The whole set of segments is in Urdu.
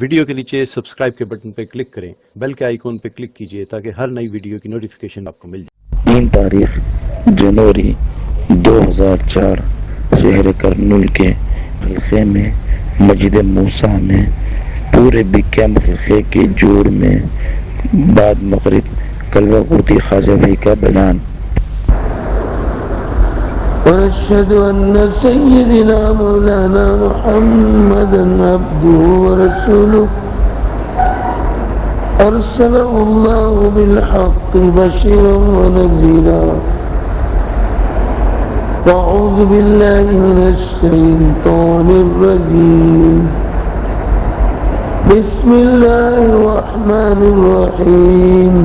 ویڈیو کے نیچے سبسکرائب کے بٹن پہ کلک کریں، بیل کے آئیکن پہ کلک کیجئے تاکہ ہر نئی ویڈیو کی نوٹیفیکیشن آپ کو مل جائے۔ 3 تاریخ جنوری 2004 شہر کرنول کے حلقے میں مسجد موسیٰ میں پورے بکیام حلقے کے جوڑ میں بعد مغرب کلوہ قوتی خواجہ بھائی کا بیان۔ وأشهد أن سيدنا مولانا محمدا عبده ورسوله أرسله الله بالحق بشيرا ونذيرا أعوذ بالله من الشيطان الرجيم بسم الله الرحمن الرحيم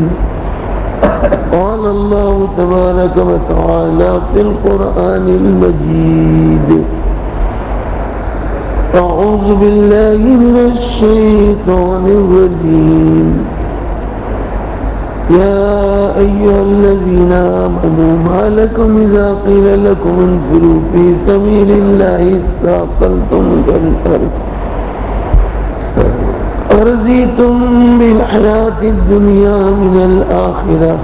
قال الله تبارك وتعالى في القرآن المجيد أعوذ بالله من الشيطان الرجيم يا أيها الذين آمنوا ما لكم إذا قيل لكم انفروا في سبيل الله اثاقلتم إلى الأرض أرضيتم بالحياة الدنيا من الآخرة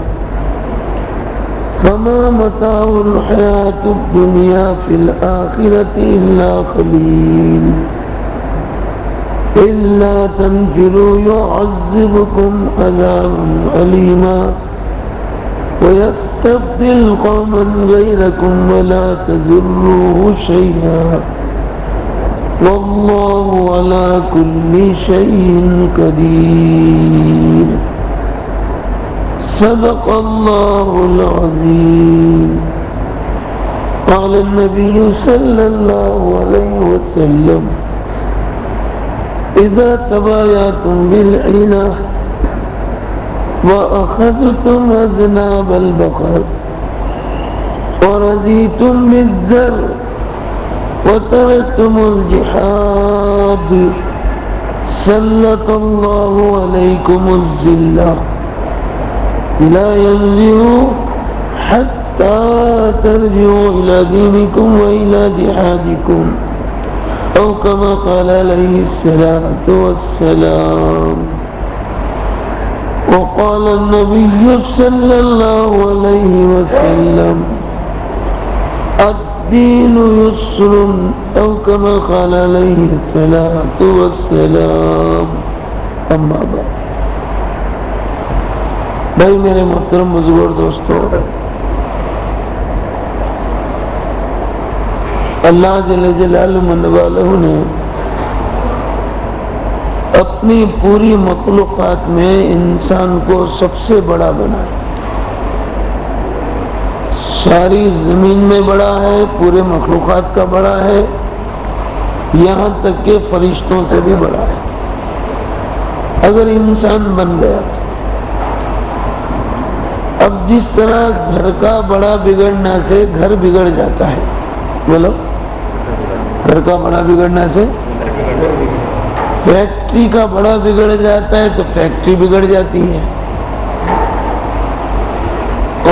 فما متاع الحياة الدنيا في الآخرة إلا قليل إلا تنفروا يعذبكم عذابا أليما ويستبدل قوما غيركم ولا تضروه شيئا والله على كل شيء قدير صدق الله العظيم قال النبي صلى الله عليه وسلم إذا تبايعتم بالعينة وأخذتم أذناب البقر ورضيتم بالزرع وتركتم الجهاد سلط الله عليكم الذلة لا ينزعوا حتى ترجعوا إلى دينكم وإلى جهادكم أو كما قال عليه الصلاة والسلام وقال النبي صلى الله عليه وسلم الدين يسر أو كما قال عليه الصلاة والسلام أما بعد بھائی میرے محترم بزرگ دوستو، اللہ جل جلالہ والہ نے اپنی پوری مخلوقات میں انسان کو سب سے بڑا بنایا۔ ساری زمین میں بڑا ہے، پورے مخلوقات کا بڑا ہے، یہاں تک کہ فرشتوں سے بھی بڑا ہے۔ اگر انسان بن گیا، اب جس طرح گھر کا بڑا بگڑنا سے گھر بگڑ جاتا ہے، بولو، گھر کا بڑا بگڑنا سے فیکٹری کا بڑا بگڑ جاتا ہے تو فیکٹری بگڑ جاتی ہے،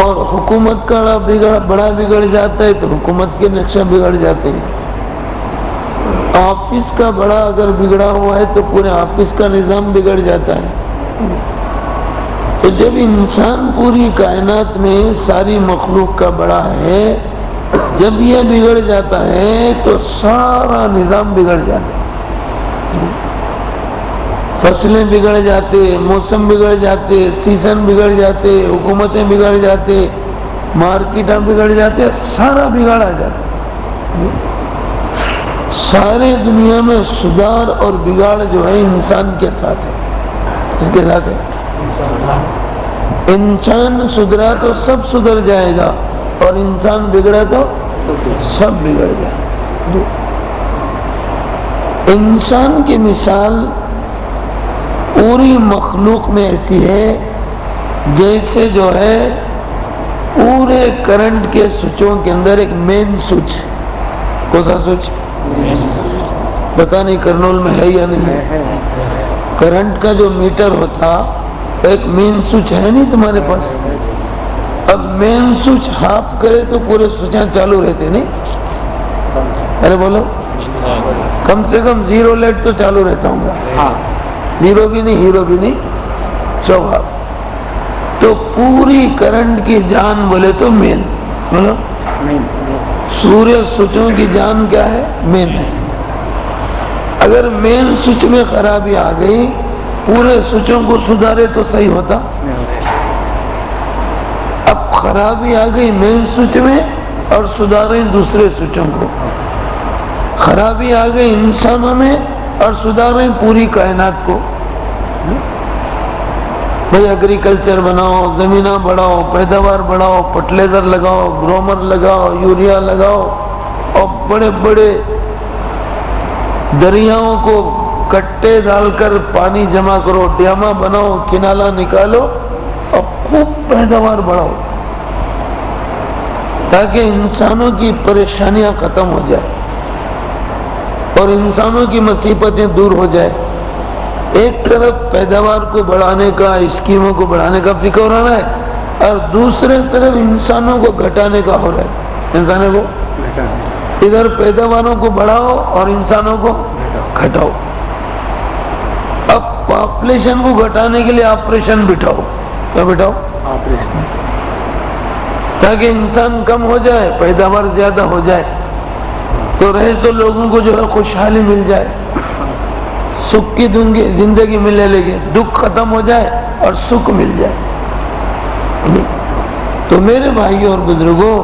اور حکومت کا بڑا بگڑ جاتا ہے تو حکومت کے نقشہ بگڑ جاتے ہیں۔ آفس کا بڑا اگر بگڑا ہوا ہے تو پورے آفس کا نظام بگڑ جاتا ہے۔ تو جب انسان پوری کائنات میں ساری مخلوق کا بڑا ہے، جب یہ بگڑ جاتا ہے تو سارا نظام بگڑ جاتا ہے، فصلیں بگڑ جاتے، موسم بگڑ جاتے، سیزن بگڑ جاتے، حکومتیں بگڑ جاتے، مارکیٹیں بگڑ جاتے، سارا بگاڑ آ جاتا ہے۔ سارے دنیا میں سدھار اور بگاڑ جو ہے انسان کے ساتھ ہے۔ کس کے ساتھ ہے؟ انسان سدھرا تو سب سدھر جائے گا، اور انسان بگڑا تو سب بگڑ جائے گا۔ انسان کی مثال پوری مخلوق میں ایسی ہے جیسے جو ہے پورے کرنٹ کے سوئچوں کے اندر ایک مین سوئچ ہے۔ کون سا سوئچ؟ پتہ نہیں کرنول میں ہے یا نہیں ہے۔ کرنٹ کا جو میٹر ہوتا ایک مین سوئچ ہے نہیں تمہارے پاس؟ اب مین سوئچ ہاف کرے تو پورے سوئچاں چالو رہتے نہیں؟ ارے بولو، کم سے کم 0 لائٹ تو چالو رہتا ہوں گا۔ زیرو بھی نہیں، ہیرو بھی نہیں، 24. تو پوری کرنٹ کی جان بولے تو مین، بولو سورج سوچوں کی جان کیا ہے؟ مین ہے. اگر مین سوچ میں خرابی آ گئی، پورے سوچوں کو سدھارے تو صحیح ہوتا. اب خرابی آ گئی مین سوچ میں اور سدھارے دوسرے سوچوں کو. خرابی آ گئی انسانوں میں اور سدھارے پوری کائنات کو. بھئی ایگریکلچر بناؤ، زمینہ بڑھاؤ، پیداوار بڑھاؤ، فرٹیلائزر لگاؤ، گرومر لگاؤ، یوریا لگاؤ، اور بڑے بڑے دریاؤں کو کٹے ڈال کر پانی جمع کرو، ڈیما بناؤ، کنالا نکالو اور خوب پیداوار بڑھاؤ تاکہ انسانوں کی پریشانیاں ختم ہو جائے اور انسانوں کی مصیبتیں دور ہو جائے. ایک طرف پیداوار کو بڑھانے کا، اسکیموں کو بڑھانے کا فکر ہو رہا ہے اور دوسرے طرف انسانوں کو گھٹانے کا ہو رہا ہے. انسانوں کو ادھر پیداواروں کو بڑھاؤ اور انسانوں کو گھٹاؤ. اب پاپولیشن کو گھٹانے کے لیے آپریشن بٹھاؤ. کیا بٹھاؤ؟ آپریشن. تاکہ انسان کم ہو جائے، پیداوار زیادہ ہو جائے تو رہے تو لوگوں کو جو ہے خوشحالی مل جائے، سکھ کی زندگی ملنے لگے، دکھ ختم ہو جائے اور سکھ مل جائے. تو میرے بھائیوں اور بزرگوں،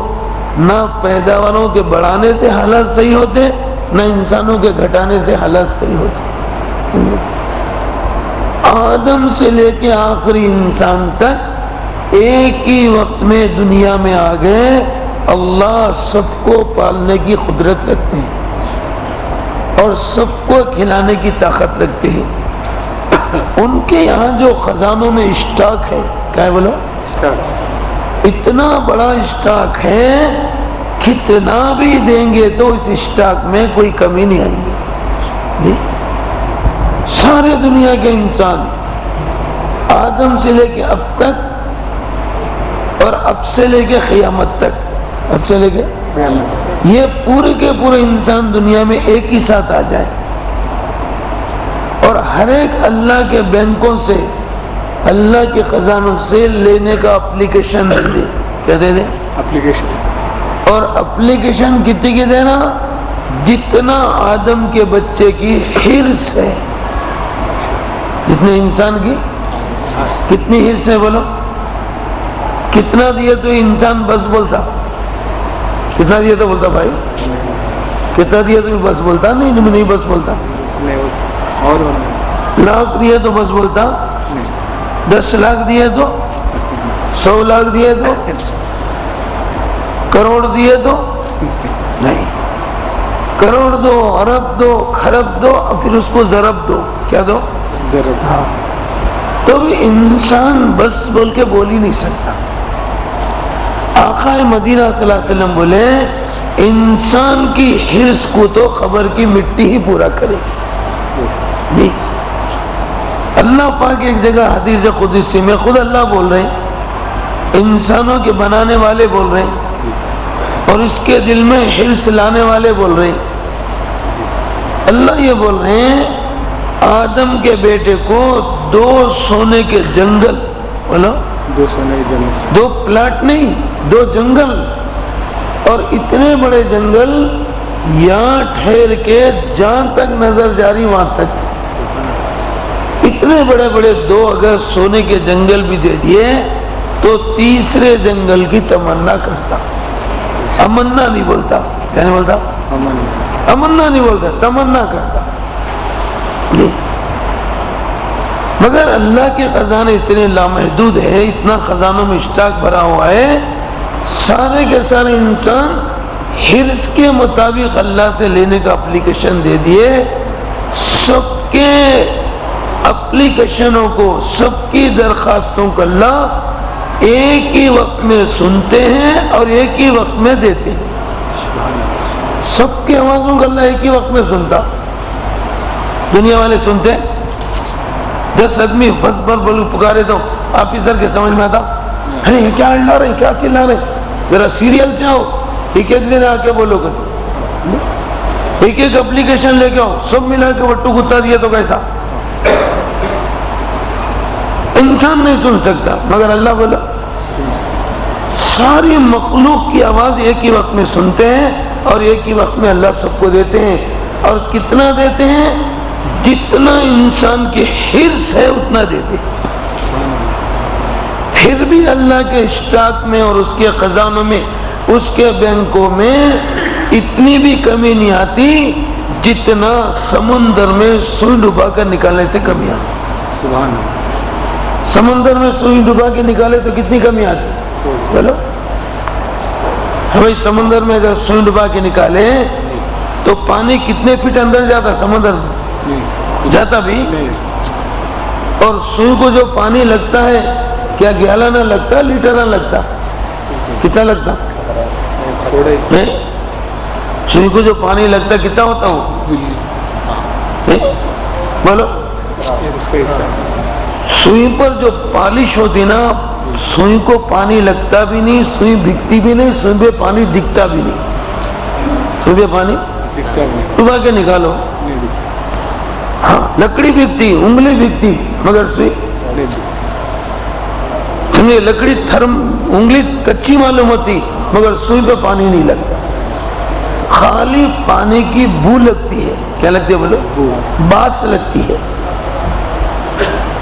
نہ پیداواروں کے بڑھانے سے حالات صحیح ہوتے، نہ انسانوں کے گھٹانے سے حالات صحیح ہوتے. آدم سے لے کے آخری انسان تک ایک ہی وقت میں دنیا میں آ گئے. اللہ سب کو پالنے کی قدرت رکھتے ہیں اور سب کو کھلانے کی طاقت رکھتے ہیں. ان کے یہاں جو خزانوں میں اسٹاک ہے، کیا ہے بولو؟ اتنا بڑا اسٹاک ہے، کتنا بھی دیں گے تو اس اسٹاک میں کوئی کمی نہیں آئیں گی. سارے دنیا کے انسان آدم سے لے کے اب تک اور اب سے لے کے قیامت تک، اب سے لے کے یہ پورے کے پورے انسان دنیا میں ایک ہی ساتھ آ جائے اور ہر ایک اللہ کے بینکوں سے، اللہ کے خزانوں سے لینے کا اپلیکیشن دے. کیا دے دے؟ اپلیکیشن. اور اپلیکیشن کتنی کی دینا؟ جتنا آدم کے بچے کی حرص ہے، جتنے انسان کی کتنی حرص ہے بولو. کتنا دیا تو انسان بس بولتا؟ کتنا دیا تو بولتا بھائی؟ کتنا دیا تو بس بولتا؟ نہیں بس بولتا. اور لاکھ دیا تو بس بولتا؟ 10 لاکھ دیا تو 100 لاکھ دیا تو کروڑ دیا تو نہیں. کروڑ دو، ارب دو، خرب دو، پھر اس کو ضرب دو. کیا دو؟ ضرب. ہاں. تو بھی انسان بس بول کے بول ہی نہیں سکتا. آقا مدینہ صلی اللہ علیہ وسلم بولے انسان کی حرص کو تو خبر کی مٹی ہی پورا کرے گی. اللہ پاک ایک جگہ حدیث قدسی میں خود اللہ بول رہے ہیں، انسانوں کے بنانے والے بول رہے ہیں اور اس کے دل میں حرص لانے والے بول رہے ہیں. اللہ یہ بول رہے ہیں آدم کے بیٹے کو 2 سونے کے جنگل، بولو 2 سونے کے جنگل، 2 پلاٹ نہیں، 2 جنگل، اور اتنے بڑے جنگل یہاں ٹھہر کے جہاں تک نظر جاری وہاں تک، اتنے بڑے بڑے 2 اگر سونے کے جنگل بھی دے دیے تو تیسرے جنگل کی تمنا کرتا. امنا نہیں بولتا. کیا نہیں بولتا؟ امنا نہیں بولتا، تمنا کرتا. مگر اللہ کے خزانے اتنے لامحدود ہے، اتنا خزانوں میں اسٹاک بھرا ہوا ہے، سارے کے سارے انسان حرص کے مطابق اللہ سے لینے کا اپلیکیشن دے دیے. سب کے اپلیکیشنوں کو، سب کی درخواستوں کو اللہ ایک ہی وقت میں سنتے ہیں اور ایک ہی وقت میں دیتے ہیں. سب کی آوازوں کو اللہ ایک ہی وقت میں سنتا. دنیا والے سنتے 10 آدمی بس بر بولو پکارے تو آفیسر کے سمجھ میں آتا ارے کیا ہلا رہے ہیں، کیا چلا رہے ہیں، ذرا سیریل چاہو، ایک ایک دن آ کے بولو کرتے، ایک ایک اپلیکیشن لے کے آؤ، سب ملا کے وٹو کتا دیا تو کیسا. انسان نہیں سن سکتا مگر اللہ بولا ساری مخلوق کی آواز ایک ہی وقت میں سنتے ہیں اور ایک ہی وقت میں اللہ سب کو دیتے ہیں. اور کتنا دیتے ہیں؟ جتنا انسان کے حرص ہے اتنا دیتے ہیں. پھر بھی اللہ کے اسٹاک میں اور اس کے خزانوں میں اس کے بینکوں میں اتنی بھی کمی نہیں آتی جتنا سمندر میں سوئی ڈبا کر نکالنے سے کمی آتی. سبحان اللہ. سمندر میں سوئی ڈبا کے نکالے تو کتنی کمی آتی؟ بولو. ہمیں سمندر میں اگر سوئی ڈبا کے نکالے تو پانی کتنے فٹ اندر جاتا سمندر میں؟ جاتا بھی. اور سوئی کو جو پانی لگتا ہے کیا گیلانہ لگتا لیٹرانہ لگتا؟ کتنا لگتا؟ سوئی کو جو پانی لگتا کتنا ہوتا ہو؟ بولو. سوئی پر جو پالش ہوتی نا سوئی کو پانی لگتا بھی نہیں, سوئی بھگتی بھی نہیں, سوئی پہ پانی دکھتا بھی نہیں. سوئی پہ پانی ڈبا کے نکالو, ہاں لکڑی بھگتی, انگلی بھگتی مگر سوئی سمجھے. لکڑی تھرم انگلی کچی معلوم ہوتی مگر سوئی پہ پانی نہیں لگتا, خالی پانی کی بو لگتی ہے. کیا لگتی ہے بولو؟ باس لگتی ہے.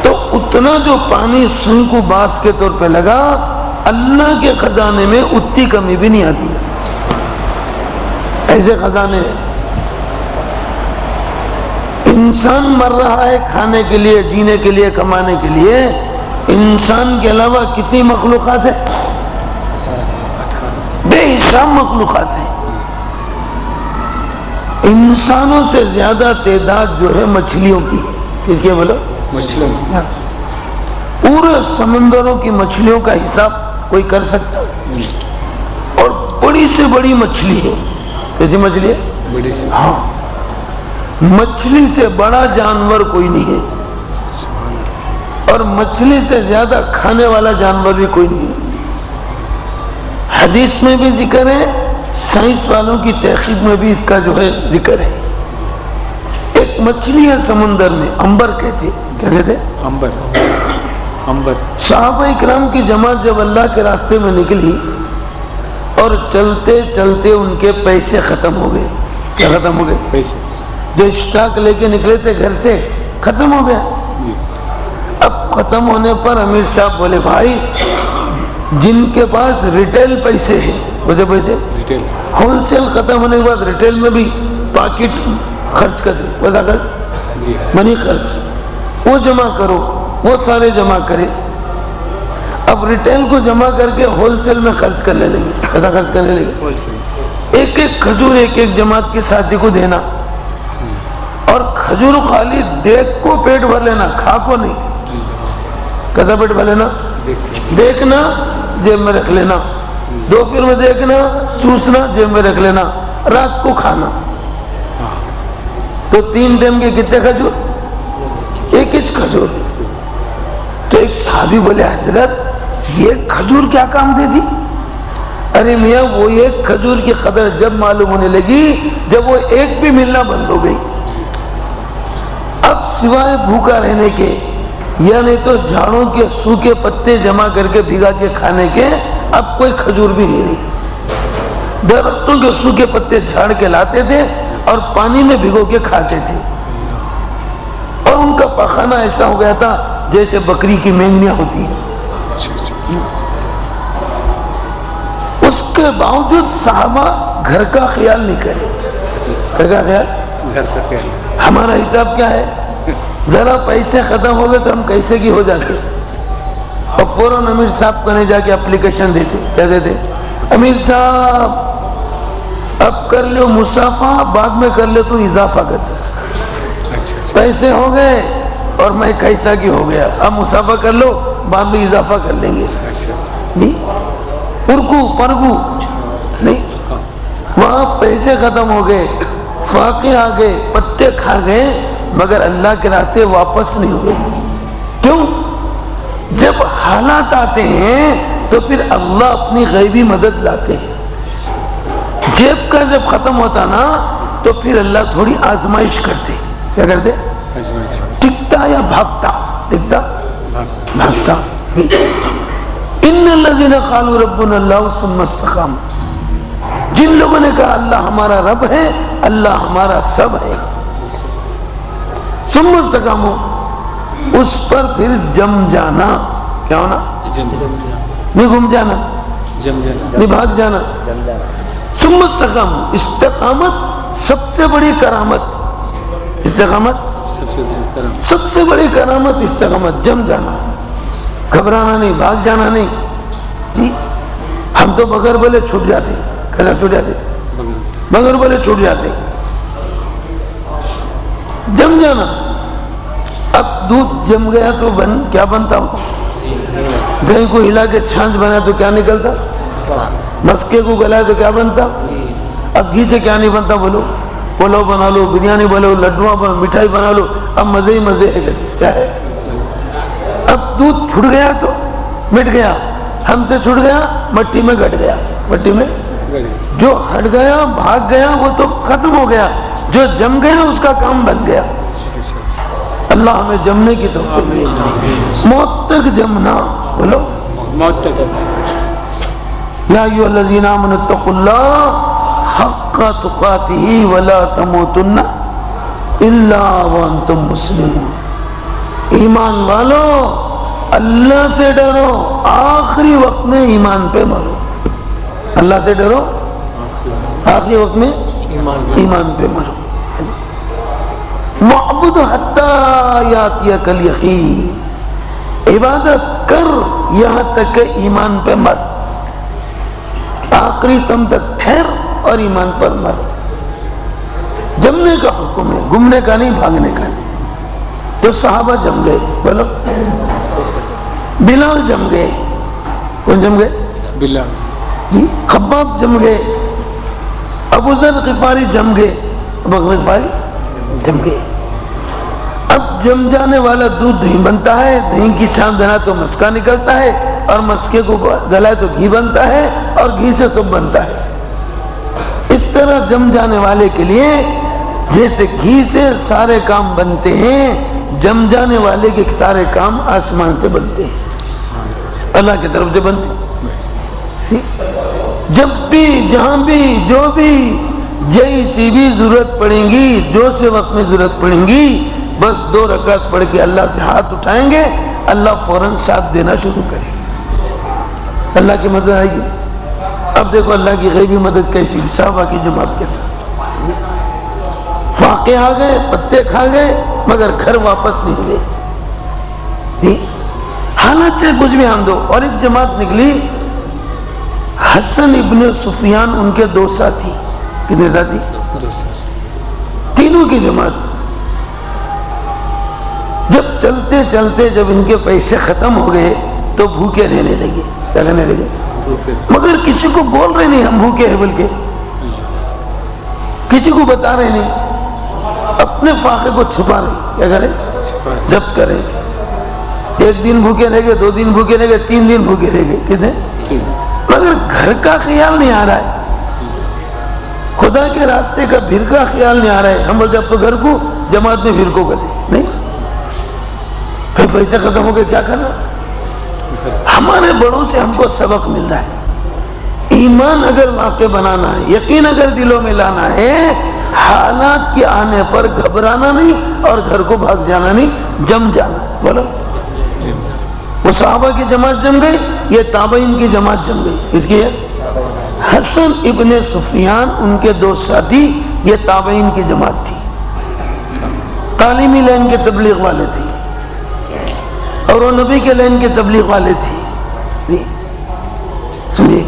تو اتنا جو پانی سوئی کو باس کے طور پہ لگا اللہ کے خزانے میں اتنی کمی بھی نہیں آتی ہے. ایسے خزانے انسان مر رہا ہے کھانے کے لیے, جینے کے لیے, کمانے کے لیے. انسان کے علاوہ کتنی مخلوقات ہیں؟ بے حساب مخلوقات ہیں. انسانوں سے زیادہ تعداد جو ہے مچھلیوں کی ہے. کس کی بولو؟ مچھلیوں. پورے سمندروں کی مچھلیوں کا حساب کوئی کر سکتا؟ اور بڑی سے بڑی مچھلی ہے. کیسی مچھلی ہے؟ ہاں, مچھلی سے بڑا جانور کوئی نہیں ہے اور مچھلی سے زیادہ کھانے والا جانور بھی کوئی نہیں ہے. حدیث میں بھی ذکر ہے, سائنس والوں کی تحقیق میں بھی اس کا جو ہے ذکر ہے. ایک مچھلی ہے سمندر میں, امبر کہتے. کیا کہتے؟ امبر. صحابہ اکرام کی جماعت جب اللہ کے راستے میں نکلی اور چلتے چلتے ان کے پیسے ختم ہو گئے. کیا ختم ہو گئے؟ پیسے. جو اسٹاک لے کے نکلے تھے گھر سے ختم ہو گیا. اب ختم ہونے پر امیر صاحب بولے بھائی جن کے پاس ریٹیل پیسے ہیں, ویسے پیسے ہول سیل ختم ہونے کے بعد ریٹیل میں بھی پاکٹ خرچ کر دے, ویسا خرچ منی خرچ, وہ جمع کرو. وہ سارے جمع کرے. اب ریٹیل کو جمع کر کے ہول سیل میں خرچ کرنے لگے. کیسا خرچ کرنے لگے؟ ایک ایک کھجور ایک ایک جماعت کے ساتھی کو دینا, اور کھجور خالی دیکھ کو پیٹ بھر لینا, کھا کو نہیں. کیسا پیٹ بھر لینا؟ دیکھنا جیب میں رکھ لینا, دوپہر میں دیکھنا, چوسنا, جیب میں رکھ لینا, رات کو کھانا. تو 3 ٹائم کے کتنے کھجور؟ ایک ایک کھجور. تو ایک صحابی بولے حضرت یہ کھجور کیا کام دے دی؟ ارے میاں وہ ایک کھجور کی قدر جب معلوم ہونے لگی جب وہ ایک بھی ملنا بند ہو گئی. اب سوائے بھوکا رہنے کے یا نہیں تو جھاڑوں کے سوکھے پتے جمع کر کے بھگا کے کھانے کے اب کوئی کھجور بھی نہیں رہی. درختوں کے سوکھے پتے جھاڑ کے لاتے تھے اور پانی میں بھگو کے کھاتے تھے, اور ان کا پخانہ ایسا ہو گیا تھا جیسے بکری کی مینگنیاں ہوتی ہیں. اس کے باوجود صحابہ گھر کا خیال نہیں کرے. گھر کا خیال, گھر کا خیال. ہمارا حساب کیا ہے؟ ذرا پیسے ختم ہو گئے تو ہم کیسے کی ہو جاتے اور فوراً امیر صاحب کو نہیں جا کے اپلیکیشن دیتے. کیا دیتے؟ امیر صاحب اب کر لو مسافہ, بعد میں کر لو تو اضافہ کرتے. پیسے ہو گئے اور میں کیسا کی ہو گیا, اب مسافہ کر لو بعد میں اضافہ کر لیں گے. نہیں, پرکو پرگو نہیں. وہاں پیسے ختم ہو گئے, فاقے آ گئے, پتے کھا گئے, مگر اللہ کے راستے واپس نہیں ہوئے. کیوں؟ جب حالات آتے ہیں تو پھر اللہ اپنی غیبی مدد لاتے ہیں. جیب کا جب ختم ہوتا نا تو پھر اللہ تھوڑی آزمائش کرتے. کیا کرتے؟ ٹکتا یا بھاگتا؟ ٹکتا بھاگتا. ان الذین قالوا ربنا اللہ ثم استقاموا، جن لوگوں نے کہا اللہ ہمارا رب ہے، اللہ ہمارا سب ہے، ثم استقاموا، اس پر پھر جم جانا. کیا ہونا؟ نہیں گم جانا، نہیں بھاگ جانا. ثم استقاموا، استقامت سب سے بڑی کرامت، استقامت سب سے بڑی کرامت، استقامت جم جانا، گھبرانا نہیں، بھاگ جانا نہیں. جی ہم تو بغیر بولے چھوٹ جاتے، کیسا چھوٹ جاتے؟ بغیر بولے چھوٹ جاتے. جم جانا. اب دودھ جم گیا تو کیا بنتا ہو؟ دہی کو ہلا کے چھانچ بنا تو کیا نکلتا؟ مسکے کو گلایا تو کیا بنتا؟ اب گھی سے کیا نہیں بنتا؟ بولو پلاؤ بنا لو، بریانی بنا لو، لڈو بنا، مٹھائی بنا لو، اب مزے ہی مزے ہے. کیا ہے؟ اب دودھ پھٹ گیا تو مٹ گیا، ہم سے چھوٹ گیا مٹی میں گٹ گیا. مٹی میں جو ہٹ گیا بھاگ گیا وہ تو ختم ہو گیا، جو جم گیا اس کا کام بن گیا. اللہ ہمیں جمنے کی توفیق دے، موت تک جمنا. بولو موت تک. یا ایھا الذین آمنوا اتقوا اللہ حق تقاتہ ولا تموتن الا وانتم مسلمون. ایمان والو اللہ سے ڈرو، آخری وقت میں ایمان پہ مرو. اللہ سے ڈرو، آخری وقت میں ایمان پہ مرو. معبد حتی یاتیک الیقین، عبادت کر یہاں تک کہ ایمان پہ مر. آخری تم تک ٹھہر اور ایمان پر مر. جمنے کا حکم ہے، گمنے کا نہیں، بھاگنے کا نہیں. تو صحابہ جم گئے. بولو بلال جم گئے. کون جم گئے؟ بلال. جی خباب جم گئے. ابو ذر غفاری جم گئے. ابو غفاری جم گئے. اب جم جانے والا دودھ دہی بنتا ہے، دہی کی چھان دینا تو مسکا نکلتا ہے، اور مسکے کو گلائے تو گھی بنتا ہے، اور گھی سے سب بنتا ہے. اس طرح جم جانے والے کے لیے جیسے گھی سے سارے کام بنتے ہیں، جم جانے والے کے سارے کام آسمان سے بنتے ہیں، اللہ کی طرف سے بنتے ہیں. جب بھی جہاں بھی جو بھی جیسی بھی ضرورت پڑیں گی، جو سے وقت میں ضرورت پڑیں گی، بس 2 رکعت پڑھ کے اللہ سے ہاتھ اٹھائیں گے، اللہ فوراً ساتھ دینا شروع کرے گا، اللہ کی مدد آئے گی. اب دیکھو اللہ کی غیبی مدد کیسی، صحابہ کی جماعت کے ساتھ. فاقے آ گئے، پتے کھا گئے، مگر گھر واپس نہیں ہوئے. حالات چاہے کچھ بھی ہم دو. اور ایک جماعت نکلی، حسن ابن سفیان ان کے 2 ساتھی. کتنے ساتھی؟ تینوں کی جماعت. جب چلتے چلتے جب ان کے پیسے ختم ہو گئے تو بھوکے رہنے لگے. کیا کہنے لگے؟ مگر کسی کو بول رہے نہیں ہم بھوکے ہیں، بلکہ کسی کو بتا رہے نہیں، اپنے فاقے کو چھپا رہے. کیا کریں؟ ضبط کریں. 1 دن بھوکے رہ گئے، 2 دن بھوکے رہ گئے، 3 دن بھوکے رہ گئے. کتنے؟ مگر گھر کا خیال نہیں آ رہا ہے، خدا کے راستے کا بھر کا خیال نہیں آ رہا ہے. ہم بولتے اب تو گھر کو جماعت میں بھر کو کرتے نہیں، پھر پیسے ختم ہو گئے کیا کرنا. ہمارے بڑوں سے ہم کو سبق مل رہا ہے. ایمان اگر واقع بنانا ہے، یقین اگر دلوں میں لانا ہے، حالات کے آنے پر گھبرانا نہیں اور گھر کو بھاگ جانا نہیں، جم جانا. بولو وہ صحابہ کی جماعت جم گئی، یہ تابعین کی جماعت جم گئی. اس کی ہے حسن ابن سفیان ان کے 2 ساتھی، یہ تابعین کی جماعت تھی، تعلیمی لائن کے تبلیغ والے تھے، اور وہ نبی کے لائن کے تبلیغ والے تھے. سمجھے؟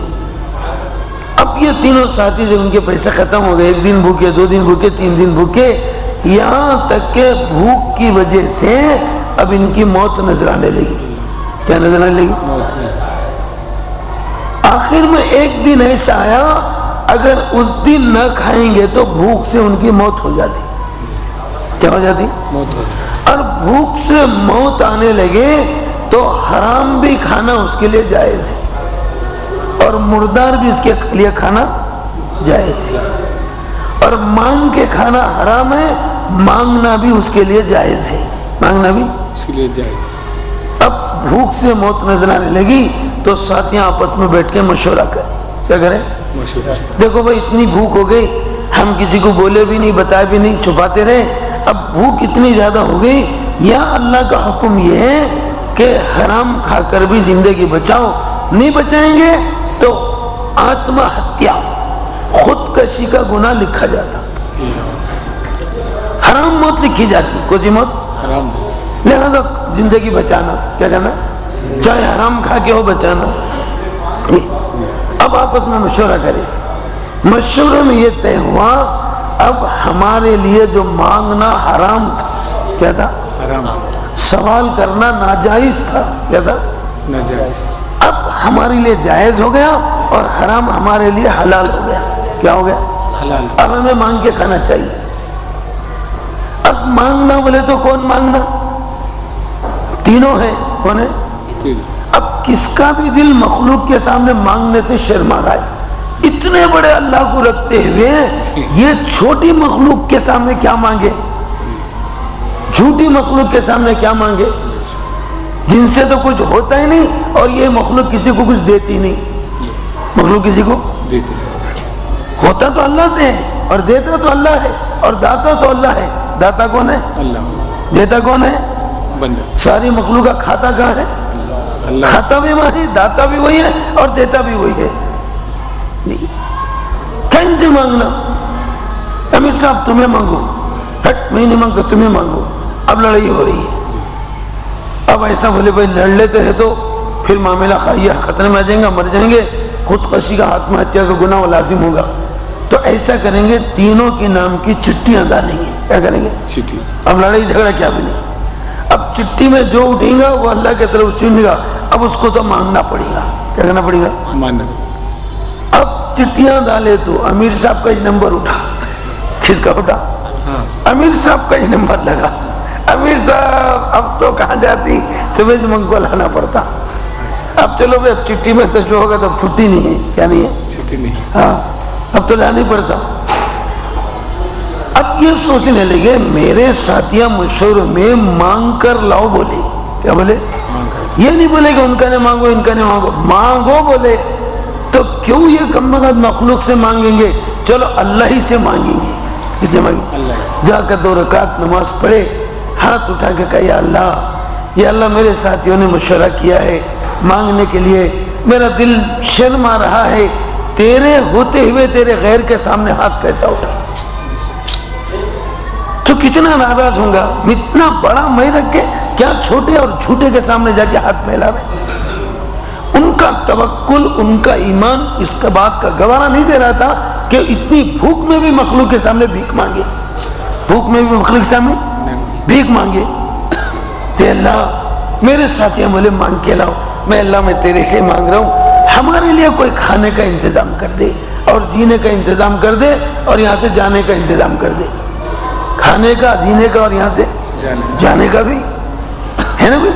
اب یہ تینوں ساتھی جب ان کے پیسے ختم ہو گئے، 1 دن بھوکے، 2 دن بھوکے، 3 دن بھوکے، یہاں تک کہ بھوک کی وجہ سے اب ان کی موت نظر آنے لگی. کیا نظر آنے لگی؟ آخر میں ایک دن ایسا آیا، اگر اس دن نہ کھائیں گے تو بھوک سے ان کی موت ہو جاتی. کیا ہو جاتی؟ موت ہو جاتی. اور بھوک سے موت آنے لگے تو حرام بھی کھانا اس کے لیے جائز ہے، اور مردار بھی اس کے لیے کھانا جائز ہے. اور مانگ کے کھانا حرام ہے، مانگنا بھی اس کے لیے جائز ہے، مانگنا بھی اس کے لیے جائز. اب بھوک سے موت نظر آنے لگی تو ساتھیاں آپس میں بیٹھ کے مشورہ کریں. کیا کریں؟ دیکھو بھائی اتنی بھوک ہو گئی, ہم کسی کو بولے بھی نہیں, بتائے بھی نہیں, چھپاتے رہے. اب بھوک اتنی زیادہ ہو گئی, یا اللہ کا حکم یہ ہے کہ حرام کھا کر بھی زندگی بچاؤ, نہیں بچائیں گے تو آتما ہتیا, خودکشی کا گناہ لکھا جاتا, حرام موت لکھی جاتی, کوئی موت حرام. لہذا زندگی بچانا, کیا کرنا, چاہے حرام کھا کے ہو بچانا. اب آپس میں مشورہ کریں. مشورے میں یہ طے ہوا اب ہمارے لیے جو مانگنا حرام تھا, کیا تھا, حرام, سوال کرنا ناجائز تھا, کیا تھا, ناجائز, اب ہمارے لیے جائز ہو گیا اور حرام ہمارے لیے حلال ہو گیا. کیا ہو گیا؟ حلال. اب ہمیں مانگ کے کھانا چاہیے. اب مانگنا بولے تو کون مانگنا, تینوں ہے, کون ہے؟ اب کس کا بھی دل مخلوق کے سامنے مانگنے سے شرما رہا ہے. اتنے بڑے اللہ کو رکھتے ہوئے یہ چھوٹی مخلوق کے سامنے کیا مانگے, جھوٹی مخلوق کے سامنے کیا مانگے, جن سے تو کچھ ہوتا ہی نہیں, اور یہ مخلوق کسی کو کچھ دیتی نہیں. مخلوق کسی کو ہوتا تو اللہ سے ہے, اور دیتا تو اللہ ہے, اور داتا تو اللہ ہے. داتا کون ہے؟ اللہ. دیتا کون ہے؟ بندہ. ساری مخلوق کا کھاتا کہاں ہے؟ اللہ. کھاتا بھی وہی, داتا بھی وہی ہے, اور دیتا بھی وہی ہے. کہیں سے مانگنا, امیر صاحب تمہیں مانگو, ہٹ میں نہیں مانگتا تمہیں مانگو. اب لڑائی ہو رہی ہے. اب ایسا بولے بھائی لڑ لیتے ہیں تو پھر معاملہ خاصیہ خطرے میں آ جائیں گے, مر جائیں گے, خودکشی کا, آتما ہتیا کا گناہ لازم ہوگا. تو ایسا کریں گے, تینوں کے نام کی چٹھیاں ڈالیں گے. کیا کریں گے؟ چٹھی. اب لڑائی جھگڑا کیا بھی نہیں. اب چٹھی میں جو اٹھے گا وہ اللہ کی طرف سنے گا. اب اس کو تو مانگنا پڑے گا. کیا کرنا پڑے گا؟ مانگنا. اب چٹھیاں ڈالے تو امیر صاحب کا ہی نمبر اٹھا. کس کا اٹھا؟ امیر صاحب کا ہی نمبر لگا. امیر صاحب اب تو کہاں جاتی, تمہیں منگ کو لانا پڑتا. اب چلو بھائی اب چٹھی میں تو جو ہوگا تو چھٹی نہیں ہے. کیا نہیں ہے؟ چھٹی نہیں. ہاں اب تو لانا ہی پڑتا. اب یہ سوچنے لگے میرے ساتھیاں مشورے میں مانگ کر لاؤ بولے. کیا بولے؟ یہ نہیں بولے کہ ان کا نہیں مانگو, ان کا نہیں مانگو, مانگو بولے. تو کیوں یہ کم وقت مخلوق سے مانگیں گے, چلو اللہ ہی سے مانگیں گے. کس سے مانگیں؟ جا کر 2 رکعت نماز پڑھے, ہاتھ اٹھا کے کہا یا اللہ میرے ساتھیوں نے مشورہ کیا ہے مانگنے کے لیے, میرا دل شرما رہا ہے, تیرے ہوتے ہوئے تیرے غیر کے سامنے ہاتھ کیسا اٹھا, تو کتنا ناراض ہوں گا. اتنا بڑا میں رکھ کے کیا چھوٹے اور جھوٹے کے سامنے جا کے ہاتھ پھیلا رہے. ان کا توکل, ان کا ایمان اس کا بات کا گوارا نہیں دے رہا تھا کہ اتنی بھوک میں بھی مخلوق کے سامنے بھیک مانگے. بھوک میں بھی مخلوق کے سامنے بھیک مانگے. تے اللہ میرے ساتھیاں بولے مانگ کے لاؤ. میں اللہ میں تیرے سے مانگ رہا ہوں, ہمارے لیے کوئی کھانے کا انتظام کر دے, اور جینے کا انتظام کر دے, اور یہاں سے جانے کا انتظام کر دے. کھانے کا, جینے کا, اور یہاں سے جانے کا بھی ہے نا. کوئی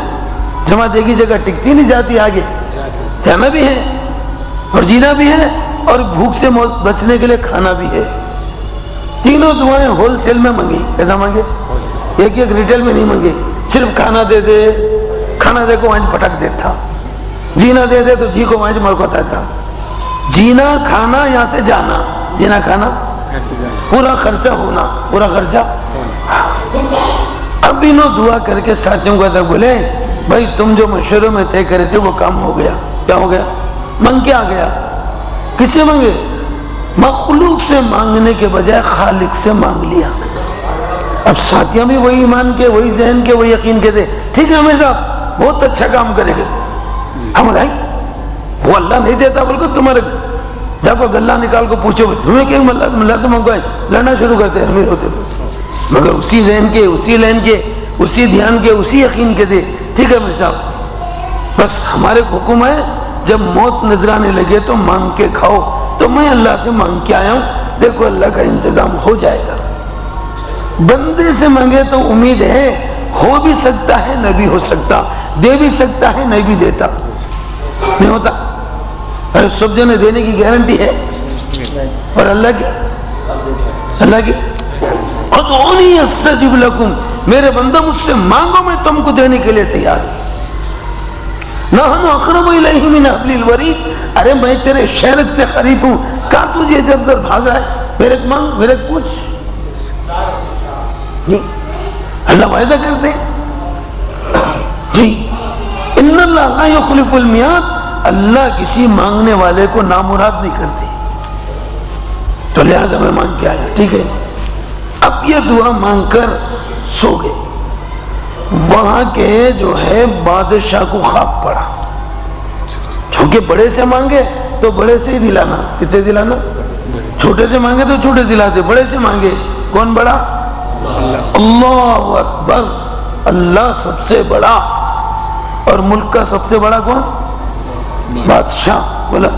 جماعت ایک ہی جگہ ٹکتی نہیں جاتی, آگے جانا بھی ہے اور جینا بھی ہے, اور بھوک سے بچنے کے لیے کھانا بھی ہے. تینوں دعائیں ہول سیل میں مانگی. کیسا مانگے؟ ایک ایک ریٹیل میں نہیں مانگے. صرف کھانا دے دے, کھانا دے کو وہاں پٹک دیتا. جینا دے دے تو جی کو وہاں ملکتا تھا. جینا کھانا یہاں سے جانا, جینا کھانا پورا خرچہ ہونا, پورا خرچہ. اب انہوں دعا کر کے ساتھیوں کو ایسا بولے بھائی تم جو مشورے میں طے کرے تھے وہ کام ہو گیا. کیا ہو گیا؟ منگ کے آ گیا. کس سے مانگے؟ مخلوق سے مانگنے کے بجائے خالق سے مانگ لیا. اب ساتھیاں بھی وہی ایمان کے, وہی ذہن کے, وہی یقین کے تھے. ٹھیک ہے امیر صاحب بہت اچھا کام کریں گے. ہم بھائی وہ اللہ نہیں دیتا, بلکہ تمہارے جب وہ گلہ نکال کو پوچھو تمہیں کہ اللہ سے مانگو, لڑنا شروع کرتے امیر ہوتے تو, مگر اسی ذہن کے, اسی لین کے, اسی دھیان کے, اسی یقین کے تھے. ٹھیک ہے امیر صاحب بس ہمارے حکم ہے جب موت نظر آنے لگے تو مانگ کے کھاؤ. تو میں اللہ سے مانگ کے آیا ہوں, دیکھو اللہ کا انتظام ہو جائے گا. بندے سے مانگے تو امید ہے, ہو بھی سکتا ہے نہ بھی ہو سکتا, دے بھی سکتا ہے نہیں بھی دیتا, نہیں ہوتا. سب جنے دینے کی گارنٹی ہے, اور اللہ کی ادعونی استجب لکم, میرے بندہ مجھ سے مانگو میں تم کو دینے کے لیے تیار ہوں. نحن اقرب الیہ من حبل الورید، ارے میں تیرے شہرک سے قریب ہوں، کہاں تجھے ادھر ادھر بھاگا ہے؟ میرے کو مانگ، میرے کو پوچھ. جی اللہ وعدہ کرتے جی ان اللہ لا یخلف المیعاد، اللہ کسی مانگنے والے کو نامراد نہیں کرتے. تو لہذا میں مانگ کے آیا. ٹھیک ہے، اب یہ دعا مانگ کر سو گئے. وہاں کے جو ہے بادشاہ کو خواب پڑا، چونکہ بڑے سے مانگے تو بڑے سے ہی دلانا. کس سے دلانا؟ چھوٹے سے مانگے تو چھوٹے دلاتے، بڑے سے مانگے کون بڑا؟ اللہ اکبر. اللہ سب سے بڑا، اور ملک کا سب سے بڑا کون؟ بادشاہ. بولا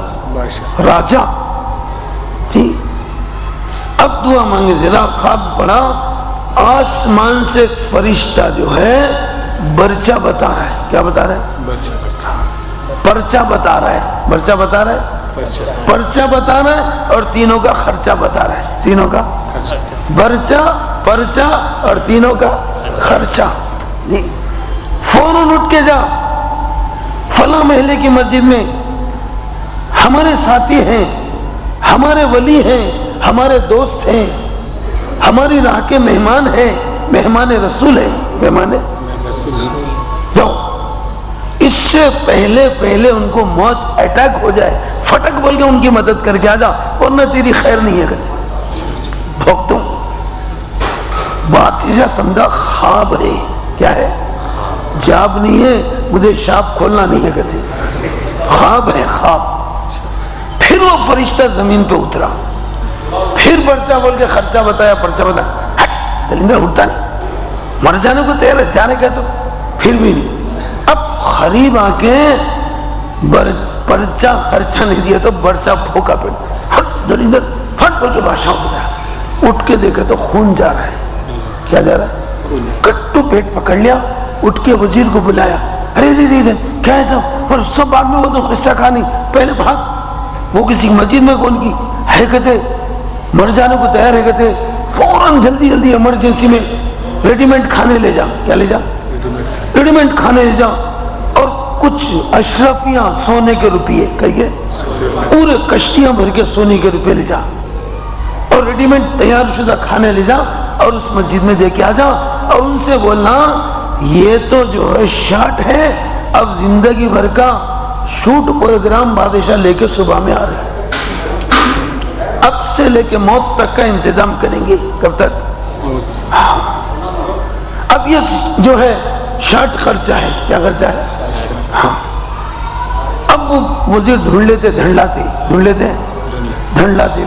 راجا. ٹھیک، اب دعا مانگے. ذرا خواب پڑا، آسمان سے فرشتہ جو ہے برچہ بتا رہا ہے. کیا بتا رہا ہے؟ پرچہ بتا رہا ہے. برچہ بتا رہا ہے، پرچہ بتا رہا ہے، اور تینوں کا خرچہ بتا رہا ہے. تینوں کا برچہ، پرچہ اور تینوں کا خرچہ. فوراً اٹھ کے جا، فلاں محلے کی مسجد میں ہمارے ساتھی ہیں، ہمارے ولی ہیں، ہمارے دوست ہیں، ہماری راہ کے مہمان ہیں، مہمان رسول ہیں. مہمان جاؤ، اس سے پہلے ان کو موت اٹیک ہو جائے، پھٹک بول کے ان کی مدد کر کے آ جا، ورنہ تیری خیر نہیں ہے. کہتے بھوکتوں بات چیزیں سمجھا خواب ہے. کیا ہے؟ جاب نہیں ہے، مجھے شاپ کھولنا نہیں ہے. کہتے خواب ہے، خواب. پھر وہ فرشتہ زمین پہ اترا، پھر پرچہ بول کے خرچہ بتایا، پرچہ بتایا. دلندر اٹھتا نہیں، مر جانے کو تیار ہے، جانے کا تو پھر بھی نہیں. اب قریب آ کے پرچہ خرچہ نہیں دیا تو برچہ پھوکا پہ ہٹ دلندر ہٹ بول کے بادشاہ اٹھا. اٹھ کے دیکھا تو خون جا رہا ہے. کیا جا رہا ہے؟ کٹو پیٹ پکڑ لیا. اٹھ کے وزیر کو بلایا. ارے ارے کیا ہے سب؟ اور سب بعد میں وہ تو قصہ کہانی، پہلے بھاگ. وہ کسی مسجد میں کون کی ہے؟ کہتے مر جانے کو تیار ہے. کہتے فوراً جلدی ایمرجنسی میں ریڈی میڈ کھانے لے جا. کیا لے جا؟ ریڈی میڈ کھانے لے جا، اور کچھ اشرفیاں سونے کے روپیے، کہیے پورے کشتیاں بھر کے سونے کے روپے لے جا، اور ریڈی میڈ تیار شدہ کھانے لے جا، اور اس مسجد میں دے کے آ جا. اور ان سے بولنا یہ تو جو ہے شاٹ ہے، اب زندگی بھر کا شوٹ پروگرام بادشاہ لے کے صبح میں آ رہے ہیں، اب سے لے کے موت تک کا انتظام کریں گے. کب تک؟ اب یہ جو ہے شاٹ خرچہ ہے. کیا خرچہ ہے؟ ہاں. اب وہ وزیر ڈھونڈ لیتے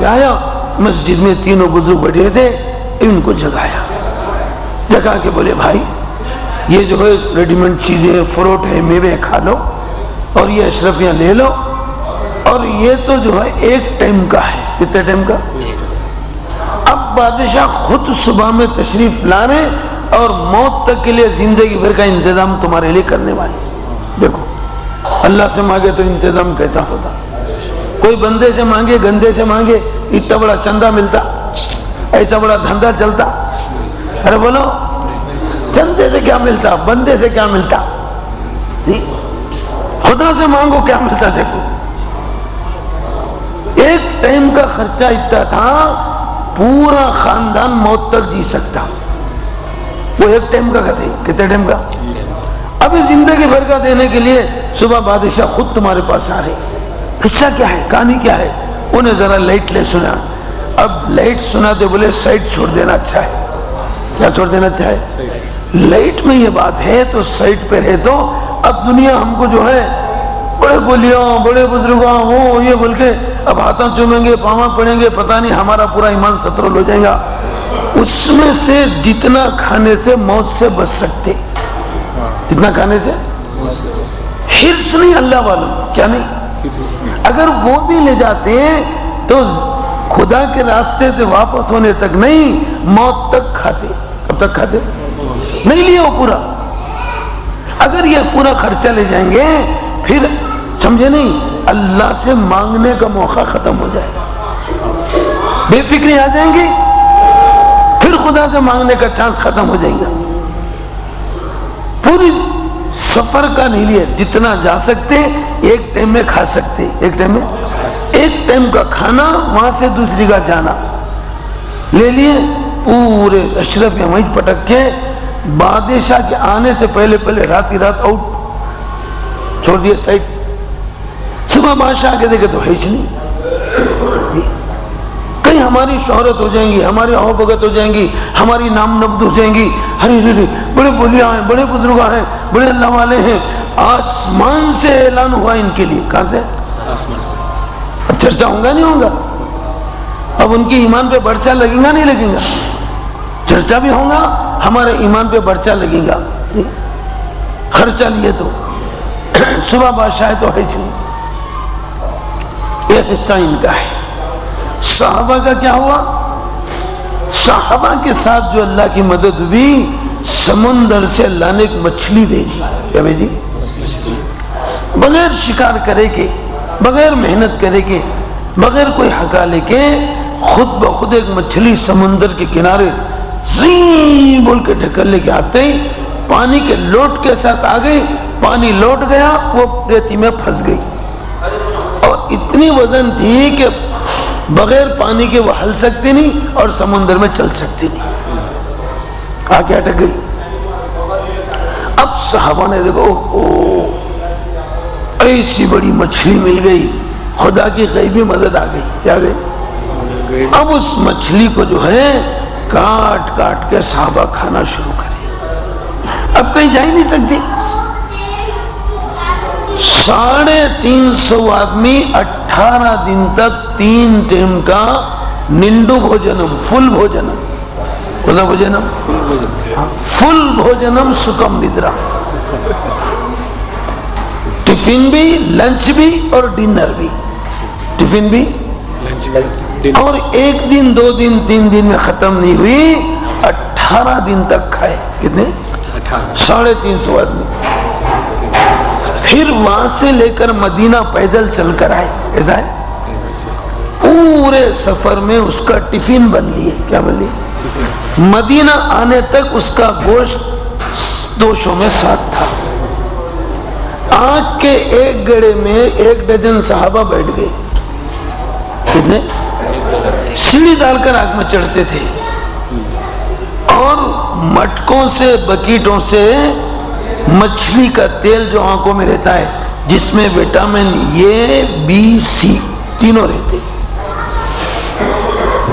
آیا مسجد میں. تینوں بزرگ بیٹھے تھے، ان کو جگا کے بولے بھائی یہ جو ہے ریڈی میڈ چیزیں، فروٹ ہے، میوے کھا لو، اور یہ اشرفیاں لے لو، اور یہ تو جو ہے ایک ٹائم کا ہے. کتنے ٹائم کا؟ اب بادشاہ خود صبح میں تشریف لانے اور موت تک کے لیے زندگی بھر کا انتظام تمہارے لیے کرنے والے. دیکھو اللہ سے مانگے تو انتظام کیسا ہوتا. کوئی بندے سے مانگے، گندے سے مانگے، اتنا بڑا چندہ ملتا، ایسا بڑا دھندا چلتا. ارے بولو، چندے سے کیا ملتا، بندے سے کیا ملتا، خدا سے مانگو کیا ملتا. دیکھو ایک ٹائم کا خرچہ اتنا تھا، پورا خاندان موت تک جی سکتا. وہ ایک ٹائم کا کہتے، کتنے ٹائم کا؟ ابھی زندگی بھر کا دینے کے لیے صبح بادشاہ خود تمہارے پاس آ رہے. قصہ کیا ہے، کہانی کیا ہے؟ انہیں ذرا لائٹ لے سنا. اب لائٹ سنا تو بولے سائٹ چھوڑ دینا اچھا ہے. کیا چھوڑ دینا اچھا ہے؟ لائٹ میں یہ بات ہے تو سائٹ پہ رہے. تو اب دنیا ہم کو جو ہے بڑے بولیاں، بڑے بزرگاں، وہ یہ بول کے اب ہاتھوں چومیں گے، پاواں پڑیں گے، پتہ نہیں ہمارا پورا ایمان سترول ہو جائے گا. اس میں سے جتنا کھانے سے موت سے بچ سکتے، جتنا کھانے سے. حرص نہیں اللہ والوں، کیا نہیں؟ اگر وہ بھی لے جاتے تو خدا کے راستے سے واپس ہونے تک نہیں، موت تک کھاتے. کب تک کھاتے؟ نہیں لیا وہ پورا. اگر یہ پورا خرچہ لے جائیں گے پھر سمجھے نہیں، اللہ سے مانگنے کا موقع ختم ہو جائے گا، بے فکری آ جائیں گی، پھر خدا سے مانگنے کا چانس ختم ہو جائے گا. پوری سفر کا نہیں لیا، جتنا جا سکتے ایک ٹائم میں کھا سکتے، ایک ٹائم کا کھانا، وہاں سے دوسری کا جانا لے لیے، پورے اشرف یمائج پٹک کے بادشاہ کے آنے سے پہلے رات ہی رات آؤٹ، چھوڑ دیا سائٹ۔ صبح بادشاہ کے دیکھے تو ہیچ نہیں، کہیں ہماری شہرت ہو جائیں گی، ہماری آؤ بھگت ہو جائیں گی، ہماری نام نبد ہو جائیں گی، ہری بڑے بولیاں ہیں، بڑے بزرگاں ہیں، بڑے اللہ والے ہیں۔ آسمان سے اعلان ہوا ان کے لیے، کہاں سے؟ اب چرچا ہوگا نہیں ہوگا؟ اب ان کی ایمان پہ برچہ لگے گا نہیں لگے گا؟ چرچا بھی ہوگا، ہمارے ایمان پہ برچہ لگے گا، خرچہ لیے تو صبح بادشاہ تو ہے چلی۔ ایک حصہ ان کا ہے۔ صحابہ کا کیا ہوا؟ صحابہ کے ساتھ جو اللہ کی مدد ہوئی، سمندر سے اللہ نے ایک مچھلی بھیجی۔ کیا بھیجی؟ بغیر شکار کرے کے، بغیر محنت کرے کے، بغیر کوئی حقالے کے، خود بخود ایک مچھلی سمندر کے کنارے زیں بول کے ڈھکل لے کے آتے ہی پانی کے لوٹ کے ساتھ آ گئی، پانی لوٹ گیا، وہ ریتی میں پھنس گئی، اور اتنی وزن تھی کہ بغیر پانی کے وہ ہل سکتی نہیں اور سمندر میں چل سکتی نہیں، آ کے اٹک گئی۔ اب صحابہ نے دیکھو ایسی بڑی مچھلی مل گئی، خدا کی غیبی مدد آ گئی، کیا گئی؟ اب اس مچھلی کو جو ہے کاٹ کاٹ کے صحابہ کھانا شروع کرے، اب کہیں جا ہی نہیں سکتی۔ 350 آدمی 18 دن تک 3 ٹائم کا ننڈو بھوجنم، فل بھوجنم، کسا بھوجنم؟ فل بھوجنم سکم ندرا، ٹفن بھی، لنچ بھی اور ڈنر بھی، ٹفن بھی اور 1 دن 2 دن 3 دن میں ختم نہیں ہوئی، 18 دن تک کھائے۔ کتنے؟ 350 آدمی۔ پھر وہاں سے لے کر مدینہ پیدل چل کر آئے، ایسا ہے؟ پورے سفر میں اس کا ٹفن بن لیے، کیا بن لیے؟ مدینہ آنے تک اس کا گوشت 200 میں ساتھ تھا۔ آگ کے ایک گڑے میں 1 ڈزن صحابہ بیٹھ گئے، کتنے؟ سیڑھی ڈال کر آگ میں چڑھتے تھے، اور مٹکوں سے، بکیٹوں سے مچھلی کا تیل جو آنکھوں میں رہتا ہے، جس میں وٹامن اے بی سی تینوں رہتے،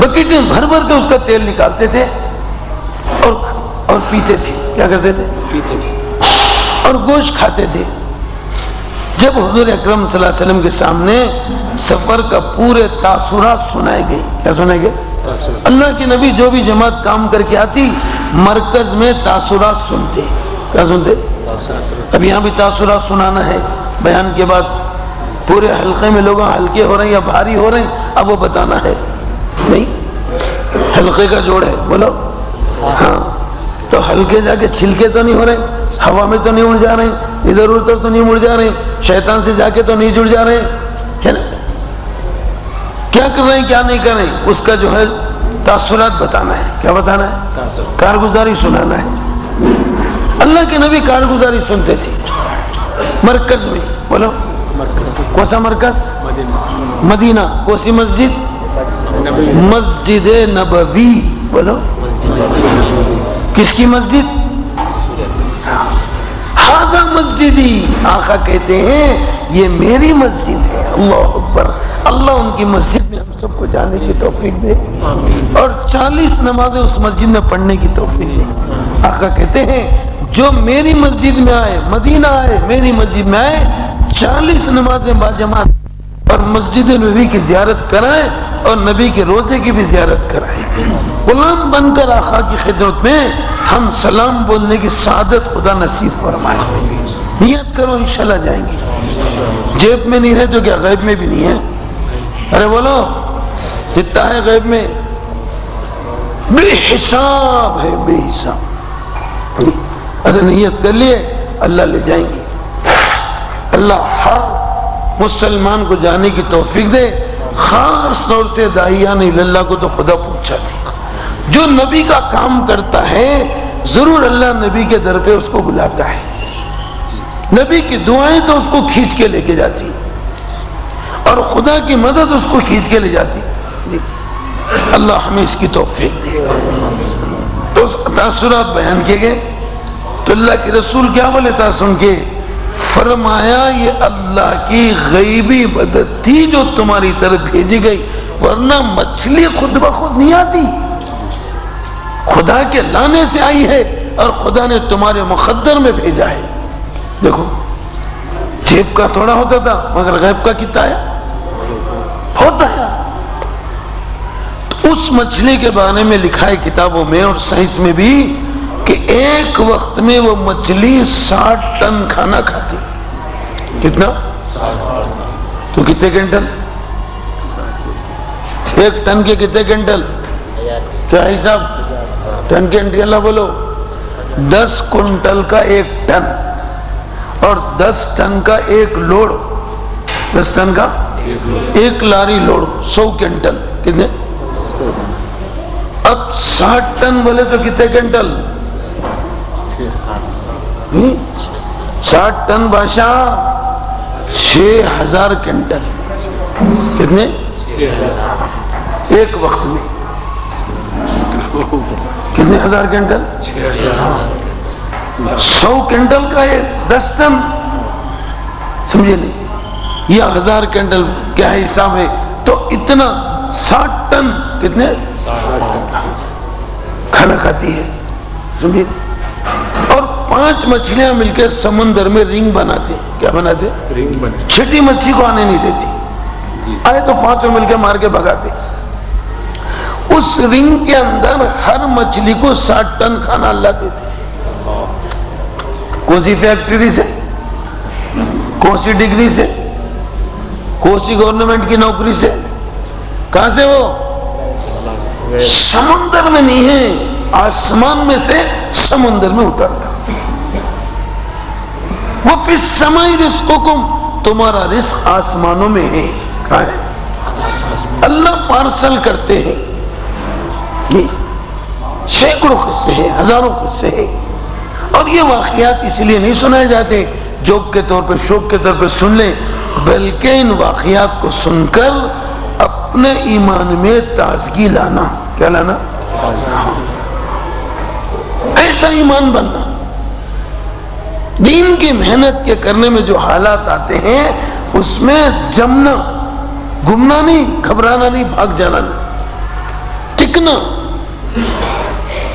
بکیٹیں بھر بھر کے اس کا تیل نکالتے تھے اور پیتے تھے، کیا کرتے تھے؟ پیتے تھے، اور گوشت کھاتے تھے۔ جب حضور اکرم صلی اللہ علیہ وسلم کے سامنے سفر کا پورے تاثرات سنائے گئے، کیا سنائے گئے؟ اللہ کے نبی جو بھی جماعت کام کر کے آتی، مرکز میں تاثرات سنتے، کیا سنتے؟ اب یہاں بھی تاثرات سنانا ہے، بیان کے بعد پورے حلقے میں لوگ ہلکے ہو رہے ہیں یا بھاری ہو رہے ہیں، اب وہ بتانا ہے، نہیں حلقے کا جوڑ ہے، بولو ہاں، تو ہلکے جا کے چھلکے تو نہیں ہو رہے، ہوا میں تو نہیں اڑ جا رہے، ادھر ادھر تو نہیں مڑ جا رہے، شیطان سے جا کے تو نہیں جڑ جا رہے، ہے نا؟ کیا کر رہے ہیں کیا نہیں کر رہے ہیں، اس کا جو ہے تاثرات بتانا ہے، کیا بتانا ہے؟ کارگزاری سنانا ہے۔ اللہ کے نبی کارگزاری سنتے تھے مرکز میں، بولو کون سا مرکز؟ مدینہ۔ کون سی مسجد؟ مسجد نبوی، بولو کس کی مسجد؟ ہذا مسجدی، آقا کہتے ہیں یہ میری مسجد ہے۔ اللہ اکبر، اللہ ان کی مسجد میں ہم سب کو جانے کی توفیق دے، اور 40 نمازیں اس مسجد میں پڑھنے کی توفیق دے۔ آقا کہتے ہیں جو میری مسجد میں آئے، مدینہ آئے، میری مسجد میں آئے، 40 نمازیں باجماعت اور مسجد نبوی کی زیارت کرائیں، اور نبی کے روزے کی بھی زیارت کرائیں، غلام بن کر آقا کی خدمت میں ہم سلام بولنے کی سعادت خدا نصیب فرمائے۔ نیت کرو انشاءاللہ جائیں گے۔ جیب میں نہیں رہے تو کیا غیب میں بھی نہیں ہے؟ ارے بولو جتنا ہے غیب میں بے حساب ہے، بے حساب۔ اگر نیت کر لیے اللہ لے جائیں گے۔ اللہ ہر مسلمان کو جانے کی توفیق دے، خاص طور سے داعیان اللہ کو تو خدا پوچھا دے۔ جو نبی کا کام کرتا ہے ضرور اللہ نبی کے در پہ اس کو بلاتا ہے۔ نبی کی دعائیں تو اس کو کھینچ کے لے کے جاتی اور خدا کی مدد اس کو کھینچ کے لے جاتی. اللہ ہمیں اس کی توفیق دے. تو تاثرات بیان کیے گئے تو اللہ کے رسول کیا بولے تھا سن کے؟ فرمایا یہ اللہ کی غیبی مدد تھی جو تمہاری طرف بھیجی گئی، ورنہ مچھلی خود بخود نہیں آتی، خدا کے لانے سے آئی ہے اور خدا نے تمہارے مقدر میں بھیجا ہے. دیکھو جیب کا تھوڑا ہوتا تھا مگر غیب کا کتنا آیا، بہت آیا. تو اس مچھلی کے بارے میں لکھا ہے کتابوں میں اور سائنس میں بھی کہ ایک وقت میں وہ مچھلی 60 ٹن کھانا کھاتی. کتنا؟ تو کتنے کنٹل؟ ایک ٹن کے کتنے کنٹل؟ کیا حساب؟ ٹن کے اللہ بولو. 10 کنٹل کا ایک ٹن اور 10 ٹن کا ایک لوڑ، 10 ٹن کا ایک لاری لوڑ 100 کنٹل. کتنے؟ اب 60 ٹن بولے تو کتنے کنٹل؟ 60 ٹن بادشاہ 6000 کنٹل. کتنے؟ ایک وقت میں کتنے ہزار کنٹل؟ 100 کنٹل کا ایک 10 ٹن، سمجھے نہیں؟ یا 1000 کنٹل کیا حساب ہے؟ تو اتنا 60 ٹن کتنے کھانا کھاتی ہے، سمجھے؟ اور 5 مچھلیاں مل کے سمندر میں رنگ بناتے. کیا بناتے؟ رنگ بنے. چھٹی مچھلی کو آنے نہیں دیتی، آئے تو 5 مل کے مار کے بھگاتے. اس رنگ کے اندر ہر مچھلی کو 60 ٹن کھانا اللہ دیتے. کون سی فیکٹری سے، کون سی ڈگری سے، کون سی گورنمنٹ کی نوکری سے، کہاں سے؟ وہ سمندر میں نہیں ہے، آسمان میں سے سمندر میں اترتا. وَفِي السَّمَاءِ رِزْقُكُمْ، تمہارا رزق آسمانوں میں ہے. کہاں ہے؟ اللہ پارسل کرتے ہیں. یہ سینکڑوں قصے ہیں، ہزاروں قصے ہیں. اور یہ واقعات اس لیے نہیں سنائے جاتے جوک کے طور پہ، شوق کے طور پہ سن لیں، بلکہ ان واقعات کو سن کر اپنے ایمان میں تازگی لانا. کیا لانا؟ ایسا ایمان بننا. دین کی محنت کے کرنے میں جو حالات آتے ہیں اس میں جمنا، گمنا نہیں، گھبرانا نہیں، بھاگ جانا نہیں، ٹکنا.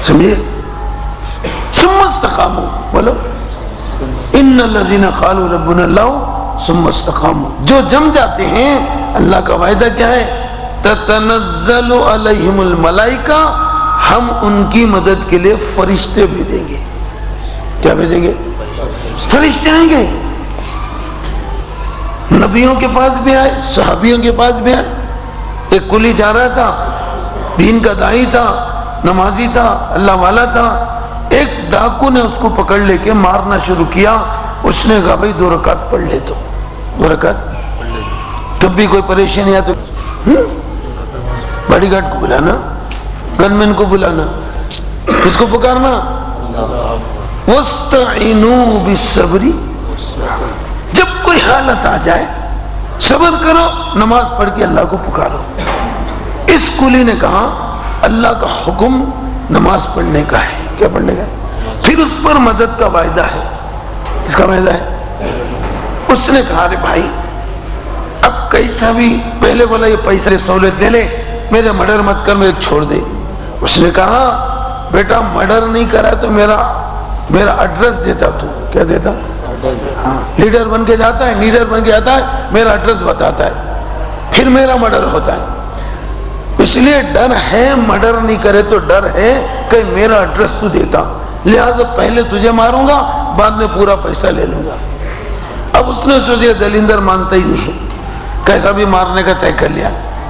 سمجھے؟ ثم استقاموا، بولو ان الذين قالوا ربنا الله ثم استقاموا. جو جم جاتے ہیں اللہ کا وعدہ کیا ہے؟ تتنزل علیہم الملائکہ، ہم ان کی مدد کے لیے فرشتے بھیجیں گے. کیا بھیجیں گے؟ فرشتے آئیں گے. نبیوں کے پاس بھی آئے، صحابیوں کے پاس بھی آئے. ایک کلی جا رہا تھا، دین کا داعی تھا، نمازی تھا، اللہ والا تھا. ایک ڈاکو نے اس کو پکڑ لے کے مارنا شروع کیا. اس نے کہا بھائی 2 رکعت پڑھ لے. تو 2 رکعت کبھی کوئی پریشانی ہے تو باڈی گارڈ کو بلانا، گن مین کو بلانا، کس کو پکارنا؟ وَاسْتَعِنُوا بِالصَّبْرِ. جب کوئی حالت آ جائے صبر کرو، نماز پڑھ کے اللہ کو پکارو. اس کلی نے کہا اللہ کا حکم نماز پڑھنے کا ہے. کیا پڑھنے کا ہے؟ پھر اس پر مدد کا وعدہ ہے. کس کا وعدہ ہے؟ اس نے کہا ارے بھائی اب کیسا بھی، پہلے بولا یہ پیسے سہولت لے لے، میرے مرڈر مت کر، میرے چھوڑ دے. اس نے کہا بیٹا مرڈر نہیں کرا تو میرا ایڈریس دیتا. تو کیا دیتا؟ ہاں، لیڈر بن کے جاتا ہے، لیڈر بن کے جاتا ہے، میرا ایڈریس بتاتا ہے، پھر میرا مرڈر ہوتا ہے. اس لیے ڈر ہے، مرڈر نہیں کرے تو ڈر ہے کہ میرا ایڈریس تو دیتا، لہذا پہلے تجھے ماروں گا، بعد میں پورا پیسہ لے لوں گا. اب اس نے سوچا دلیندر مانتا ہی نہیں، کیسا بھی مارنے کا طے کر لیا،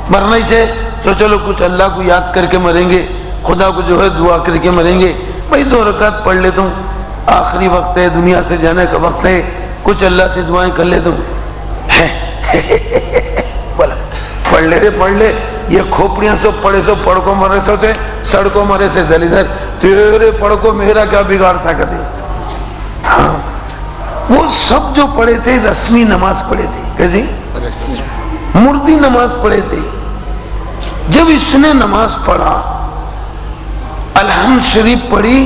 مرنا ہی چاہے تو چلو کچھ اللہ کو یاد کر کے مریں گے، خدا کو جو ہے دعا کر کے مریں گے. بھائی 2 رکعت پڑھ لیتا ہوں، آخری وقت ہے، دنیا سے جانے کا وقت ہے، کچھ اللہ سے دعائیں کر لیتا ہوں. بولا پڑھ لے. یہ کھوپڑیاں سو پڑے سو پڑکو مرے سو سے سڑکوں مرے سے دلیدر، تیرے پڑکو میرا کیا بگاڑ تھا کدی. ہاں وہ سب جو پڑھے تھے رسمی نماز پڑھے تھے. کیسے؟ مردی نماز پڑھے تھے. جب اس نے نماز پڑھا، الحمد شریف پڑھی،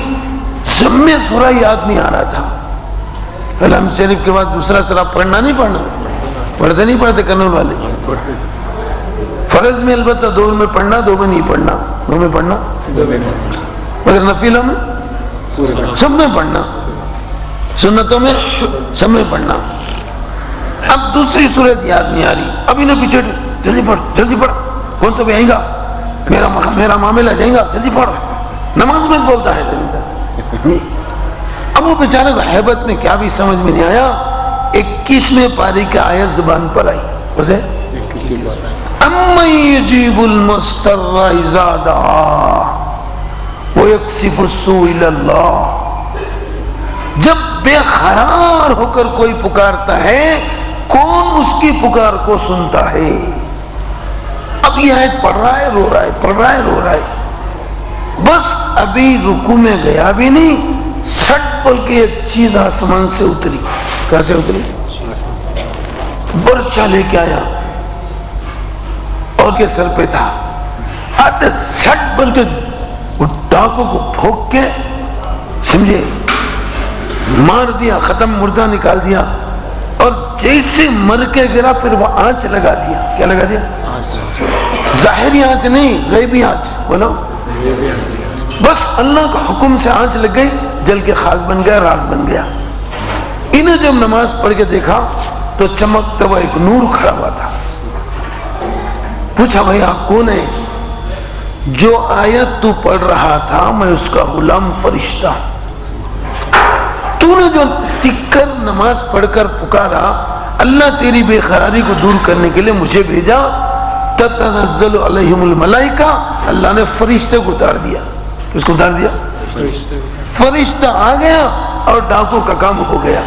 ضم سورہ یاد نہیں آ رہا تھا. الحمد شریف کے بعد دوسرا سورہ پڑھنا نہیں پڑھنا، پڑھتے نہیں پڑھتے کرنل والے. فرض میں البتہ 2 میں پڑھنا، 2 میں نہیں پڑھنا. 2 میں پڑھنا مگر نفلوں میں سب میں پڑھنا، سنتوں میں سب میں پڑھنا. اب دوسری صورت یاد نہیں آ رہی، اب انہیں پیچھے جلدی پڑھ جلدی پڑھ، کون تو بھی آئے گا، میرا معاملہ جائے گا، جلدی پڑھ. نماز میں بولتا ہے جلدی. اب وہ بیچارے کو ہیبت میں کیا بھی سمجھ میں نہیں آیا. 21ویں پاری کی آیت زبان پر آئی. اسے اَمَّن يُجِيبُ الْمُضْطَرَّ إِذَا دَعَاهُ وَيَكْشِفُ السُّوءَ إِلَى اللَّهِ. جب بے قرار ہو کر کوئی پکارتا ہے، کون اس کی پکار کو سنتا ہے. اب یہ آیت پڑھ رہا ہے، رو رہا ہے، پڑھ رہا ہے، رو رہا ہے. بس ابھی رکوع میں گیا بھی نہیں، سٹ بول کے ایک چیز آسمان سے اتری. کہاں سے اتری؟ برچہ لے کے آیا اور کے سر پہ تھا. آتے سٹ بول کے ڈاکو کو پھونک کے سمجھے مار دیا، ختم، مردہ نکال دیا. اور جیسے مر کے گرا پھر وہ آنچ لگا دیا. کیا لگا دیا؟ ظاہری آنچ نہیں، غیبی آنچ. بولو. بس اللہ کا حکم سے آنچ لگ گئی، جل کے خاک بن گیا، راکھ بن گیا. انہیں جب نماز پڑھ کے دیکھا تو چمکتا ہوا ایک نور کھڑا ہوا تھا. پوچھا بھائی آپ کون ہے؟ جو آیت تو پڑھ رہا تھا میں اس کا غلام فرشتہ. تو نے جو ٹک کر نماز پڑھ کر پکارا، اللہ تیری بے قراری کو دور کرنے کے لیے مجھے بھیجا. تتنزل علیہم الملائکہ، اللہ نے فرشتے کو اتار دیا. کس کو اتار دیا؟ فرشتہ آ گیا اور ڈاکو کا کام ہو گیا.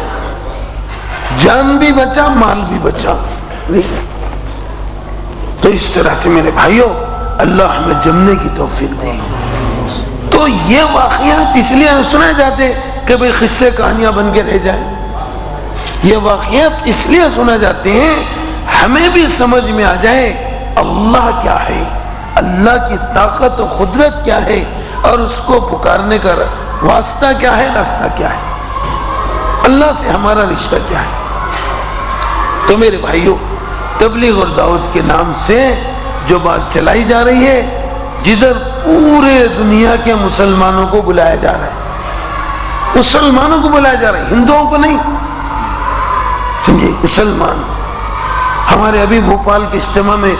جان بھی بچا، مال بھی بچا. تو اس طرح سے میرے بھائیوں اللہ ہمیں جمنے کی توفیق دے. تو یہ واقعات اس لیے سنائے جاتے کہ بھئی قصے کہانیاں بن کے رہ جائیں. یہ واقعات اس لیے سنا جاتے ہیں ہمیں بھی سمجھ میں آ جائے اللہ کیا ہے، اللہ کی طاقت و قدرت کیا ہے، اور اس کو پکارنے کا واسطہ کیا ہے، راستہ کیا ہے، اللہ سے ہمارا رشتہ کیا ہے. تو میرے بھائیوں، تبلیغ اور دعوت کے نام سے جو بات چلائی جا رہی ہے، جدھر پورے دنیا کے مسلمانوں کو بلایا جا رہا ہے، مسلمانوں کو بلایا جا رہا ہے، ہندوؤں کو نہیں. سمجھے؟ مسلمان. ہمارے ابھی بھوپال کے اجتماع میں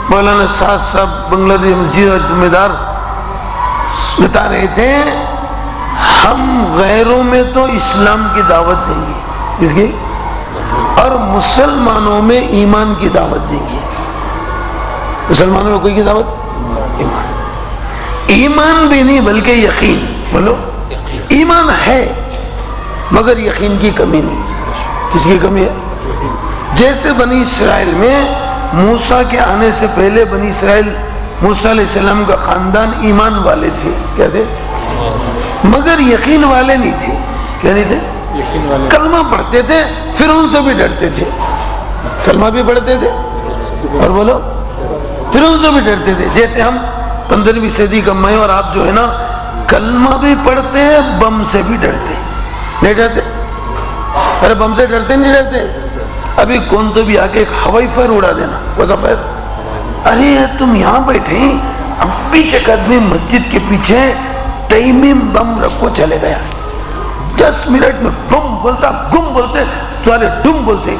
مولانا سعد صاحب بنگلہ دیش مسجد اور ذمہ دار بتا رہے تھے ہم غیروں میں تو اسلام کی دعوت دیں گے، کس کی؟ اور مسلمانوں میں ایمان کی دعوت دیں گے. مسلمانوں میں کوئی کی دعوت؟ ایمان بھی نہیں بلکہ یقین. بولو. ایمان ہے مگر یقین کی کمی نہیں. کس کی کمی ہے؟ جیسے بنی اسرائیل میں موسیٰ کے آنے سے پہلے بنی اسرائیل موسیٰ علیہ السلام کا خاندان ایمان والے تھے. کیا تھے؟ مگر یقین والے نہیں تھے. کیا نہیں تھے؟ کلمہ پڑھتے تھے، پھر ان سے بھی ڈرتے تھے. کلمہ بھی پڑھتے تھے اور بولو پھر ان سے بھی ڈرتے تھے. جیسے ہم 15ویں صدی کا میں اور آپ جو ہے نا کلمہ بھی پڑھتے ہیں، بم سے بھی ڈرتے. نہیں ڈرتے؟ ارے بم سے ڈرتے نہیں ڈرتے؟ ابھی کون تو بھی آگے ایک ہوائی فائر اڑا دینا. کون فائر؟ ارے تم یہاں بیٹھے اب پیچھے قدمی مسجد کے پیچھے ٹائمنگ بم رکھو چلے گیا. 10 منٹ میں بم بولتا، گم بولتے، چالے ڈم بولتے.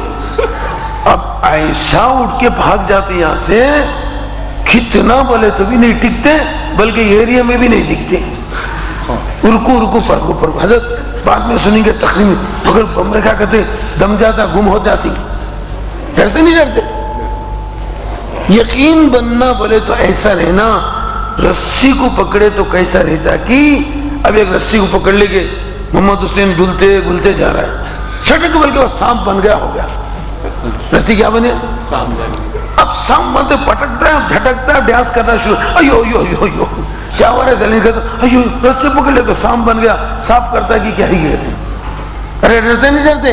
اب ایسا اٹھ کے بھاگ جاتے یہاں سے، کتنا بولے تو بھی نہیں ٹکتے بلکہ ایریا میں بھی نہیں دکھتے. رکو پر حضرت بعد میں سنیں گے تقریر میں، مگر بم رکھا کرتے دم جاتا، گم ہو جاتی. ڈرتے نہیں ڈرتے؟ یقین بننا بولے تو ایسا رہنا، رسی کو پکڑے تو کیسا رہتا کہ اب ایک رسی کو پکڑ لے کے محمد حسین گلتے جا رہا ہے، شٹک بلکہ وہ سانپ بن گیا، ہو گیا. رسی کیا بنے؟ اب سانپ بنتے پٹکتا ہے، جھٹکتا ہے، ڈیاس کرنا شروع، ایو ایو ایو ایو کیا ہو رہا ہے؟ دلیل کہتا ایو رسی پکڑ لے تو سانپ بن گیا. صاف کرتا ہے کہ کیا ہی کہتے ہیں. ارے ڈرتے نہیں ڈرتے؟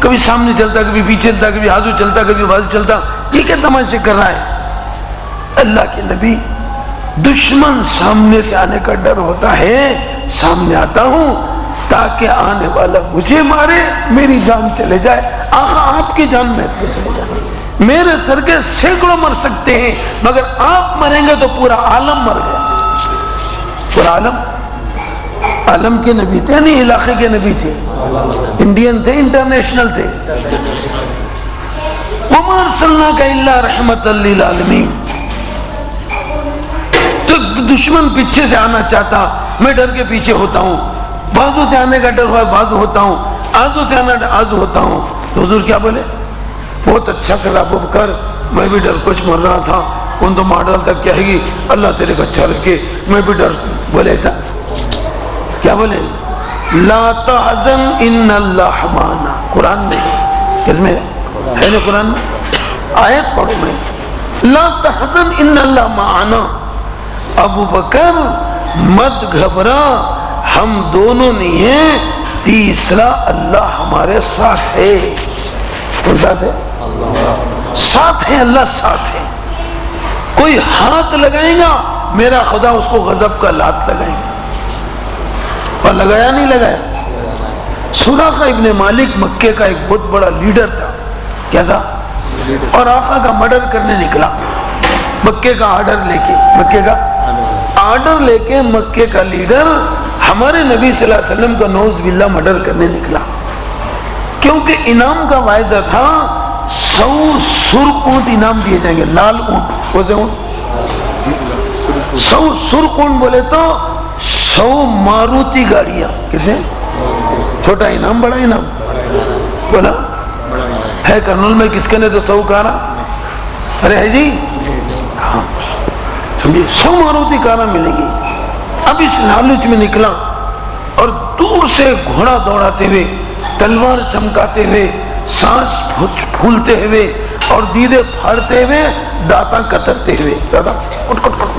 کبھی سامنے چلتا، کبھی پیچھے چلتا، کبھی آزو چلتا، کبھی بازو چلتا، یہ کیا تماشے کر رہا ہے؟ اللہ کے نبی دشمن سامنے سے آنے کا ڈر ہوتا ہے، سامنے آتا ہوں تاکہ آنے والا مجھے مارے، میری جان چلے جائے۔ آقا آپ کی جان محفوظ رہ جائے، میرے سر کے سینکڑوں مر سکتے ہیں مگر آپ مریں گے تو پورا عالم مر گیا۔ پورا عالم، عالم کے نبی تھے، نہیں علاقے کے نبی تھے، انڈین تھے، انٹرنیشنل تھے۔ وَمَا أَرْسَلْنَاكَ إِلَّا رَحْمَةً لِّلْعَالَمِينَ۔ تو دشمن پیچھے سے آنا چاہتا، میں ڈر کے پیچھے ہوتا ہوں، بازو سے آنے کا ڈر ہوا بازو ہوتا ہوں، آزو سے آنا آزو ہوتا ہوں۔ تو حضور کیا بولے؟ بہت اچھا کرا ابو بکر، میں بھی ڈر کچھ مر رہا تھا، ان تو مار ڈالتا کہے گی اللہ تیرے کو اچھا رکھے، میں بھی ڈر بولے ایسا کیا بولے؟ لا تحزن ان اللہ معنا، قرآن میں کس میں ہے نا؟ قرآن میں آیت پڑھو میں، لا تحزن ان اللہ معنا، ابو بکر مت گھبرا، ہم دونوں نہیں ہیں، تیسرا اللہ ہمارے ساتھ ہے۔ کون ساتھ ہے؟ ساتھ ہے، اللہ ساتھ ہے۔ کوئی ہاتھ لگائے گا میرا خدا اس کو غضب کا لات لگائے گا، اور لگایا نہیں لگایا؟ سراقہ ابن مالک مکے کا ایک بہت بڑا لیڈر تھا، کیا تھا؟ اور آقا کا مرڈر کرنے نکلا، مکے کا آرڈر لے کے، مکے کا آرڈر لے کے مکے کا لیڈر ہمارے نبی صلی اللہ علیہ وسلم کا نعوذ باللہ مرڈر کرنے نکلا، کیونکہ انعام کا وعدہ تھا 100 سرخ اونٹ انعام دیے جائیں گے، لال اونٹ، کون سے اونٹ؟ 100 سرخ اونٹ بولے تو 100 ماروتی گاڑیاں، کتنے؟ چھوٹا انعام بڑا انعام بولا ہے؟ کرنول میں کس کے نے تو 100 کارا، ارے ہے جی، ہاں سمجھے 100 ماروتی کارا ملے گی۔ اب اس لالچ میں نکلا اور دور سے گھوڑا دوڑاتے ہوئے، تلوار چمکاتے ہوئے، سانس پھولتے ہوئے اور دیدے پھاڑتے ہوئے، دانتاں کترتے ہوئے، دادا کٹ کٹ کٹ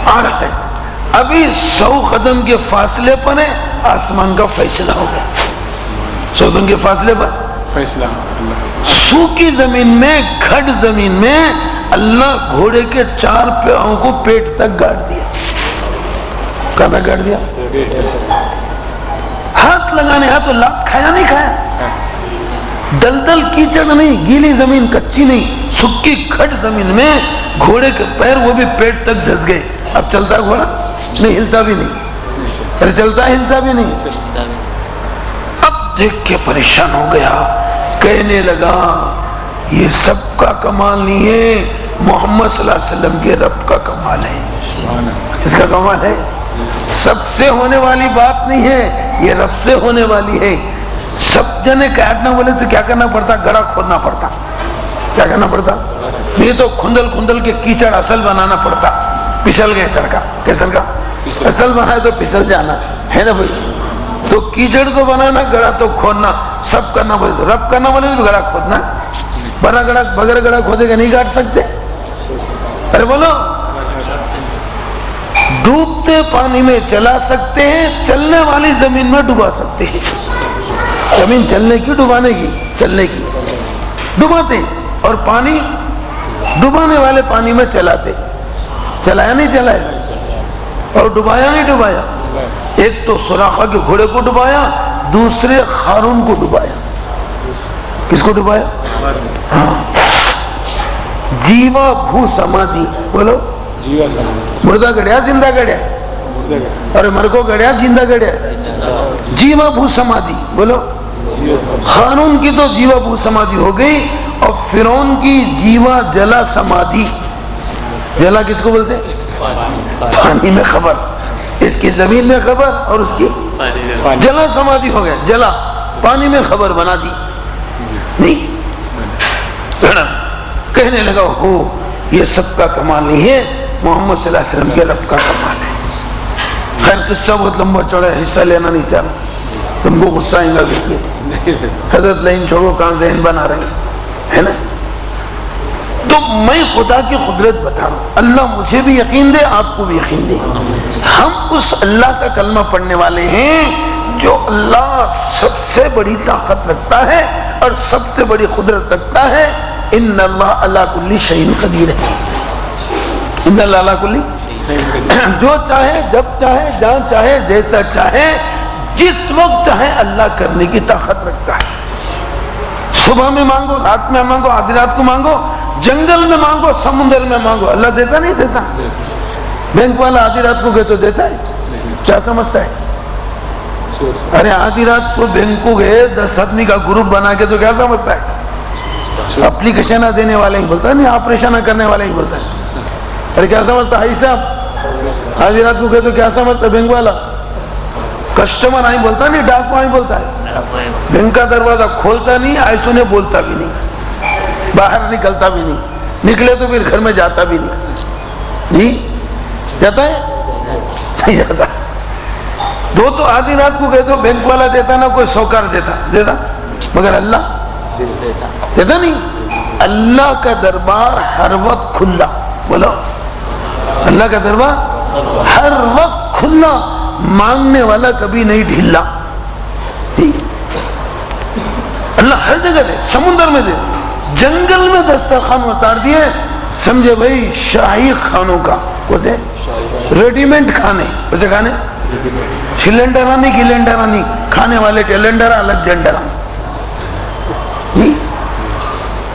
آ رہا ہے۔ ابھی 100 قدم کے فاصلے پر ہے، آسمان کا فیصلہ ہو گیا، 100 قدم کے فاصلے پر فیصلہ۔ سوکی زمین میں، کھڈ زمین میں اللہ گھوڑے کے 4 پاؤں کو پیٹ تک گاڑ دیا۔ کہاں تک گاڑ دیا؟ ہاتھ لگانے، ہاتھ تو لات کھایا نہیں کھایا، دلدل کیچڑ نہیں، گیلی زمین کچی نہیں، سکی کھڈ زمین میں گھوڑے کے پیر وہ بھی پیٹ تک دھس گئے۔ اب چلتا گھوڑا نہیں، ہلتا بھی نہیں، ارے چلتا ہلتا بھی نہیں۔ اب دیکھ کے پریشان ہو گیا، کہنے لگا یہ سب کا کمال نہیں ہے، محمد صلی اللہ علیہ وسلم کے رب کا کمال ہے۔ کس کا کمال ہے؟ سب سے ہونے والی بات نہیں ہے، یہ رب سے ہونے والی ہے۔ سب جنے کاٹنا بولے تو کیا کرنا پڑتا؟ گڑا کھودنا پڑتا۔ کیا کرنا پڑتا؟ یہ تو کھندل کھندل کے کیچڑ اصل بنانا پڑتا، پسل گئے سر کا، کیسر کا اصل بنائے تو پسل جانا ہے نا بھائی۔ تو کیچڑ تو بنانا، گڑا تو کھودنا، سب کرنا بولے تو رب کرنا بولے تو گڑا کھودنا، بغیر گڑا کھودے کے نہیں کاٹ سکتے۔ ارے بولو، ڈوبتے پانی میں چلا سکتے ہیں، چلنے والی زمین میں ڈبا سکتے ہیں۔ زمین چلنے کی، ڈبانے کی، چلنے کی ڈباتے، اور پانی ڈبانے والے پانی میں چلاتے۔ چلایا نہیں چلایا، اور ڈبایا نہیں ڈبایا۔ ایک تو سراقہ کے گھوڑے کو ڈبایا، دوسرے خارون کو ڈبایا۔ کس کو ڈبایا؟ جیوا بھو سمادھی، بولو مردہ گڑیا زندہ گڑیا، ارے مر کو گڑیا زندہ گڑیا، جیوا بھو سمادھی بولو۔ خارون کی تو جیوا بھو سمادھی ہو گئی، اور فرعون کی جیوا جلا سمادھی۔ جلا کس کو بولتے؟ پانی میں خبر، اس کی زمین میں خبر اور اس کی جلا سمادھی ہو گیا، جلا پانی میں خبر بنا دی۔ نہیں کہنے لگا ہو یہ سب کا کمال نہیں ہے، محمد صلی اللہ علیہ وسلم کے رب کا کمال ہے۔ خیر قصہ بہت لمبا چوڑا ہے، حصہ لینا نہیں چاہ رہا، تم کو غصہ آئیں گا دیکھیے۔ حضرت لائن چھوڑو، کہاں ذہن بنا رہے ہیں، ہے نا؟ تو میں خدا کی قدرت بتا رہا ہوں، اللہ مجھے بھی یقین دے، آپ کو بھی یقین دے۔ ہم اس اللہ کا کلمہ پڑھنے والے ہیں جو اللہ سب سے بڑی طاقت رکھتا ہے اور سب سے بڑی قدرت رکھتا ہے۔ ان اللہ علی کل شیء قدیر ہے، ان اللہ علی کل، جو چاہے جب چاہے جہاں چاہے جیسا چاہے جس وقت چاہے اللہ کرنے کی طاقت رکھتا ہے۔ صبح میں مانگو، رات میں مانگو، آدھی رات کو مانگو، جنگل میں مانگو، سمندر میں مانگو، اللہ دیتا نہیں دیتا؟ بینک والا آدھی رات کو گئے تو دیتا ہے؟ کیا سمجھتا ہے؟ ارے آدھی رات کو بینک کو گئے 10 آدمی کا گروپ بنا کے تو کیا سمجھتا ہے؟ اپلیکیشن دینے والے ہی بولتا ہے، نہیں آپریشن کرنے والے ہی بولتا ہے۔ ارے کیا سمجھتا ہے صاحب؟ آدھی رات کو گئے تو کیا سمجھتا ہے بینک والا؟ کسٹمر آئی بولتا نہیں، ڈاکو آئی بولتا ہے۔ بینک کا دروازہ کھولتا نہیں، ایسو نے بولتا بھی نہیں، باہر نکلتا بھی نہیں، نکلے تو پھر گھر میں جاتا بھی نہیں۔ جی جاتا ہے؟ نہیں جاتا۔ دو تو آدھی رات کو گئے تو بینک والا دیتا نہ کوئی سوکار دیتا، مگر اللہ دیتا نہیں۔ اللہ کا دربار ہر وقت کھلا، بولو اللہ کا دربار ہر وقت کھلا، مانگنے والا کبھی نہیں ڈھیلا۔ اللہ ہر جگہ دے، سمندر میں دے، جنگل میں دسترخوان اتار دیے، سمجھے بھائی شاہی کھانوں کا، ویسے ریڈی میڈ کھانے، ویسے کھانے سلنڈرانی گلنڈرانی، کھانے والے ٹیلنڈر الگ جنڈر۔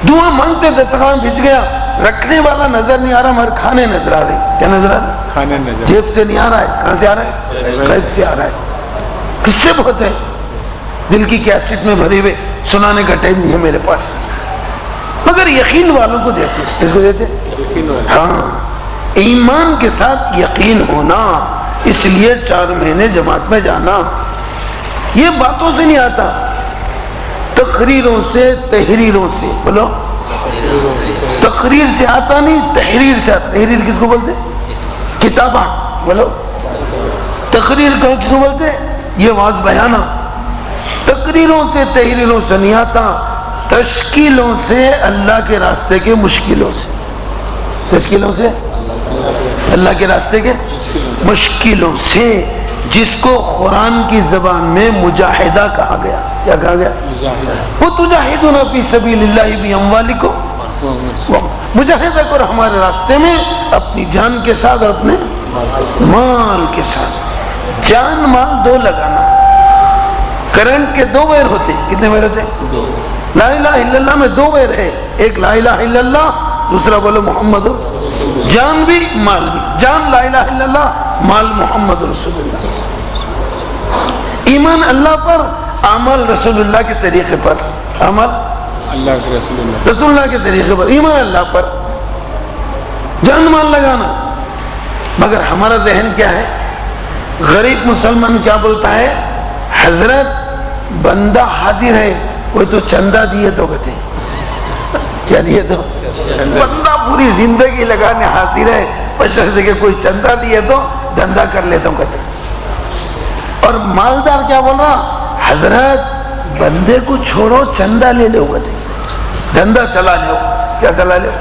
دعا مانگتے دسترخوان بھیج گیا، رکھنے والا نظر نہیں آ رہا مگر کھانے نظر آ رہے۔ کیا نظر آ رہا ہے؟ کھانے نظر، جیب سے نہیں آ رہا ہے، کہاں سے آ رہا ہے؟ قید سے آ رہا ہے۔ کس سے بہت ہے؟ دل کی کیسٹ میں بھرے ہوئے، سنانے کا ٹائم نہیں ہے میرے پاس، مگر یقین والوں کو دیتے۔ اس کو دیتے؟ ہاں، ایمان کے ساتھ یقین ہونا، اس لیے 4 مہینے جماعت میں جانا۔ یہ باتوں سے نہیں آتا، تقریروں سے، تحریروں سے، بولو تقریر سے آتا نہیں، تحریر سے آتا۔ تحریر کس کو بولتے؟ کتابہ، بولو تقریر کس کو بولتے؟ یہ واضح بیانہ۔ تقریروں سے تحریروں سے نہیں آتا، تشکیلوں سے، اللہ کے راستے کے مشکلوں سے، تشکیلوں سے اللہ کے راستے کے مشکلوں سے، جس کو قرآن کی زبان میں مجاہدہ کہا گیا۔ کیا کہا گیا؟ وَتُجَاهِدُونَ فِي سَبِيلِ اللَّهِ بِأَمْوَالِكُمْ، مجاہدہ کرو ہمارے راستے میں اپنی جان کے ساتھ اور اپنے مال کے ساتھ۔ جان مال دو لگانا، کرنٹ کے 2 وائر ہوتے، کتنے وائر ہوتے؟ لا الہ الا اللہ میں 2 وائر ہے، ایک لا الہ الا اللہ، دوسرا بولو محمد، جان بھی مال بھی، جان لا الہ الا اللہ، مال محمد رسول اللہ۔ ایمان اللہ پر، عمل رسول اللہ کے طریقے پر، عمل اللہ کے رسول اللہ کے طریقے پر، ایمان اللہ پر، جان مال لگانا۔ مگر ہمارا ذہن کیا ہے؟ غریب مسلمان کیا بولتا ہے؟ حضرت بندہ حاضر ہے، کوئی تو چندہ دیے تو کہتے ہیں، کیا دیے تو؟ بندہ پوری زندگی لگانے حاضر ہے، بشرط کہ کوئی چندہ دیے تو دھندا کر لیتا ہوں کہتے ہیں۔ اور مالدار کیا بول رہا؟ حضرت بندے کو چھوڑو، چندہ لے لو کہتے ہیں، دھندا چلا لو۔ کیا چلا لو؟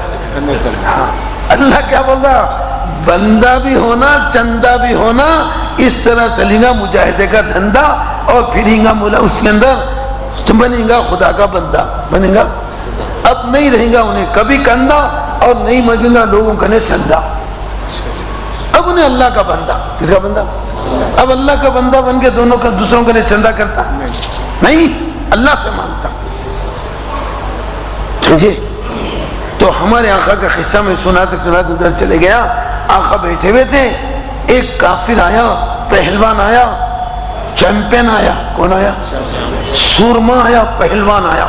ہاں۔ اللہ کیا بول رہا؟ بندہ بھی ہونا، چندہ بھی ہونا، اس طرح چلے گا مجاہدے کا دھندا، اور پھریں گا مولا اس کے اندر، بنے گا خدا کا بندہ، بنے گا۔ اب نہیں رہیں گا انہیں کبھی کندہ، اور نہیں مانگے گا لوگوں کا چندہ، اب انہیں اللہ کا بندہ۔ کس کا بندہ؟ اب اللہ کا بندہ بن کے دونوں کا دوسروں کا چندہ کرتا نہیں، اللہ سے مانگتا۔ سمجھے؟ تو ہمارے آقا کا قصہ میں سناتے سناتے ادھر چلے گیا۔ آقا بیٹھے ہوئے تھے، ایک کافر آیا، پہلوان آیا، چیمپئن آیا۔ کون آیا؟ سورما آیا، پہلوان آیا۔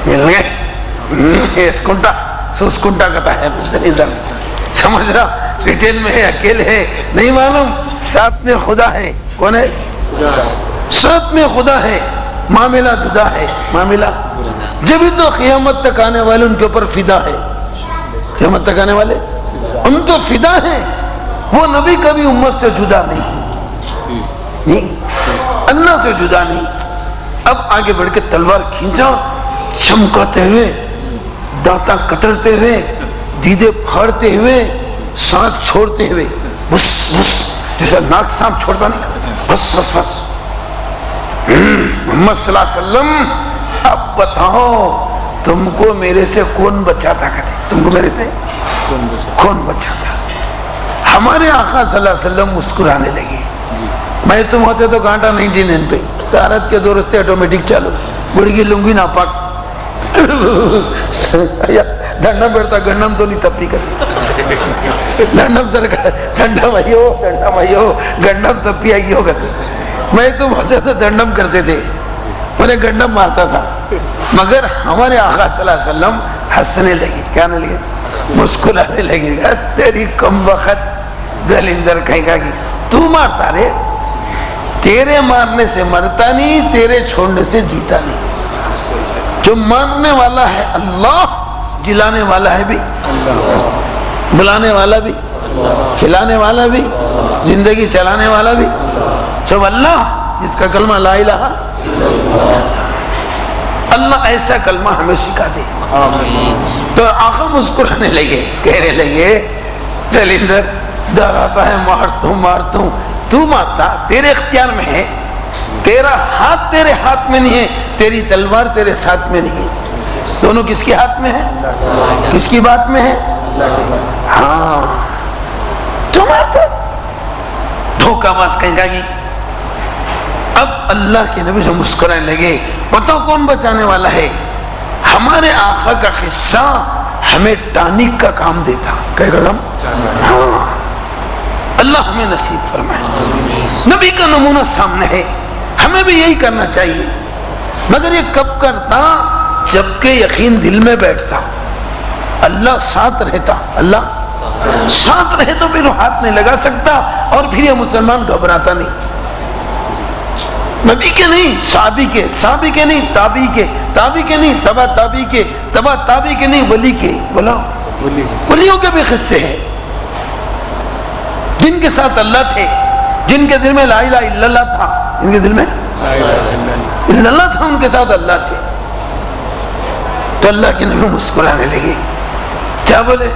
مل گئے، اسکنٹا سوسکنٹا کہتا ہے ادھر، سمجھ رہا؟ ریٹیل میں ہے، اکیلے ہے، نہیں معلوم، ساتھ میں خدا ہے۔ کون ہے؟ ساتھ میں خدا ہے، معاملہ جدا ہے، معاملہ جبھی تو قیامت تک آنے والے ان کے اوپر فدا ہے۔ قیامت تک آنے والے ان تو فدا ہیں، وہ نبی کبھی امت سے جدا نہیں، اللہ سے جدا نہیں۔ اب آگے بڑھ کے تلوار کھینچا، چمکاتے ہوئے، دانتا کترتے ہوئے، دیدے پھاڑتے ہوئے، سانس چھوڑتے ہوئے، بس بس جیسا ناک سانپ چھوڑتا نہیں، بس بس بس. محمد صلی اللہ علیہ وسلم اب بتاؤ تم کو میرے سے کون بچاتا؟ کہتے تم کو میرے سے کون بچاتا؟ ہمارے آقا صلی اللہ علیہ وسلم مسکرانے لگے. میں تم ہوتے تو کانٹا نہیں تھی نیند پہ، طہارت کے دو رستے آٹومیٹک چالو، بڑی کی لنگی ناپاک، دھنڈم بیٹھتا گنڈم تو نہیں تپی کرتی، دھنڈم سرکار دھنڈم آئیو گنڈم تپی آئیو کہتے. میں تم ہوتے تو دھنڈم کرتے تھے، انہیں گنڈم مارتا تھا. مگر ہمارے آقا صلی اللہ علیہ وسلم ہنسنے لگے. کیا نہ لگے؟ مسکرانے لگے گا. تیری کم وقت دلندر کہیں گا کہ تو مارتا رے، تیرے مارنے سے مرتا نہیں، تیرے چھوڑنے سے جیتا نہیں. جو مارنے والا ہے اللہ، جلانے والا ہے بھی بلانے والا بھی، کھلانے والا بھی، زندگی چلانے والا بھی سب اللہ. جس کا کلمہ لا الہ، اللہ ایسا کلمہ ہمیں سکھا دے. تو آقا مسکرانے لگے، کہنے لگے دلندر ڈر آتا ہے مارتوں تو مارتا، تیرے اختیار میں ہے، تیرا ہاتھ تیرے ہاتھ میں نہیں ہے، تیری تلوار تیرے ساتھ میں نہیں ہے. دونوں کس کے ہاتھ میں ہے؟ کس کی بات میں ہے؟ ہاں تو مارتا. دھوکہ باز کہیں گا کہ اب اللہ کے نبی سے مسکرانے لگے. بتاؤ کون بچانے والا ہے؟ ہمارے آقا کا قصہ ہمیں ٹانک کا کام دیتا. کہے گا ہاں اللہ ہمیں نصیب فرمائے. نبی کا نمونہ سامنے ہے، ہمیں بھی یہی کرنا چاہیے. مگر یہ کب کرتا؟ جبکہ یقین دل میں بیٹھتا، اللہ ساتھ رہتا. اللہ ساتھ رہے تو پھر ہاتھ نہیں لگا سکتا، اور پھر یہ مسلمان گھبراتا نہیں. نبی کے نہیں، صحابی کے نہیں، تابعی کے نہیں، تبع تابعی کے نہیں، ولی کے. بولا ولیوں کے بھی قصے ہیں جن کے ساتھ اللہ تھے، جن کے دل میں لا الہ الا اللہ تھا، ان کے دل میں الا اللہ تھا، ان کے ساتھ اللہ تھے. تو اللہ کے نبی مسکرانے لگے. کیا بولے؟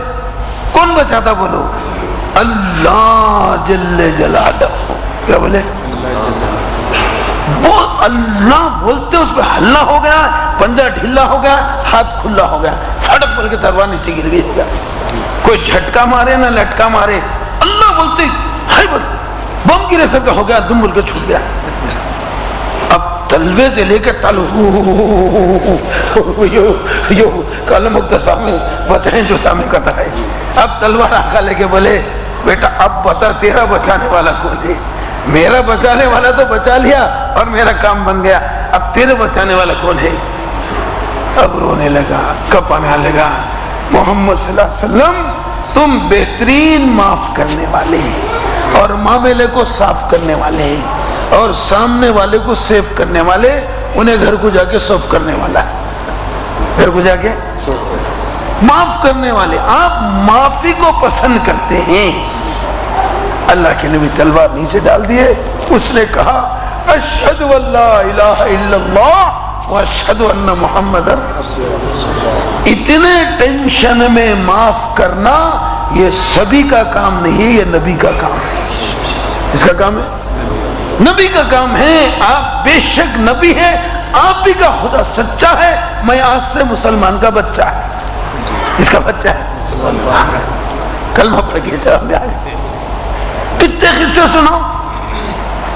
کون بچاتا؟ بولو اللہ جل جلالہ. کیا بولے؟ وہ اللہ بولتے اس پہ ہلہ ہو گیا، پنجہ ڈھیلا ہو گیا، ہاتھ کھلا ہو گیا، پھٹک بول کے تلوار نیچے گر گئی. کوئی جھٹکا مارے نہ لٹکا مارے، اللہ بولتے ہائی بول بم گرے سب کا ہو گیا، دم بول کے چھوٹ گیا. اب تلوے سے لے کے تلو کالم مختصر میں بتائیں جو سامنے کا ہے. اب تلوار آقا لے کے بولے بیٹا اب بتا تیرا بچانے والا کون ہے؟ میرا بچانے والا تو بچا لیا اور میرا کام بن گیا، اب تیرے بچانے والا کون ہے؟ اب رونے لگا، کپانے لگا. محمد صلی اللہ علیہ وسلم تم بہترین معاف کرنے والے ہیں، اور معاملے کو صاف کرنے والے ہیں، اور سامنے والے کو سیف کرنے والے، انہیں گھر کو جا کے سوپ کرنے والا ہے. گھر کو جا کے معاف کرنے والے. آپ معافی کو پسند کرتے ہیں. اللہ کے نبی تلوار نیچے ڈال دیے. اس نے کہا اشہد ان لا الہ الا اللہ واشہد ان محمد. اتنے ٹینشن میں معاف کرنا یہ سبھی کا کام نہیں، یہ نبی کا کام ہے. اس کا کام ہے، نبی کا کام ہے. آپ بے شک نبی ہیں، آپ بھی کا خدا سچا ہے. میں آج سے مسلمان کا بچہ ہے. اس کا بچہ ہے. کلمہ پڑھ کے سامنے آ گئے. کتنے قصے سنو،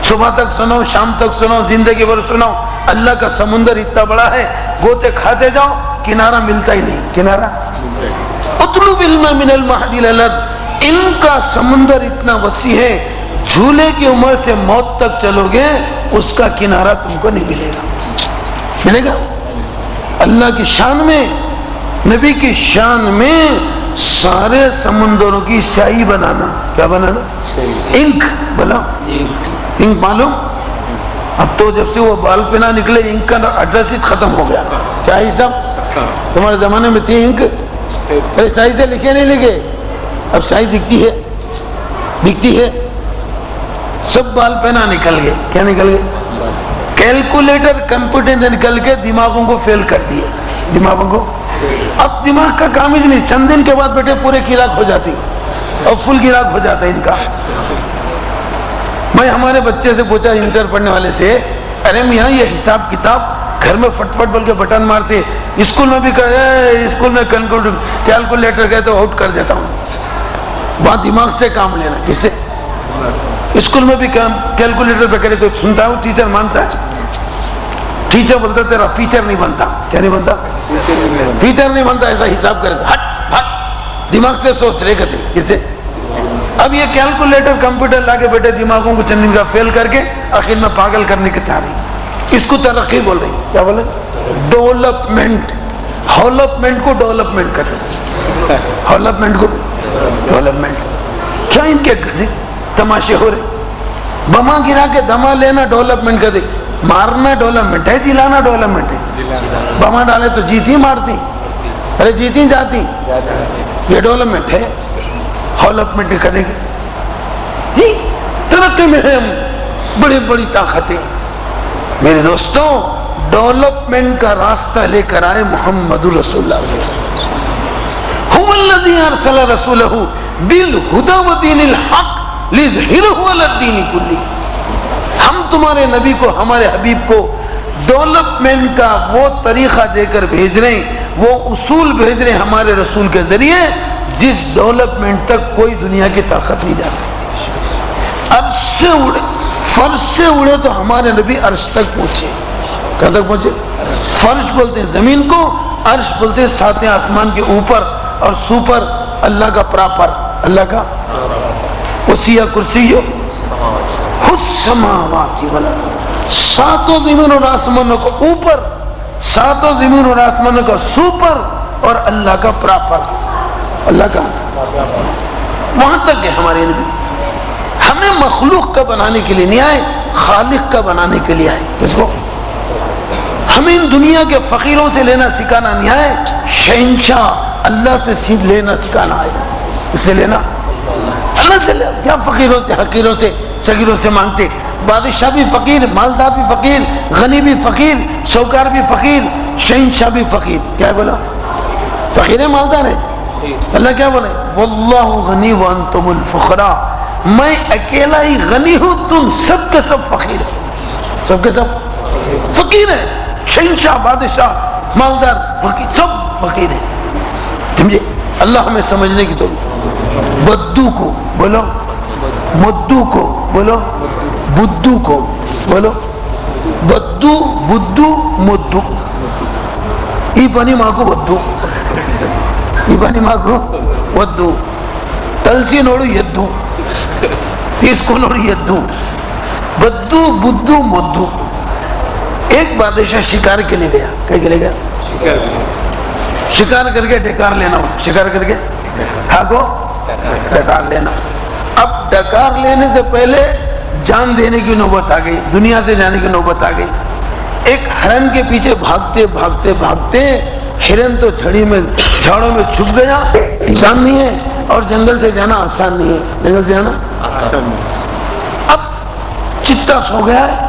صبح تک سنو، شام تک سنو، زندگی بھر سنو. اللہ کا سمندر اتنا بڑا ہے، گوتے کھاتے جاؤ، کنارہ ملتا ہی نہیں. کنارہ اطلب علم من المہد الی اللد. ان کا سمندر اتنا وسیع ہے، جھولے کی عمر سے موت تک چلو گے اس کا کنارہ تم کو نہیں ملے گا. ملے گا؟ اللہ کی شان میں، نبی کی شان میں سارے سمندروں کی سیاہی بنانا. کیا بنانا؟ انک. بلا انک معلوم؟ اب تو جب سے وہ بال پہ نہ نکلے انک کا ایڈریس ختم ہو گیا. کیا ہی سب تمہارے زمانے میں تھی انک؟ سیاہی سے لکھے نہیں لکھے، اب سیاہی دکھتی ہے، دکھتی ہے. سب بال پہ نہ نکل گئے. کیا نکل گئے؟ کیلکولیٹر کمپیوٹر نے نکل کے دماغوں کو فیل کر دیے. دماغوں کو. اب دماغ کا کام ہی نہیں, چند دن کے بعد بیٹے پورے کی راک ہو جاتی اور فل کی راک ہو جاتا ہے ان کا. میں ہمارے بچے سے پوچھا, انٹر پڑھنے والے سے, ارے میاں یہ حساب کتاب گھر میں فٹ فٹ بول کے بٹن مارتے, اسکول میں بھی اسکول میں کیلکولیٹر کہتے آؤٹ کر دیتا ہوں. وہاں دماغ سے کام لینا, کس سے؟ اسکول میں بھی کیلکولیٹر پہ کرے تو سنتا ہوں, ٹیچر مانتا ہے. ٹیچر بولتا تیرا فیچر نہیں بنتا. کیا نہیں بنتا؟ فیچر نہیں بنتا, ایسا حساب کرے, ہٹ ہٹ دماغ سے سوچ رہے کہتے. کس سے؟ اب یہ کیلکولیٹر کمپیوٹر لا کے بیٹے دماغوں کو چند دن کا فیل کر کے آخر میں پاگل کرنے کے چاہ رہی. اس کو ترقی بول رہی. کیا بولے؟ ڈیولپمنٹ. ہولپمنٹ کو ڈیولپمنٹ کرتے, ہولپمنٹ کو ڈیولپمنٹ. کیا ان کے تماشے ہو رہے؟ بما گرا کے دما لینا ڈیولپمنٹ کرتے, مارنا ڈیولپمنٹ ہے, جلانا ڈیولپمنٹ ہے. بما ڈالے تو جیتی مارتی, ارے جیتی جاتی, یہ ڈیولپمنٹ ہے. ڈیولپمنٹ کرے گی ترقی میں ہے بڑی بڑی طاقتیں. میرے دوستوں, ڈیولپمنٹ کا راستہ لے کر آئے محمد رسول اللہ صلی اللہ علیہ وسلم. هو الذي ارسل رسوله بالهدى ودين الحق ليظهره على الدين كله. ہم تمہارے نبی کو, ہمارے حبیب کو ڈیولپمنٹ کا وہ طریقہ دے کر بھیج رہے ہیں, وہ اصول بھیج رہے ہیں ہمارے رسول کے ذریعے جس ڈیولپمنٹ تک کوئی دنیا کی طاقت نہیں جا سکتی. عرش سے اڑے, فرش سے اڑے تو ہمارے نبی عرش تک پہنچے. کہاں تک پہنچے؟ فرش بولتے ہیں زمین کو, عرش بولتے ہیں ساتویں آسمان کے اوپر, اور سوپر اللہ کا پراپر, اللہ کا وسیع کرسی السماوات والارض. ساتوں زمین اور آسمانوں کو اوپر, ساتوں زمین اور آسمانوں کا سوپر, اور اللہ کا پراپر, اللہ کا وہاں تک ہے ہمارے نبی. ہمیں مخلوق کا بنانے کے لیے نہیں آئے, خالق کا بنانے کے لیے آئے. کس کو؟ ہمیں ان دنیا کے فقیروں سے لینا سکھانا نہیں آئے, شہنشاہ اللہ سے لینا سکھانا آئے. اس سے لینا اللہ سے. کیا فقیروں سے, حقیروں سے, صغیروں سے مانگتے؟ بادشاہ بھی فقیر, مالدار بھی فقیر, غنی بھی فقیر, سوکار بھی فقیر, شہنشاہ بھی فقیر. کیا بولا؟ فقیر ہے, مالدار ہے. اللہ کیا بولے؟ واللہ غنی وانتم الفقراء. میں اکیلا ہی غنی ہوں, تم سب کے سب فقیر ہیں. سب کے سب فقیر ہیں. شہنشاہ, بادشاہ, مالدار, فقیر, سب فقیر ہیں. سمجھے؟ اللہ ہمیں سمجھنے کی توفیق. بدو کو بولو, مدو کو بولو, بدو کو بولو, بدو, بدو, مدو. ای بنی ماں کو بدو, ای بنی ماں کو ودو, تلسی نوڑو یدو, تیس کو نوڑو یدو, بدو, بدو, مدو. ایک بادشاہ شکار کے لیے گیا. کہیں کے لیے گیا؟ شکار کر کے ڈکار لینا ہو, شکار کر کے ہاکو ڈکار لینا. اب ڈکار لینے سے پہلے جان دینے کی نوبت آ گئی, دنیا سے جانے کی نوبت آ گئی. ایک ہرن کے پیچھے بھاگتے بھاگتے بھاگتے ہرن تو جھاڑوں میں چھپ گیا. آسان نہیں ہے, اور جنگل سے جانا آسان نہیں ہے. جنگل سے جانا آسان نہیں. اب چتا سو گیا ہے,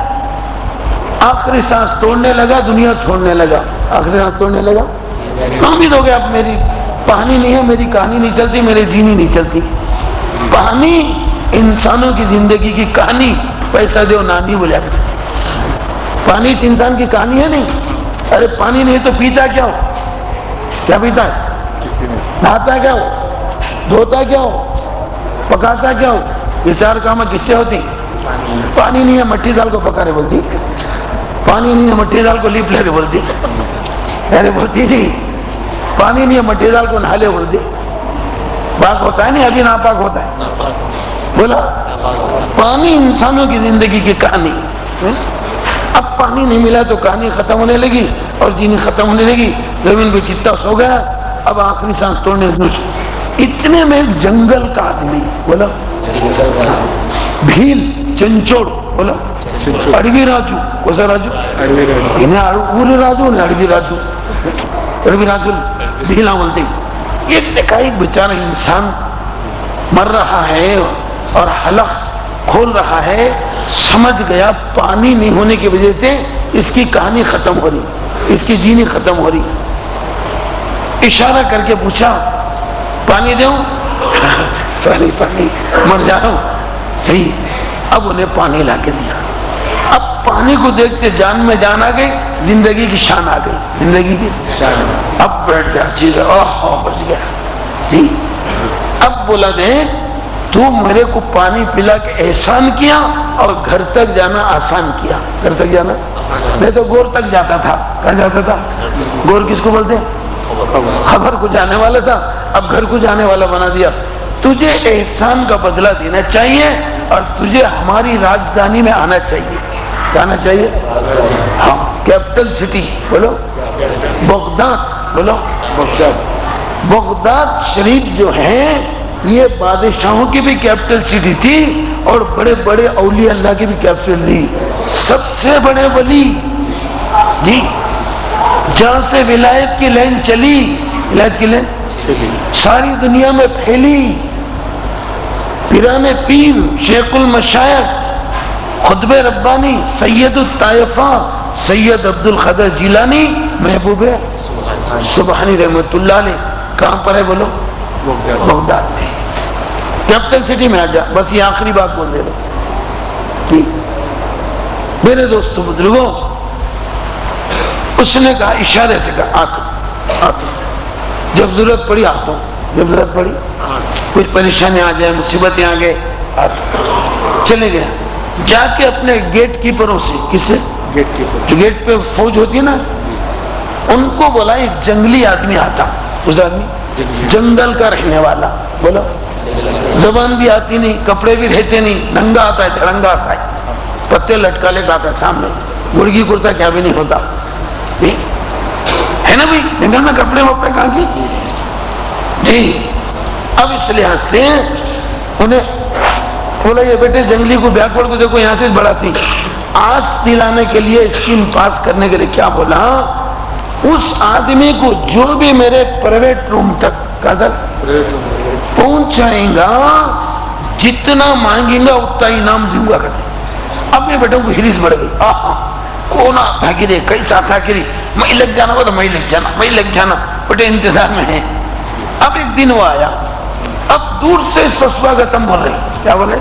آخری سانس توڑنے لگا, دنیا چھوڑنے لگا. آخری سانس توڑنے لگا, امید ہو گیا اب میری پانی نہیں ہے, میری کہانی نہیں چلتی, میری جینی نہیں چلتی. پانی انسانوں کی زندگی کی کہانی, پیسہ دو نانی بولے. پانی انسان کی کہانی ہے نہیں. ارے پانی نہیں تو پیتا کیا ہو؟ کیا پیتا ہے؟ نہاتا کیا ہو؟ دھوتا کیا ہو؟ پکاتا کیا ہو؟ یہ چار کام کس سے ہوتی؟ پانی نہیں ہے مٹی دال کو پکا رہے بولتی, پانی نہیں ہے مٹی دال کو لیپ لے رہے بولتی, ارے بولتی نہیں. پانی نہیں ہے مٹی دال کو نہا لے بولتی. پاک ہوتا ہے نہیں, ابھی ناپاک ہوتا ہے. بولا پانی انسانوں کی زندگی کی کہانی. اب پانی نہیں ملا تو کہانی ختم ہونے لگی اور جینی ختم ہونے لگی. زمین پہ چتا سو گیا, اب آخری سانس توڑنے لگی. اتنے میں ایک جنگل کا آدمی, بولا بھیل, چنچوڑ, بولا اڑوی راجو. کوسا راجو؟ اڑوی راجو نے اڑوی راجو, اڑوی راجو بھیلا بولتے. ایک دیکھا ایک بیچارہ انسان مر رہا ہے اور حلق کھول رہا ہے. سمجھ گیا پانی نہیں ہونے کی وجہ سے اس کی کہانی ختم ہو رہی, اس کی جینی ختم ہو رہی. اشارہ کر کے پوچھا پانی دوں؟ پانی مر جا رہا ہوں. صحیح. اب انہیں پانی لا کے دیا. اب پانی کو دیکھتے جان میں جان آ گئی, زندگی کی شان آ گئی, زندگی کی اب بیٹھ گیا چیز بچ گیا جی. اب بولا دے تو میرے کو پانی پلا کے احسان کیا اور گھر تک جانا آسان کیا. گھر تک جانا, میں تو گور تک جاتا تھا. کہاں جاتا تھا؟ گور کس کو بولتے ہیں؟ خبر کو جانے والا تھا, اب گھر کو جانے والا بنا دیا. تجھے احسان کا بدلہ دینا چاہیے اور تجھے ہماری راجدھانی میں آنا چاہیے. جانا چاہیے. ہاں, کیپٹل سٹی بولو بغداد. بولو بغداد شریف جو ہے یہ بادشاہوں کی بھی کیپٹل سٹی تھی اور بڑے بڑے اولیاء اللہ کی بھی کیپٹل تھی. سب سے بڑے ولی جی, جہاں سے ولایت کی لائن چلی, ولایت کی لائن ساری دنیا میں پھیلی. پیران پیر, شیخ المشائخ, خطب ربانی, سید الطائفہ سید عبد القادر جیلانی, محبوب سبحانی رحمت اللہ علیہ. کہاں پر ہے بولو؟ بغداد میں, کیپٹل سٹی میں. آ جا, بس یہ آخری بات بول دے رہا. میرے دوستو بزرگوں, اس نے کہا, اشارے سے کہا آتا, جب ضرورت پڑی آتا ہوں, جب ضرورت پڑی کچھ پریشانی آ جائے, مصیبتیں آ گئے, آتا. چلے گیا, جا کے اپنے گیٹ کیپروں سے, کس سے؟ گیٹ کیپر, جو گیٹ پہ فوج ہوتی ہے نا, ان کو بولا ایک جنگلی آدمی آتا. اس آدمی جنگل کا رہنے والا, بولو زبان بھی آتی نہیں, کپڑے بھی رہتے نہیں, ننگا آتا ہے, ترنگا آتا ہے, پتے لٹکا لے کے آتا ہے سامنے, مرغی کرتا کیا بھی نہیں ہوتا ہے نا بھائی, جنگل میں کپڑے وپڑے کہاں کی جی. اب اس لحاظ سے انہیں بولا یہ بیٹے جنگلی کو بیکورڈ کو دیکھو, یہاں سے بڑا تھی. آس دلانے کے لیے, اسکیم پاس کرنے کے لیے کیا بولا, اس آدمی کو جو بھی میرے پرائیویٹ روم تک کہا تک پہنچائیں گا, جتنا مانگیں گا اتنا انعام دوں گا. کہتے اب یہ بیٹوں کو ہریس بڑھ گئی. کون آتا گرے, کیسا تھا گری, میں لگ جانا, وہ تو میں لگ جانا, میں لگ جانا, بیٹے انتظار میں ہیں. اب ایک دن وہ آیا, اب دور سے سسوا گتم بول رہی. کیا بولے؟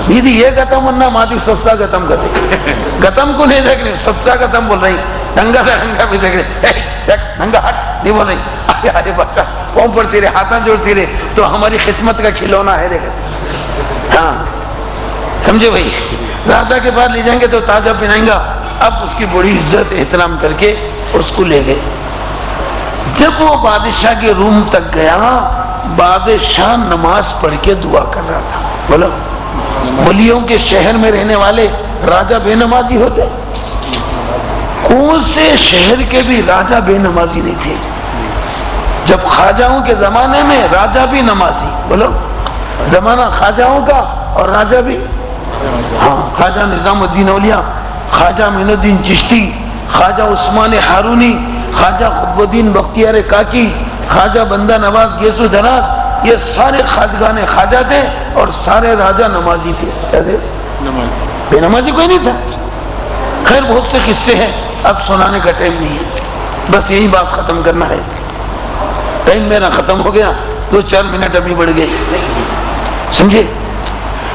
دیدی یہ گتم ورنہ مادی سسوا گتم کہتے. گتم کو نہیں دیکھ رہی, سسوا گتم بول رہی. ننگا تھا ننگا بھی دیکھ رہے, ننگا ہٹ نہیں بول رہی. ارے بچہ پاؤں پڑتی رہے, ہاتھاں جوڑتی رہے, تو ہماری قسمت کا کھلونا ہے. دیکھ ہاں, سمجھے بھائی, راجا کے بعد لے جائیں گے تو تازہ پہنائیں گا. اب اس کی بڑی عزت احترام کر کے اس کو لے گئے. جب وہ بادشاہ کے روم تک گیا, بادشاہ نماز پڑھ کے دعا کر رہا تھا. بولو, ولیوں کے شہر میں رہنے والے راجہ بے نمازی ہوتے؟ کون سے شہر کے بھی راجہ بے نمازی نہیں تھے. جب خواجاؤں کے زمانے میں راجہ بھی نمازی, بولو زمانہ خواجاؤں کا اور راجہ بھی. ہاں, خواجہ نظام الدین اولیاء, خواجہ معین الدین چشتی, خواجہ عثمان ہارونی, خواجہ قطب الدین بختیار کاکی, خواجہ بندہ نواز گیسو دھنات, یہ سارے خواجگان خواجہ تھے اور سارے راجہ نمازی تھے. کیا تھے؟ بے نمازی کوئی نہیں تھا. خیر بہت سے قصے ہیں, اب سنانے کا ٹائم نہیں ہے, بس یہی بات ختم کرنا ہے. ٹائم میرا ختم ہو گیا, 2-4 منٹ ابھی بڑھ گئے, سمجھے.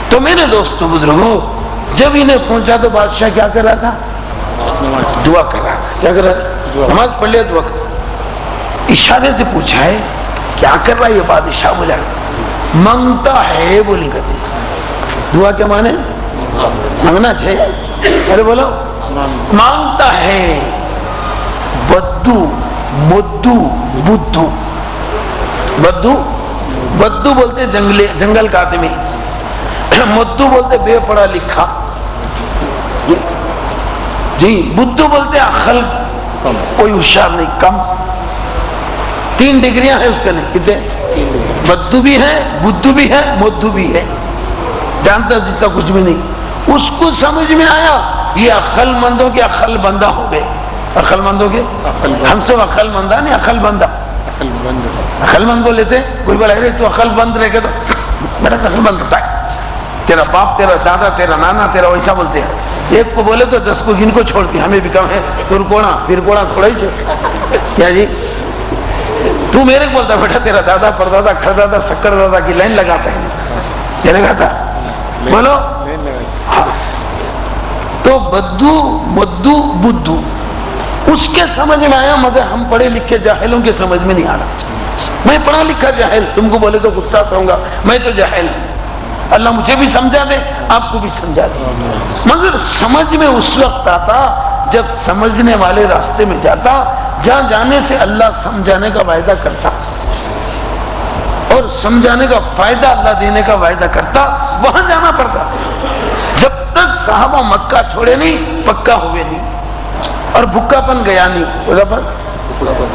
تو میرے دوستو بزرگوں, جب انہیں پہنچا تو بادشاہ کیا کر رہا تھا؟ دعا کر رہا تھا. کیا کر رہا تھا؟ نماز پڑھ لیا, دعا کر. اشارے سے پوچھا ہے کیا کر رہا ہے یہ بادشاہ؟ بولا مانگتا ہے. بولی کہتے دعا کیا مانے؟ مانگنا چاہیے. ارے بولو مانگتا ہے. بدو بدو بدو بدو بدو بولتے جنگل کا آدمی, مدو بولتے بے پڑھا لکھا جی, بدو بولتے عقل کوئی ہوشیار نہیں, کم. 3 ڈگریاں ہیں اس کے لیے. کتنے؟ بدو بھی ہے, بدو بھی ہے, مدو بھی ہے. جانتا جیتا کچھ بھی نہیں. اس کو سمجھ میں آیا یہ عقل مندوں کے عقل بندہ ہو گئے. عقل مندوں کے, ہم سب عقل مندہ نہیں, عقل بندہ. عقل مند کو لیتے, کوئی بولا تو عقل بند رہ کے تو میرا عقل بند ہوتا ہے, تیرا باپ, تیرا دادا, تیرا نانا, تیرا ویسا بولتے ہیں. ایک کو بولے تو 10 کو گن کو چھوڑتی. ہمیں بھی کم ہے, تر کوڑا پھر کوڑا تھوڑا ہی. کیا جی, تو میرے کو بولتا بیٹا تیرا دادا پردادا کھردادا سکر دادا کی لائن لگاتا ہے، یہ لگاتا بولو. ہاں. تو بدو مدو بدو اس کے سمجھ میں آیا، مگر ہم پڑھے لکھے جاہلوں کے سمجھ میں نہیں آ رہا. میں پڑھا لکھا جاہل، تم کو بولے تو غصہ کروں گا، میں تو جاہل ہوں. اللہ مجھے بھی سمجھا دے، آپ کو بھی سمجھا دے. مگر سمجھ میں اس وقت آتا جب سمجھنے والے راستے میں جاتا، جہاں جانے سے اللہ سمجھانے کا وعدہ کرتا اور سمجھانے کا فائدہ اللہ دینے کا وعدہ کرتا، وہاں جانا پڑتا. جب تک صحابہ مکہ چھوڑے نہیں پکا ہوئے نہیں، اور بھوکا پن گیا نہیں،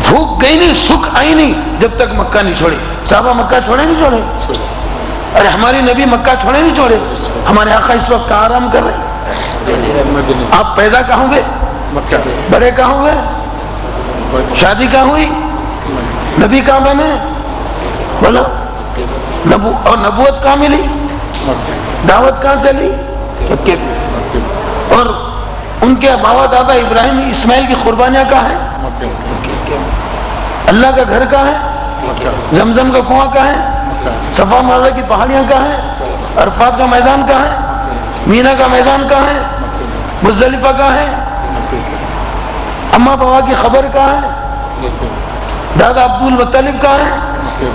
بھوک گئی نہیں، سکھ آئی نہیں جب تک مکہ نہیں چھوڑے. صحابہ مکہ چھوڑے نہیں چھوڑے؟ ارے ہماری نبی مکہ چھوڑے نہیں چھوڑے؟ ہمارے آقا اس وقت کہاں آرام کر رہے؟ آپ پیدا کہاں ہوئے؟ بڑے کہاں ہوئے؟ شادی کہاں ہوئی؟ نبی کہاں بنے؟ بولو. اور نبوت کہاں ملی؟ دعوت کہاں چلی؟ مکے میں. اور ان کے باوا دادا ابراہیم اسماعیل کی قربانیاں کہاں ہیں؟ اللہ کا گھر کہاں ہے؟ زمزم کا کنواں کہاں ہے؟ صفا مروہ کی پہاڑیاں کہاں ہیں؟ عرفات کا میدان کہاں ہے؟ مینا کا میدان کہاں ہے؟ مزدلفہ کہاں ہے؟ اماں بابا کی خبر کہاں ہے؟ دادا عبد المطلب کہاں ہے؟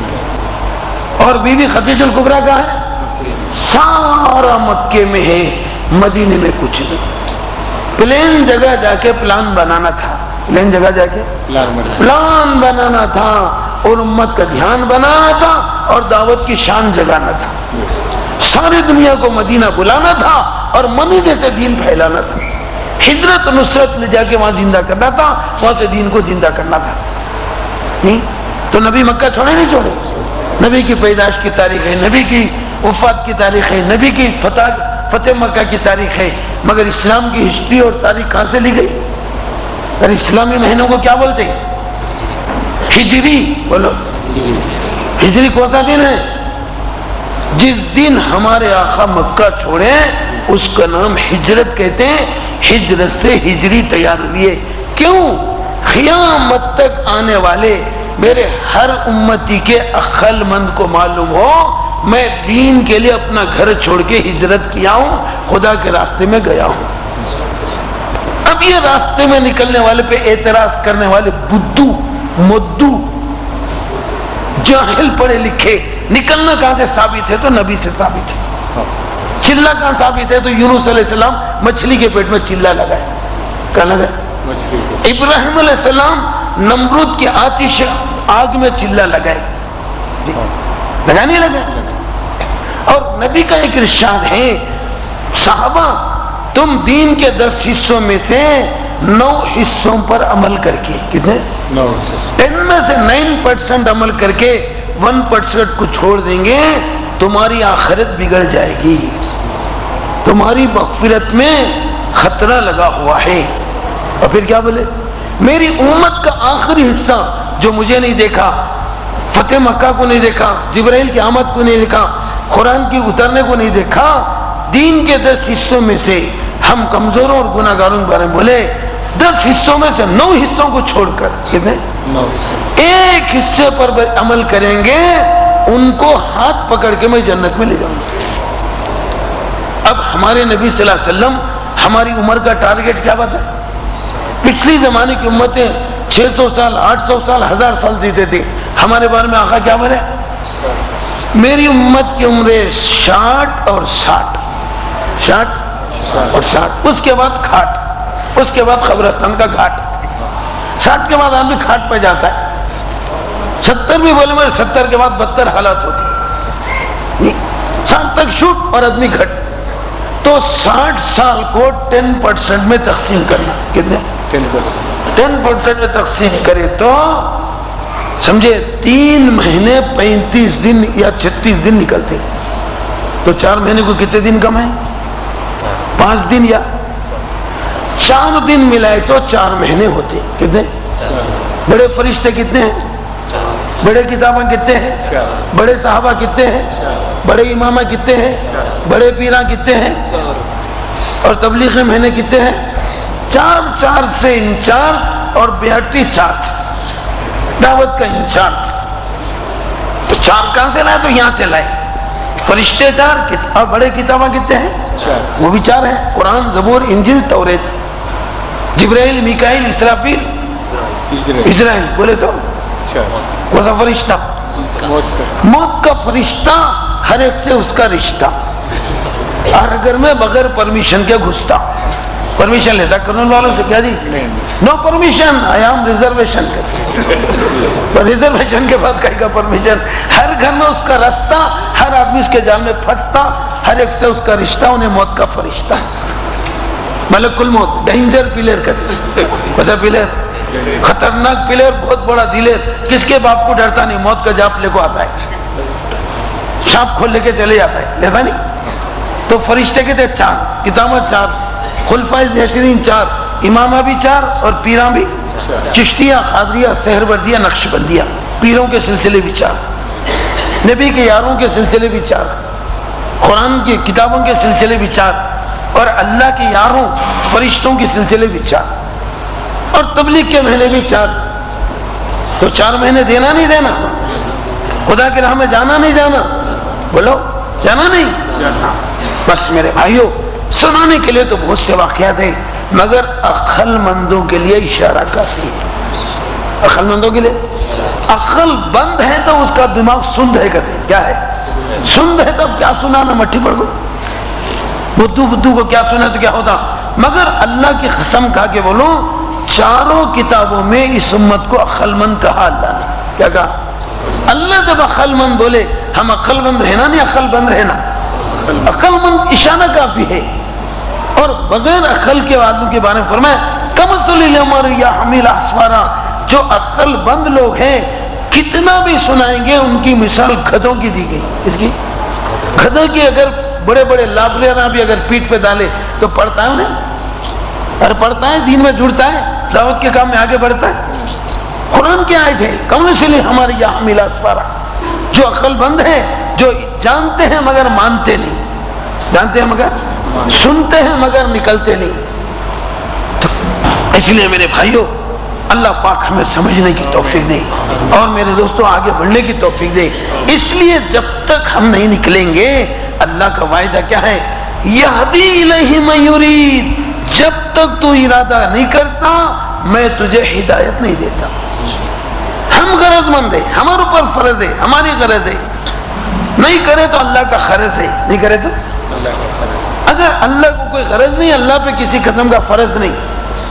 اور بی بی خدیجہ الکبریٰ کہاں ہے؟ سارا مکے میں ہے، مدینے میں کچھ نہیں. پلین جگہ جا کے پلان بنانا تھا، پلین جگہ جا کے پلان بنانا تھا، اور امت کا دھیان بنانا تھا، اور دعوت کی شان جگانا تھا. ساری دنیا کو مدینہ بلانا تھا اور مدینے سے دین پھیلانا تھا. ہجرت نصرت لے جا کے وہاں زندہ کرنا تھا، وہاں سے دین کو زندہ کرنا تھا. نہیں تو نبی مکہ چھوڑے نہیں چھوڑے؟ نبی کی پیدائش کی تاریخ ہے، نبی کی وفات کی تاریخ ہے، نبی کی فتح مکہ کی تاریخ ہے. مگر اسلام کی ہسٹری اور تاریخ کہاں سے لی گئی؟ اور اسلامی مہینوں کو کیا بولتے ہیں؟ ہجری. بولو ہجری کون سا دن ہے؟ جس دن ہمارے آقا مکہ چھوڑے اس کا نام ہجرت کہتے ہیں. ہجرت سے ہجری تیار ہوئی ہے. کیوں؟ قیامت تک آنے والے میرے ہر امتی کے عقل مند کو معلوم ہو میں دین کے لیے اپنا گھر چھوڑ کے ہجرت کیا ہوں، خدا کے راستے میں گیا ہوں. اب یہ راستے میں نکلنے والے پہ اعتراض کرنے والے بدو مدو جاہل پڑھے لکھے، نکلنا کہاں سے ثابت ہے؟ تو نبی سے ثابت ہے. چلا کہاں ثابت ہے؟ تو یونس علیہ السلام مچھلی کے پیٹ میں چلا لگائے. کہاں لگائے؟ ابراہیم علیہ السلام نمرود کی آتش آگ میں چلا لگائے. لگا نہیں لگا؟ اور نبی کا ایک ارشاد ہے، صحابہ تم دین کے 10 حصوں میں سے 9 حصوں پر عمل کر کے، کتنے؟ 10 میں سے 9% عمل کر کے 1% کو چھوڑ دیں گے، تمہاری آخرت بگڑ جائے گی، تمہاری مغفرت میں خطرہ لگا ہوا ہے. اور پھر کیا بولے؟ میری امت کا آخری حصہ جو مجھے نہیں دیکھا، فتح مکہ کو نہیں دیکھا، جبرائیل کی آمد کو نہیں دیکھا، قرآن کی اترنے کو نہیں دیکھا، دین کے 10 حصوں میں سے ہم کمزوروں اور گناہ گاروں کے بارے میں بولے، 10 حصوں میں سے 9 حصوں کو چھوڑ کر کتنے؟ 1 حصے پر عمل کریں گے، ان کو ہاتھ پکڑ کے میں جنت میں لے جاؤں گا. اب ہمارے نبی صلی اللہ علیہ وسلم ہماری عمر کا ٹارگٹ کیا بتا ہے؟ پچھلی زمانے کی امتیں 600 سال 800 سال 1000 سال جیتے تھے. ہمارے بارے میں آقا کیا بولے؟ میری امت کی عمریں 60 اور 60 60 اور 60، اس کے بعد کھاٹ، اس کے بعد قبرستان کا گھاٹ. 60 کے بعد آدمی کھاٹ پہ جاتا ہے. 70 بھی بولے مگر 70 کے بعد 72 حالات ہوتی ہیں. 60 تک شوٹ اور آدمی گھٹ. تو 60 سال کو 10% میں تقسیم کرنا، کتنے؟ 10% میں تقسیم کرے تو سمجھے 3 مہینے 35 دن یا 36 دن نکلتے. تو 4 مہینے کو کتنے دن کم ہے؟ 5 دن یا 4 دن ملائے تو 4 مہینے ہوتے. کتنے؟ بڑے فرشتے کتنے ہیں؟ بڑے کتابیں کتنے ہیں؟ بڑے صحابہ کتنے ہیں؟ بڑے امامہ کتنے ہیں؟ بڑے پیراں کتنے ہیں؟ اور تبلیغ مہینے کتنے ہیں؟ 4 سے انچارج اور 32 چارج، دعوت کا انچارج. چار کہاں سے لائے؟ تو یہاں سے لائے. فرشتے چار اور بڑے کتابیں کتنے ہیں؟ وہ بھی چار ہیں، قرآن، زبور، انجیل، توریت. جبرائیل، میکائیل، اسرافیل، اسرائیل بولے تو وہ سب فرشتہ. موت کا فرشتہ ہر ایک سے اس کا رشتہ. اور اگر میں بغیر پرمیشن کے گھستا، پرمیشن لیتا کرنل والوں سے، کیا جی no permission, I am reservation. Reservation کے بعد کہیں کا پرمیشن. ہر گھر میں اس کا راستہ، ہر آدمی اس کے جال میں پھنستا، ہر ایک سے اس کا رشتہ. انہیں موت کا فرشتہ ملک الموت، ڈینجر پلیئر کہتے ہیں. پلیئر خطرناک پلیئر، بہت بڑا دلیر. کس کے باپ کو ڈرتا نہیں، موت کا جاپ لے کو آتا ہے، چھاپ کھول لے کے چلے جاتا ہے، لیتا نہیں. تو فرشتے کہتے ہیں چار، کتابیں چار، خلفائے راشدین چار، امامہ بھی چار اور پیراں بھی، چشتیہ، قادریہ، سہروردیہ، نقشبندیہ. پیروں کے سلسلے بھی چار، نبی کے یاروں کے سلسلے بھی چار، قرآن کی کتابوں کے سلسلے بھی چار، اور اللہ کے یاروں فرشتوں کے سلسلے بھی چار، اور تبلیغ کے مہینے بھی چار. تو 4 مہینے دینا نہیں دینا، خدا کی راہ میں جانا نہیں جانا، بولو جانا نہیں جانا. بس میرے بھائیوں، سنانے کے لیے تو بہت سے واقعات ہیں، مگر عقل مندوں کے لیے اشارہ کافی ہے. عقل مندوں کے لیے، عقل بند ہے تو اس کا دماغ سند ہے. کہتے ہیں کیا ہے؟ سند ہے. تب کیا سنانا، مٹھی پڑ گو. بدو کو کیا سنا تو کیا ہوتا. مگر اللہ کی قسم کھا کے بولو، چاروں کتابوں میں اس امت کو عقل مند کہا. اللہ نے کیا کہا؟ اللہ جب عقل مند بولے، ہم عقل مند رہنا نہیں، عقل بند رہنا. عقل مند اشارہ کافی ہے. اور بغیر عقل کے آدمی کے بارے میں فرمایا کمثل الحمار یحمل اسفارا. جو عقل بند لوگ ہیں کتنا بھی سنائیں گے، ان کی مثال گدھوں کی دی گئی. اس کی گدھوں کی اگر بڑے بڑے لابریاں بھی اگر پیٹ پہ ڈالے تو پڑھتا ہے انہیں، اور پڑھتا ہے، دین میں جڑتا ہے، دعوت کے کام میں آگے بڑھتا ہے. قرآن کی آیت ہے کمثل الحمار یحمل اسفارا. جو عقل بند ہے، جو جانتے ہیں مگر مانتے نہیں، جانتے ہیں مگر سنتے ہیں مگر نکلتے نہیں. تو اس لیے میرے بھائیوں، اللہ پاک ہمیں سمجھنے کی توفیق دے، اور میرے دوستوں آگے بڑھنے کی توفیق دے. اس لیے جب تک ہم نہیں نکلیں گے، اللہ کا وعدہ کیا ہے؟ یہدی الیہ من یرید. جب تک تو ارادہ نہیں کرتا میں تجھے ہدایت نہیں دیتا. ہم غرض مند ہیں، ہمارے اوپر فرض ہے، ہماری غرض ہے. نہیں کرے تو اللہ کا فرض ہے، نہیں کرے تو اگر اللہ کو کوئی غرض نہیں، اللہ پہ کسی قسم کا فرض نہیں،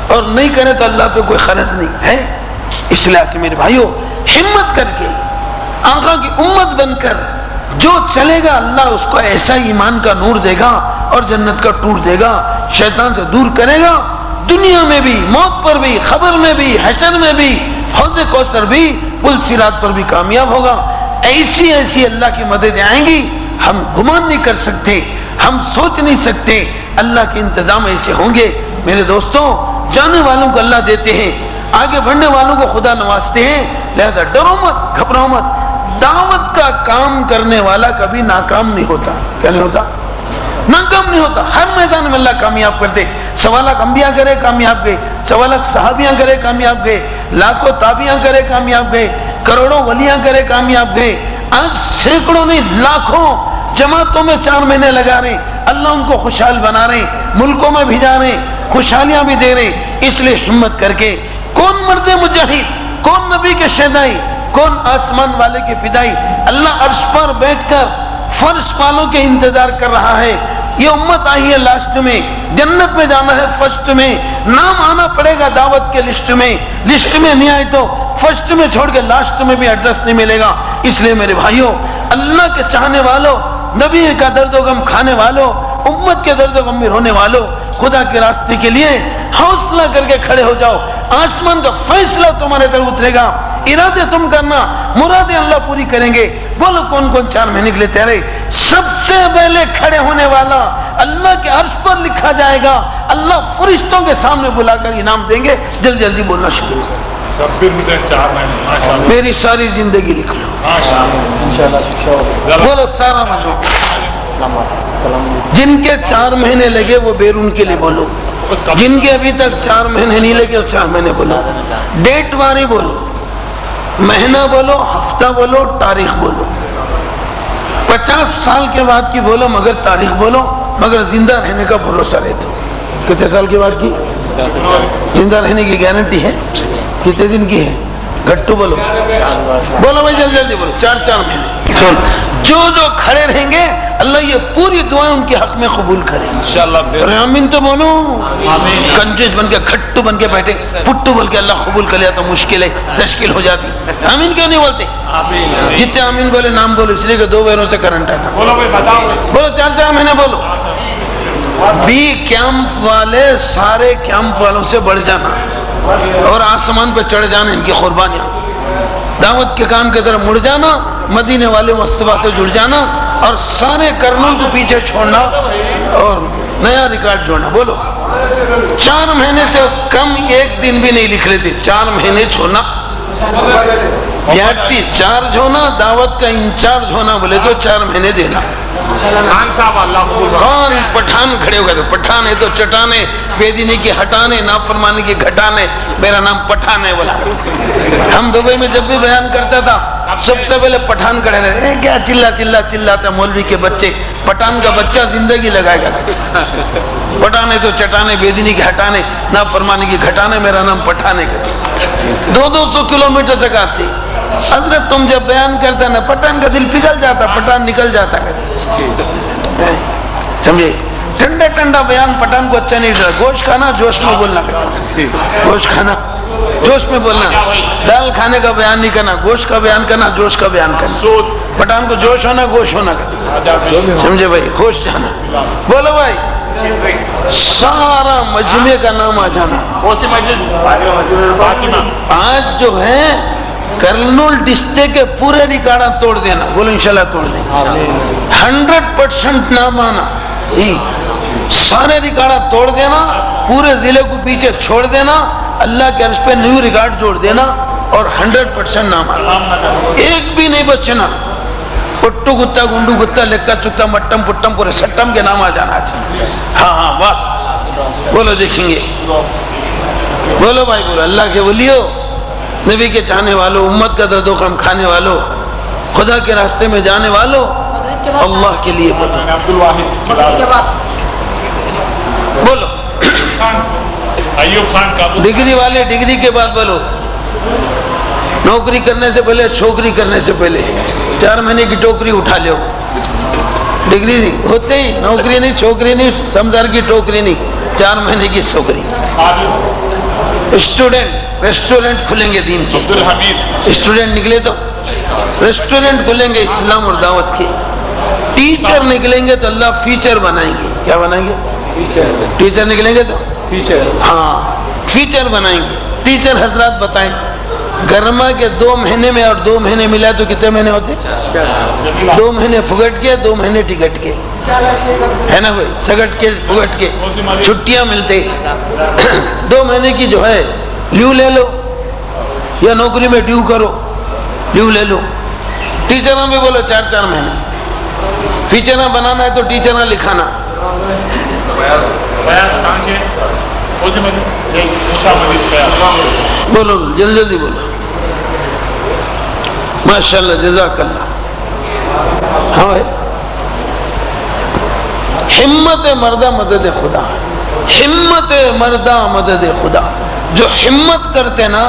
اور نہیں کرے تو اللہ پہ کوئی فرض نہیں ہے. اس لیے سے میرے بھائیوں، ہمت کر کے آقا کی امت بن کر جو چلے گا، اللہ اس کو ایسا ایمان کا نور دے گا اور جنت کا ٹور دے گا، شیطان سے دور کرے گا. دنیا میں بھی، موت پر بھی، خبر میں بھی، حشر میں بھی، حوض کوثر بھی، پل صراط پر بھی کامیاب ہوگا. ایسی ایسی اللہ کی مدد آئیں گی، ہم گمان نہیں کر سکتے، ہم سوچ نہیں سکتے. اللہ کے انتظام ایسے ہوں گے. میرے دوستوں، جانے والوں کو اللہ دیتے ہیں، آگے بڑھنے والوں کو خدا نوازتے ہیں. لہذا ڈرو مت، گھبراؤ مت. دعوت کا کام کرنے والا کبھی ناکام نہیں ہوتا. کیا نہیں ہوتا؟ ناکام نہیں ہوتا. ہر میدان میں اللہ کامیاب کرتے. 1.25 لاکھ انبیاء کرے کامیاب گئے، 1.25 لاکھ صحابیاں کرے کامیاب گئے، لاکھوں تابعیاں کرے کامیاب گئے، کروڑوں ولیاں کرے کامیاب گئے. آج سینکڑوں نہیں لاکھوں جماعتوں میں 4 مہینے لگا رہے. اللہ ان کو خوشحال بنا رہے، ملکوں میں بھیجا رہے، خوشحالیاں بھی دے رہے. اس لیے ہمت کر کے، کون مرد مجاہد، کون نبی کے شہدائی، کون آسمان والے کے فدائی. اللہ عرش پر بیٹھ کر فرش والوں کے انتظار کر رہا ہے. یہ امت آئی ہے لاسٹ میں، جنت میں جانا ہے فرسٹ میں. نام آنا پڑے گا دعوت کے لسٹ میں، لسٹ میں نہیں آئے تو فرسٹ میں چھوڑ کے لاسٹ میں بھی ایڈریس نہیں ملے گا. اس لیے میرے بھائیوں، اللہ کے چاہنے والوں، نبی کا درد و غم کھانے والوں، امت کے درد و غم میں رونے والوں، خدا کے راستے کے لیے حوصلہ کر کے کھڑے ہو جاؤ. آسمان کا فیصلہ تمہارے در اترے گا. ارادے تم کرنا، مرادیں اللہ پوری کریں گے. بولو کون کون 4 مہینے کے لیے تیار ہے؟ سب سے پہلے کھڑے ہونے والا اللہ کے عرش پر لکھا جائے گا. اللہ فرشتوں کے سامنے بلا کر انعام دیں گے. جلدی جلدی بولنا شروع کرو. میری ساری زندگی لکھ لو. بولو سارا نام. جن کے 4 مہینے لگے وہ بیرون کے لیے بولو. جن کے ابھی تک 4 مہینے نہیں لگے وہ 4 مہینے بولو. ڈیٹ واری بولو. مہینہ بولو، ہفتہ بولو، تاریخ بولو، 50 سال کے بعد کی بولو مگر تاریخ بولو، مگر زندہ رہنے کا بھروسہ رہے تو. کتنے سال کے بعد کی؟ زندہ رہنے کی گارنٹی ہے؟ کتنے دن کی ہے؟ گھٹو بولو، بولو بھائی جلدی جلدی بولو. 4 مہینے. جو جو کھڑے رہیں گے اللہ یہ پوری دعائیں ان کے حق میں قبول کرے انشاءاللہ. آمین تو بولو. کنجوس بن کے کھٹو بن کے بیٹھے پٹو بول کے اللہ قبول کر لیا تو مشکل ہے، تشکیل ہو جاتی. آمین کیوں نہیں بولتے؟ جتنے آمین بولے نام بولو، اس لیے کہ 2 بہنوں سے کرنٹ آتا. بولو 4 مہینے بولو. بی کیمپ والے سارے کیمپ والوں سے بڑھ جانا اور آسمان پہ چڑھ جانا، ان کی قربانیاں. دعوت کے کام کی طرف مڑ جانا، مدینے والے مصطفیٰ سے جڑ جانا اور سارے کرنوں کو پیچھے چھوڑنا اور نیا ریکارڈ جوڑنا. بولو 4 مہینے سے کم ایک دن بھی نہیں لکھ لیتے. 4 مہینے چھوڑنا، بیٹری چارج ہونا، دعوت کا انچارج ہونا بولے تو 4 مہینے دینا. خان صاحب اللہ خان پٹھان کھڑے ہو گئے. پٹھان ہے تو چٹانے، بے دینی کی ہٹانے، نافرمانی کی گھٹانے، میرا نام پٹھان ہے بولا. ہم دبئی میں جب بھی بیان کرتا تھا سب سے پہلے پٹھان کھڑے رہے. کیا چلاتا مولوی کے بچے. پٹھان کا بچہ زندگی لگائے گا. پٹھان ہے تو چٹانے، بے دینی کی ہٹانے، نافرمانی کی گھٹانے، میرا نام پٹھان ہے. 200 کلومیٹر تک آتی. حضرت تم جب بیان کرتا نا پٹھان کا دل پگھل جاتا، پٹھان نکل جاتا. سمجھے؟ ٹھنڈا ٹھنڈا بیان پٹھان کو اچھا نہیں لگتا. گوشت کھانا جوش میں بولنا کہتا. گوشت کھانا جوش میں بولنا. دال کھانے کا بیان نہیں کرنا، گوشت کا بیان کرنا، جوش کا بیان کرنا. پٹھان کو جوش ہونا، گوشت ہونا کہتا. سمجھے بھائی؟ گوشت جانا. بولو بھائی سارا مجمع کا نام آ جانا. آج جو ہے کرنول ڈسٹرکٹ کے پورے ریکارڈ توڑ دینا. بولو انشاءاللہ توڑ دیں. 100% نام آنا. سارے ریکارڈ توڑ دینا، پورے ضلع کو پیچھے چھوڑ دینا، اللہ کے عرش پہ نیو ریکارڈ جوڑ دینا اور 100% نام آنا. ایک بھی نہیں بچنا. پٹو گتا، گنڈو گتا، لکا چکتا، مٹم پٹم پورے سٹم کے نام آ جانا. ہاں بس بولو دیکھیں گے. بولو بھائی بولو. اللہ کے ولیو، نبی کے چاہنے والوں، امت کا درد و غم کھانے والوں، خدا کے راستے میں جانے والوں، اللہ کے لیے بولو. بولو ایوب خان کا ڈگری والے ڈگری کے بعد بولو. نوکری کرنے سے پہلے، چھوکری کرنے سے پہلے 4 مہینے کی ٹوکری اٹھا لو. ڈگری نہیں ہوتے ہی نوکری نہیں، چھوکری نہیں، سمجھار کی ٹوکری نہیں، 4 مہینے کی چھوکری. اسٹوڈنٹ ریسٹورنٹ کھلیں گے دین کے. اسٹوڈنٹ نکلے تو ریسٹورنٹ کھلیں گے اسلام اور دعوت کے. ٹیچر نکلیں گے تو اللہ فیچر بنائیں گے. کیا بنائیں گے؟ ٹیچر نکلیں گے تو فیچر. ہاں فیچر بنائیں گے. ٹیچر حضرات بتائیں گرما کے 2 مہینے میں اور 2 مہینے ملا تو کتنے مہینے ہوتے؟ 2 مہینے پھگٹ کے، 2 مہینے ٹکٹ کے، ہے نا بھائی؟ سگٹ کے پھگٹ کے چھٹیاں ملتے. 2 مہینے کی جو ہے لیو لے لو یا نوکری میں ڈیو کرو، لیو لے لو. ٹیچراں بھی بولو 4 مہینے. فیچراں بنانا ہے تو ٹیچراں لکھانا. بولو جلدی جلدی بولو. ماشاءاللہ جزاک اللہ. ہاں بھائی ہمت مردہ مدد خدا. ہمت مردہ مدد خدا. جو ہمت کرتے نا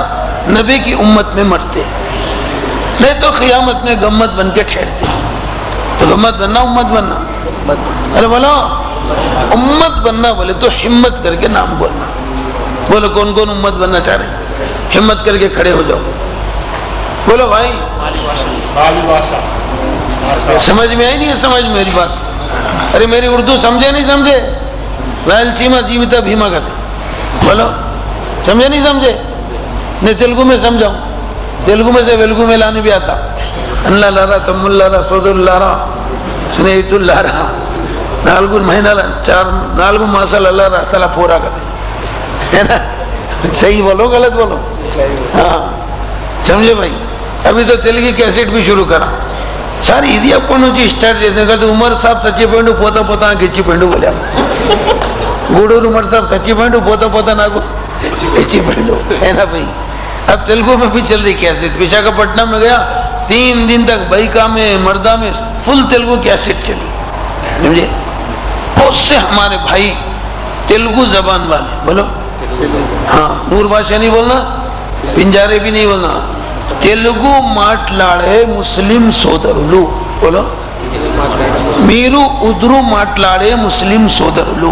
نبی کی امت میں مرتے، نہیں تو قیامت میں گمت بن کے ٹھہرتے. تو گمت بننا، امت بننا. ارے بولو امت بننا بولے تو ہمت کر کے نام بولنا. بولو کون کون امت بننا چاہ رہے ہیں؟ ہمت کر کے کھڑے ہو جاؤ. بولو بھائی سمجھ میں آئی نہیں ہے؟ سمجھ میری بات؟ ارے میری اردو سمجھے نہیں سمجھے؟ رائلسیما جیوتا بھیما کہتے. بولو سمجھے نہیں سمجھے؟ نہیں تیلگو میں سمجھاؤں. تیلگو میں سے ویلگو میں لانے بھی آتا. اللہ لارا تم اللہ سودر لارا سنیت اللہ رہا نالگو مہینہ 4 ماسال اللہ راستہ پورا کرتے، ہے نا؟ صحیح بولو غلط بولو؟ ہاں سمجھے بھائی. ابھی تو تیلگی کیسٹ بھی شروع کرا. ساری ایدی آپ کو نوچی اسٹارٹ جیسے کرتے. عمر صاحب سچی پینڈو پوتا پوتا گچی پینڈو بولے. گوڑور عمر صاحب سچی پینڈو پوتا پوتا ناگو گچی پینڈو، ہے نا بھائی؟ اب تیلگو میں بھی چل رہی کیسٹ. وشاکھاپٹنم میں گیا 3 دن تک بائکا میں مردہ میں فل تیلگو کیسٹ چلی. سمجھے؟ بہت سے ہمارے بھائی تیلگو زبان والے. بولو ہاں، نور بھاشا نہیں بولنا، پنجارے بھی نہیں بولنا. తెలుగు మాట్లాడే ముస్లిం సోదరులు. బోలో మీరు ఉర్దూ మాట్లాడే ముస్లిం సోదరులు.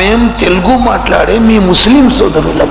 మేము తెలుగు మాట్లాడే మీ ముస్లిం సోదరులం.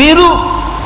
మీరు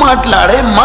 మాట్లాడే మా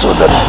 సోదరులు.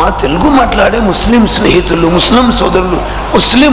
మా తెలుగు మాట్లాడే ముస్లిం స్నేహితులు, ముస్లిం సోదరులు, ముస్లిం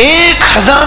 1000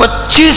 25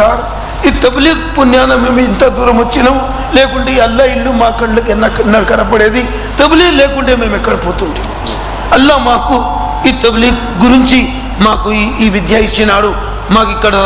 సార్ ఈ తబ్లీగ్ పుణ్యాన మేము ఇంత దూరం వచ్చినాం, లేకుంటే అల్లా ఇల్లు మా కళ్ళకి కనపడేది, తబ్లీగ్ లేకుంటే మేము ఎక్కడ పోతుంటే. అల్లా మాకు ఈ తబ్లీగ్ గురించి మాకు ఈ విద్య ఇచ్చినాడు, మాకు ఇక్కడ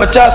50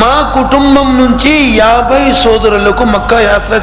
మా కుటుంబం నుంచి 50 సోదరులకు మక్కా యాత్ర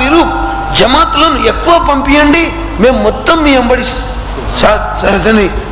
మీరు జమాతులను ఎక్కువ పంపియండి, మేము మొత్తం మీ అంబడి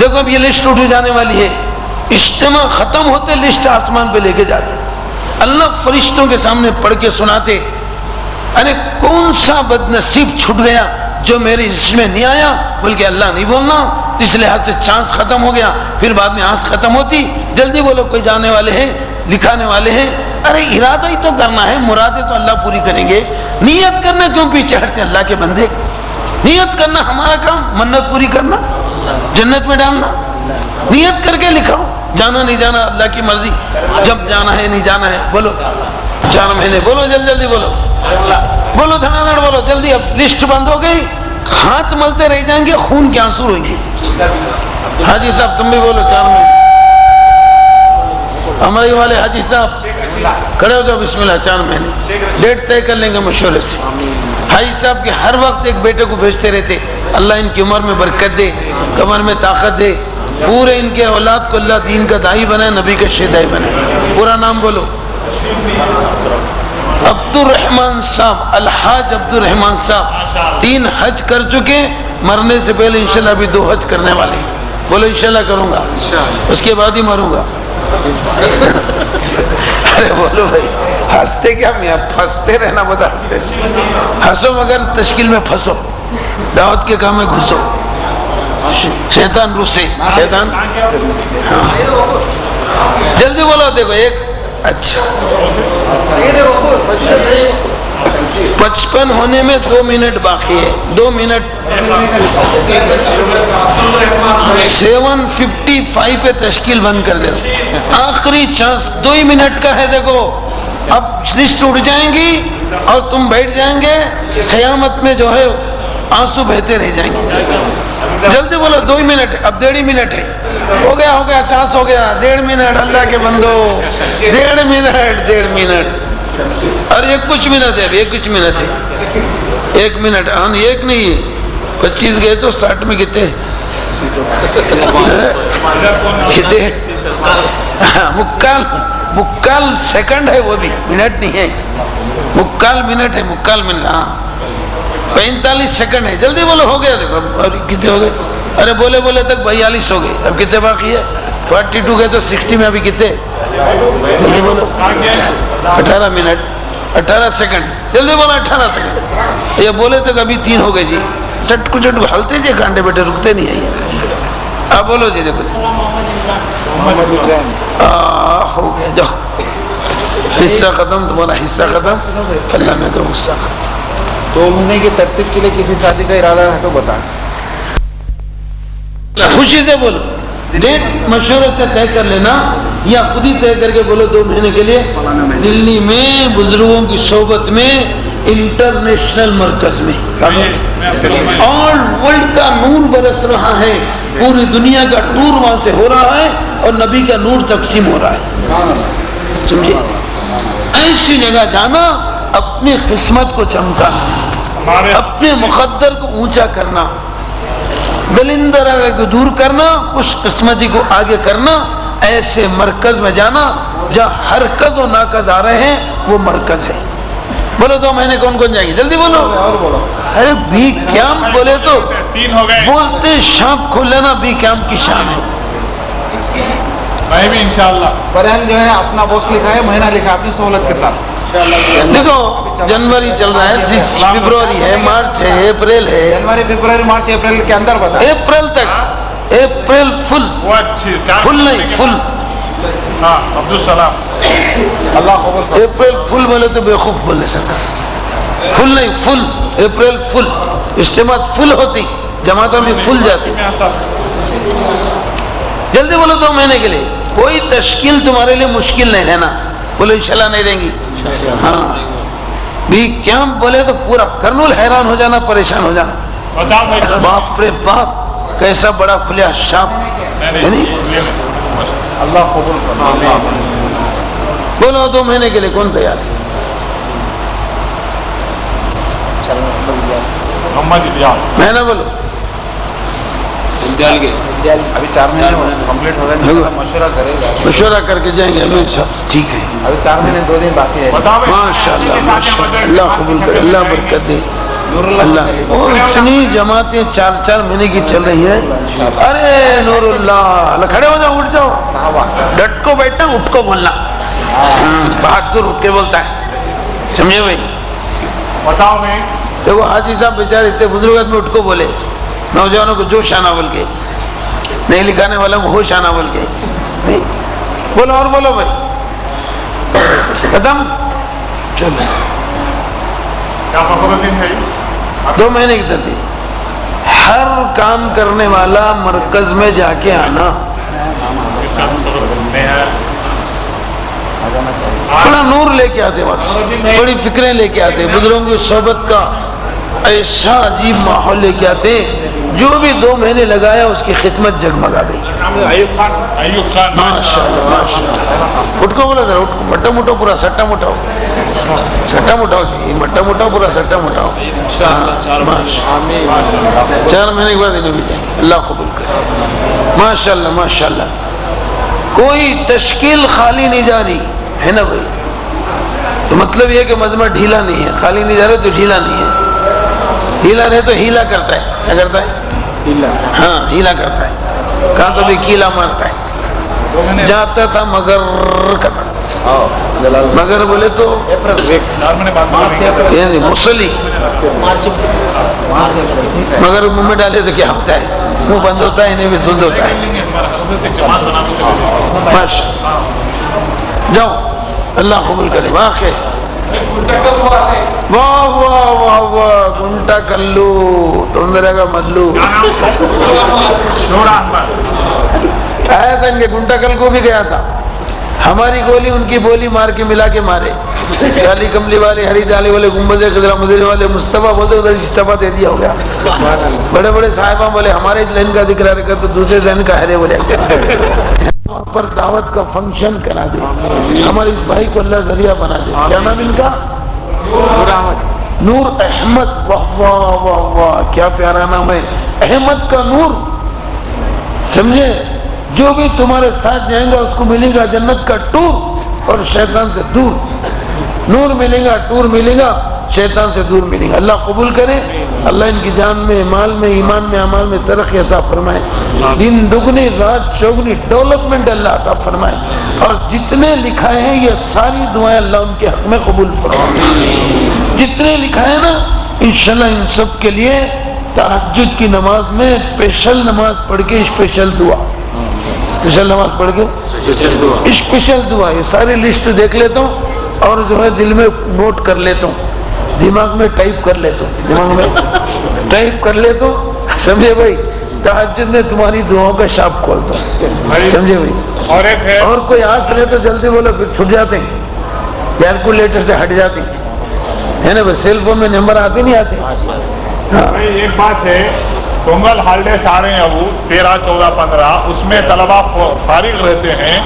دیکھو اب یہ لسٹ اٹھ جانے والی ہے، اجتماع ختم ہوتے لسٹ آسمان پہ لے کے جاتے، اللہ فرشتوں کے سامنے پڑھ کے سناتے، ارے کون سا بد نصیب چھٹ گیا جو میری لسٹ میں نہیں آیا، بلکہ اللہ نہیں بولنا، تو اس لحاظ سے چانس ختم ہو گیا، پھر بعد میں آنس ختم ہوتی، جلدی بولو کوئی جانے والے ہیں، لکھانے والے ہیں، ارے ارادہ ہی تو کرنا ہے، مرادیں تو اللہ پوری کریں گے، نیت کرنا کیوں پیچھے ہٹتے اللہ کے بندے؟ نیت کرنا ہمارا کام، منت پوری کرنا، جنت میں ڈالنا، نیت کر کے لکھاؤ، جانا نہیں جانا اللہ کی مرضی، جب جانا ہے نہیں جانا ہے، بولو 4 مہینے، بولو جلدی بولو، بولو دھڑا دھڑ بولو جلدی، اب لسٹ بند ہو گئی، ہاتھ ملتے رہ جائیں گے، خون کے آنسو ہوئیں گے۔ حاجی صاحب تم بھی بولو 4 مہینے، ہمارے والے حاجی صاحب کھڑے ہو جاؤ، بسم اللہ 4 مہینے، ڈیٹ طے کر لیں گے مشورے سے۔ حاجی صاحب کے ہر وقت ایک بیٹے کو بھیجتے رہتے، اللہ ان کی عمر میں برکت دے، کمر میں طاقت دے، پورے ان کے اولاد کو اللہ دین کا داعی بنائے، نبی کا شیدائی بنائے۔ پورا نام بولو، عبد الرحمان صاحب، الحاج عبد الرحمان صاحب، 3 حج کر چکے، مرنے سے پہلے انشاءاللہ ابھی 2 حج کرنے والے ہیں، بولو انشاءاللہ کروں گا، اس کے بعد ہی مروں گا۔ ارے بولو بھائی، ہنستے کیا میاں، پھنستے رہنا، بتا ہنسو مگر تشکیل میں پھنسو، دعوت کے کام میں گھسو، شیطان روسے، شیطان جلدی بولو، دیکھو ایک، اچھا 55 ہونے میں 2 منٹ باقی ہے، 2 منٹ 7:55 پہ تشکیل بند کر دے، آخری چانس 2 ہی منٹ کا ہے، دیکھو اب لسٹ اٹھ جائیں گی اور تم بیٹھ جائیں گے، قیامت میں جو ہے آنسو بہتے رہ جائیں گے، جلدی بولو 2 ہی منٹ، اب 1.5 منٹ ہے، ہو گیا چانس ہو گیا، 1.5 منٹ، اللہ کے بندو 1.5 منٹ، اور یہ کچھ منٹ ہے، یہ کچھ منٹ ہے، 1 منٹ، ایک نہیں 25 گئے تو 60 میں کتنے مکال سیکنڈ ہے، وہ بھی منٹ نہیں ہے، مکال منٹ ہے، مکال منٹ، 45 سیکنڈ ہے، جلدی بولو، ہو گیا، دیکھو اب کتنے ہو گئے، ارے بولے بولے تک 42 ہو گئے، اب کتنے باقی ہے، 42 گئے تو 60 میں ابھی کتنے، جلدی بولو 18 منٹ 18 سیکنڈ، جلدی بولو 18 سیکنڈ، یہ بولے تک ابھی 3 ہو گئے جی، چٹ کو ہلتے جی کانٹے بیٹے، رکتے نہیں ہیں، اب بولو جی، دیکھو ہو گیا، جاؤ حصہ ختم، تمہارا حصہ ختم، اللہ میں کا غصہ ختم۔ 2 مہینے کی ترتیب کے لیے کسی شادی کا ارادہ ہے تو بتائیں۔ خوشی سے بولو، ڈیٹ مشورے سے طے کر لینا یا خود ہی طے کر کے بولو 2 مہینے کے لیے، دلی میں بزرگوں کی صحبت میں، انٹرنیشنل مرکز میں، آل ورلڈ کا نور برس رہا ہے، پوری دنیا کا ٹور وہاں سے ہو رہا ہے، اور نبی کا نور تقسیم ہو رہا ہے، سمجھے؟ ایسی جگہ جانا، اپنی قسمت کو چمکانا، اپنے مقدر کو اونچا کرنا، دلندر کو دور کرنا، خوش قسمتی کو آگے کرنا، ایسے مرکز میں جانا جہاں ہر قز و ناقص آ رہے ہیں، وہ مرکز ہے۔ بولو 2 مہینے کون کون جائیں گے، جلدی بولو، ارے بی کیمپ بولے تو بولتے شام کھول لینا، بی کیمپ کی شام ہے، میں بھی انشاءاللہ برہن جو ہے اپنا وقت لکھا ہے، مہینہ لکھا ہے اپنی سہولت کے ساتھ۔ دیکھو جنوری چل رہا ہے، 6 فروری ہے، مارچ ہے، اپریل ہے، جنوری فروری مارچ اپریل کے اندر بتا، اپریل تک، اپریل فل، وہ اچھی فل نہیں فل، ہاں عبدالسلام، اللہ قبول کرے۔ اپریل فل بولے تو بے خوف بولے سکتا، فل نہیں فل، اپریل فل، اجتماعات فل ہوتی، جماعتوں میں فل جاتی، جلدی بولو 2 مہینے کے لیے، کوئی تشکیل تمہارے لیے مشکل نہیں رہنا، بولو انشاءاللہ نہیں رہیں گی، ہاں بھی کیمپ بولے تو پورا کرنول حیران ہو جانا، پریشان ہو جانا، باپ رے باپ کیسا بڑا کھلیا شاپ، یعنی اللہ قبول کرے۔ بولو 2 مہینے کے لیے کون تیار ہے؟ محمد الیاس، میں نہ بولو، ابھی 4 مہینے کمپلیٹ ہو گئے، مشورہ کرے گا، مشورہ کر کے جائیں گے امیر صاحب، ٹھیک ہے، ابھی 4 مہینے 2 دن باقی ہے۔ ماشاء اللہ، اللہ قبول کرے، اللہ برکت دے، اللہ وہ اتنی جماعتیں 4-4 مہینے کی چل رہی ہے. ارے نور اللہ، کھڑے ہو جاؤ، اٹھ جاؤ، ڈٹ کو بیٹھنا، اٹھ کو بولنا. بہادر اٹھ کے بولتا ہے، سمجھے بھائی. بتاؤ میں دیکھو حاجی صاحب بیچارے اتنے بزرگ آدمی اٹھ کو بولے، نوجوانوں کو جوش آنا بول کے، نہیں لکھانے والوں کو ہوش آنا بول کے. نہیں بولو اور بولو بھائی. ختم. چلو کیا فخر الدین ہے 2 مہینے کی ترتیب. ہر کام کرنے والا مرکز میں جا کے آنا، اس کا فخر الدین ہے. بڑا نور لے کے آتے، بس بڑی فکریں لے کے آتے، بزرگوں کی صحبت کا ایسا عجیب ماحول لے کے آتے. جو بھی 2 مہینے لگایا اس کی خدمت جگمگا گئی. ایوب خان ماشاء اللہ ماشاء اللہ. اٹھ کو بولا ذرا، اٹھ کو مٹا مٹاؤ، پورا سٹا مٹاؤ، سٹا مٹاؤ جی، مٹا مٹاؤ، پورا سٹا مٹاؤ. 4 مہینے کے بعد انہیں بھی جائیں. اللہ قبول کرے. ماشاء اللہ ماشاء اللہ. کوئی تشکیل خالی نہیں جا رہی ہے نا بھائی. تو مطلب یہ کہ مجمع ڈھیلا نہیں ہے. خالی نہیں جا رہے تو ڈھیلا نہیں ہے. ڈھیلا رہے تو ہیلا کرتا ہے. کیا کرتا ہے؟ ہاں ہیلا کرتا ہے. کہاں تو بھی کیلا مارتا ہے. جاتا تھا مگر کرتا، مگر بولے تو یعنی مسلی، مگر منہ میں ڈالے تو کیا ہوتا ہے؟ منہ بند ہوتا ہے، انہیں بھی دھند ہوتا ہے. ماشاء جاؤ، اللہ قبول کرے. واقع واہ واہ واہ واہ. گنٹا کلو تندرے کا مدلو آیا تھا. ان کے گنٹا کل کو بھی گیا تھا. ہماری گولی ان کی بولی مار کے ملا کے مارے. کالی کملی والے، ہری جالی والے، گنبد خضرا مدینے والے، مصطفیٰ بولتے ادھر استفا دے دیا ہو گیا. بڑے بڑے صاحبہ بولے ہمارے ذہن کا ذکر رکھا تو دوسرے ذہن کا ہے بولے. پر دعوت کا فنکشن کرا دے. ہمارے اس بھائی کو اللہ ذریعہ بنا دے. کیا نام ان کا؟ نور احمد. واہ واہ واہ واہ، کیا پیارا نام ہے. احمد کا نور. سمجھے؟ جو بھی تمہارے ساتھ جائیں گا اس کو ملے گا جنت کا ٹور اور شیطان سے دور. نور ملے گا، ٹور ملے گا، شیطان سے دور ملے گا. اللہ قبول کرے. اللہ ان کی جان میں، مال میں، ایمان میں، اعمال میں ترقی عطا فرمائے. دن دگنی رات چوگنی ڈیولپمنٹ اللہ عطا فرمائے. اور جتنے لکھائے ہیں یہ ساری دعائیں اللہ ان کے حق میں قبول فرمائے. جتنے لکھائے نا انشاءاللہ ان سب کے لیے تہجد کی نماز میں اسپیشل نماز پڑھ کے اسپیشل دعا، اسپیشل نماز پڑھ کے اسپیشل دعا. یہ ساری لسٹ دیکھ لیتا ہوں اور جو ہے دل میں نوٹ کر لیتا ہوں، دماغ میں ٹائپ کر لیتا ہوں، دماغ میں ٹائپ کر لیتا ہوں. سمجھے بھائی؟ تہجد میں تمہاری دعاؤں کا شاپ کھولتا ہوں. سمجھے بھائی؟ اور کوئی آس رہے تو جلدی بولو، پھر چھٹ جاتے ہیں، کیلکولیٹر سے ہٹ جاتے ہیں ہے نا. سیل فون میں نمبر آتے نہیں آتے. ایک بات ہے، پونگل ہالیڈیز آ رہے ہیں ابو 13، 14، 15. اس میں طلبہ فارغ رہتے ہیں.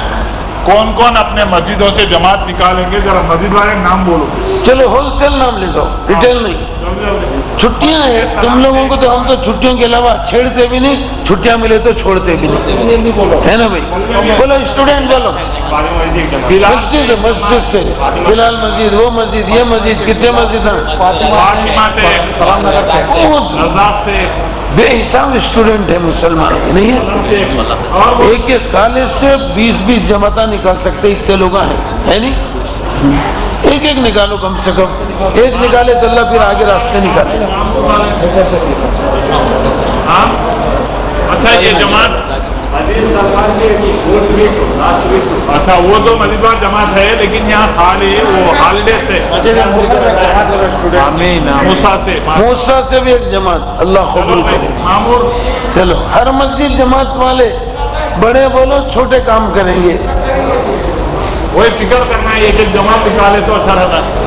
کون کون اپنے مسجدوں سے جماعت نکالیں گے؟ ذرا مسجد والے نام بولو. چلو ہول سیل نام لے دو، ریٹیل نہیں. چھٹیاں ہیں تم لوگوں کو، تو ہم تو چھٹیوں کے علاوہ چھیڑتے بھی نہیں، چھٹیاں ملے تو چھوڑتے بھی نہیں، ہے نا بھائی؟ بولو اسٹوڈنٹ بولو. مسجد مسجد سے فی الحال مسجد، وہ مسجد، یہ مسجد، کتنے مسجد ہیں؟ بے حساب اسٹوڈنٹ ہے مسلمان نہیں ہے. ایک ایک کالج سے 20 جماعتیں نکال سکتے اتنے لوگ ہیں، ہے نہیں؟ ایک ایک نکالو کم سے کم. ایک نکالے تو اللہ پھر آگے راستے نکالے. اچھا یہ جماعت، اچھا وہ تو مزیدوار جماعت ہے، لیکن یہاں خالی وہ ہالیڈے سے موسیٰ سے بھی ایک جماعت اللہ قبول کرے. چلو ہر مسجد جماعت والے بڑے بولو چھوٹے کام کریں گے. وہی فکر کرنا ہے، ایک ایک جماعت نکالے تو اچھا رہتا ہے.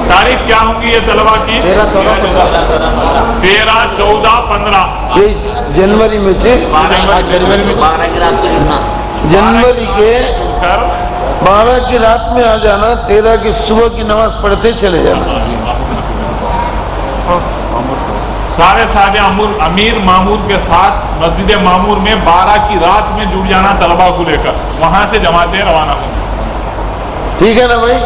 تاریخ کیا ہوں گی یہ طلبہ کی؟ 13، 14، 15 جنوری میں سے. جنوری کے 12 کی رات میں آ جانا، 13 کی صبح کی نماز پڑھتے چلے جانا. سارے صاحب امیر معمور کے ساتھ مسجد معمور میں 12 کی رات میں جڑ جانا طلبہ کو لے کر، وہاں سے جماعتیں روانہ ہوں. ٹھیک ہے نا بھائی؟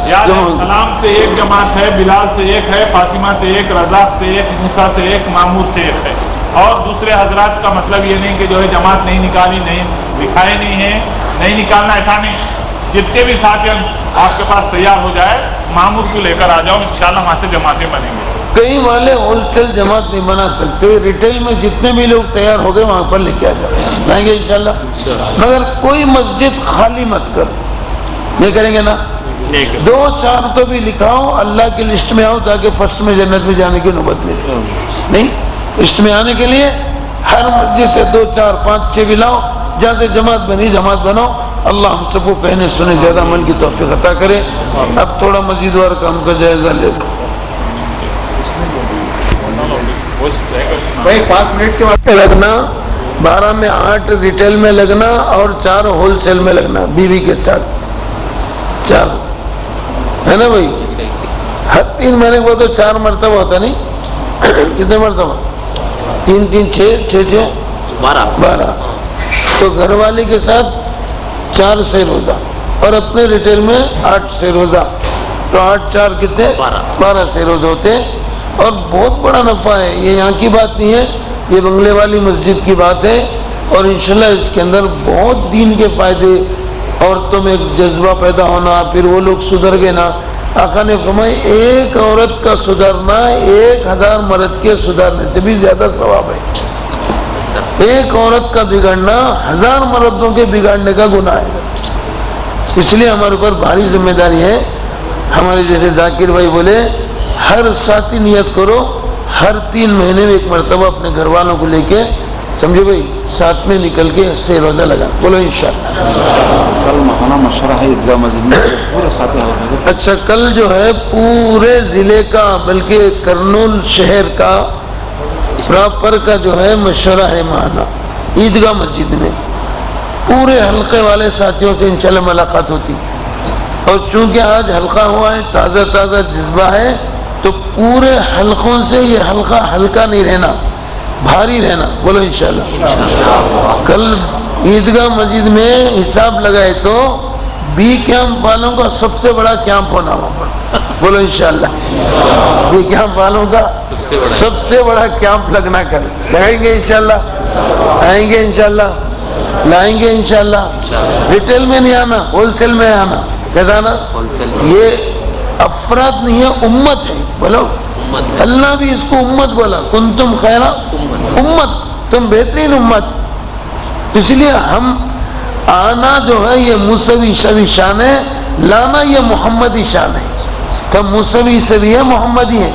یاد ہے سلام سے ایک جماعت ہے، بلال سے ایک ہے، فاطمہ سے ایک، رضا سے ایک، موسیٰ سے ایک، معمور سے ایک ہے. اور دوسرے حضرات کا مطلب یہ نہیں کہ جو ہے جماعت نہیں نکالی، نہیں دکھائے نہیں ہے، نہیں نکالنا ایسا نہیں. جتنے بھی ساتھی آپ کے پاس تیار ہو جائے معمور کو لے کر آ جاؤ، انشاءاللہ وہاں سے جماعتیں بنیں گے. کئی والے ہول سیل جماعت نہیں بنا سکتے، ریٹیل میں جتنے بھی لوگ تیار ہو گئے وہاں پر لے کے آ جاؤ، لائیں گے انشاءاللہ. مگر کوئی مسجد خالی مت کر، یہ کریں گے نا. 2-4 تو بھی لکھاؤ، اللہ کی لسٹ میں آؤ تاکہ فرسٹ میں جنت میں جانے کی نوبت ملے. نہیں، لسٹ میں آنے کے لیے ہر مسجد سے 2-4-5-6 بھی لاؤ، جہاں سے جماعت بنی جماعت بناؤ. اللہ ہم سب کو کہنے سنے زیادہ عمل کی توفیق عطا کرے. اب تھوڑا مزید اور کام کا جائزہ لے لو. بھائی 5 منٹ کے بعد لگنا 12 میں 8 ریٹیل میں لگنا اور 4 ہول سیل میں لگنا بیوی کے ساتھ 4 ہے نا بھائی. ہر 3 مہینے کو تو 4 مرتبہ ہوتا نہیں. کتنے مرتبہ؟ 3 6 12. تو گھر والے کے ساتھ 4 سے روزہ اور اپنے ریٹیل میں 8 سے روزہ، تو 8-4 کتنے 12 سے روزہ ہوتے. اور بہت بڑا نفع ہے. یہ یہاں کی بات نہیں ہے، یہ بنگلے والی مسجد کی بات ہے. اور انشاءاللہ اس کے اندر بہت دین کے فائدے، عورتوں میں ایک جذبہ پیدا ہونا، پھر وہ لوگ سدھر گئے نا. آقا نے فرمایا ایک عورت کا سدھرنا 1000 مرد کے سدھرنے سے بھی زیادہ ثواب ہے. ایک عورت کا بگڑنا 1000 مردوں کے بگاڑنے کا گناہ ہے. اس لیے ہمارے اوپر بھاری ذمہ داری ہے. ہمارے جیسے ذاکر بھائی بولے، ہر ساتھی نیت کرو ہر 3 مہینے میں ایک مرتبہ اپنے گھر والوں کو لے کے، سمجھے بھائی، ساتھ میں نکل کے سے روزہ لگا. بولو انشاءاللہ. کل ماہانہ مشورہ ہے عیدگاہ مسجد میں پورے ساتھی حاضر ہیں. اچھا، کل جو ہے پورے ضلع کا بلکہ کرنول شہر کا پراپر کا جو ہے مشورہ ہے ماہانہ عیدگاہ مسجد میں. پورے حلقے والے ساتھیوں سے انشاءاللہ ملاقات ہوتی. اور چونکہ آج حلقہ ہوا ہے، تازہ تازہ جذبہ ہے، تو پورے حلقوں سے یہ حلقہ ہلکا نہیں رہنا، بھاری رہنا. بولو انشاءاللہ. کل عیدگاہ مسجد میں حساب لگائے تو بی کیمپ والوں کا سب سے بڑا کیمپ ہونا وہاں پر. بولو انشاءاللہ. بی کیمپ والوں کا سب سے بڑا کیمپ لگنا. کل لگائیں گے انشاءاللہ. آئیں گے انشاءاللہ، لائیں گے انشاءاللہ. ریٹیل میں نہیں آنا، ہول سیل میں آنا. کیسا آنا؟ یہ افراد نہیں ہے، امت ہے. بولو اللہ بھی اس کو امت بولا، کنتم خیر امت، تم بہترین امت. اس لیے ہم آنا جو ہے یہ موسوی شوی شان ہے، لانا یہ محمدی شان ہے. تو موسوی سبھی ہے، محمدی ہے.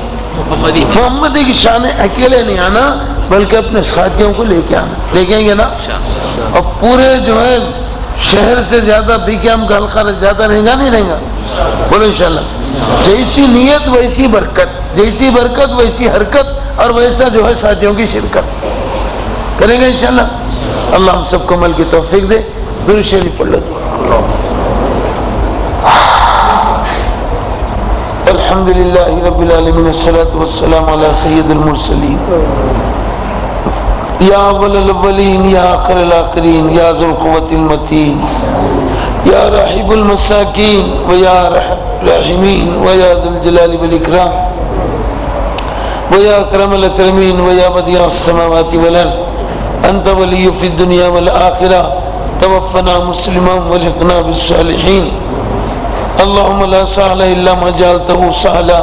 محمدی کی شان ہے. اکیلے نہیں آنا بلکہ اپنے ساتھیوں کو لے کے آنا. لے کے آئیں گے نا. اور پورے جو ہے شہر سے زیادہ بی کیمپ کا حلقہ زیادہ رہے گا نہیں رہے گا. بولو انشاءاللہ. جیسی نیت ویسی برکت، جیسی برکت ویسی حرکت، اور ویسا جو ہے ساتھیوں کی شرکت کریں گے انشاءاللہ. اللہ ہم سب کو عمل کی توفیق دے. درود شریف پڑھ لو. الحمدللہ رب العالمین، الصلاۃ والسلام علی سید المرسلین، یا اول الاولین، یا آخر الاخرین، یا ذو القوة المتین، یا راحب المساکین، و یا راحمین، و یا ذو الجلال والاکرام، و یا اکرم الاکرمین، و یا بدیع السماوات والارض. انت ولی فی الدنیا والآخرہ، توفنا مسلما والحقنا بالصالحین. اللهم لا سهل الا ما جعلته سهلا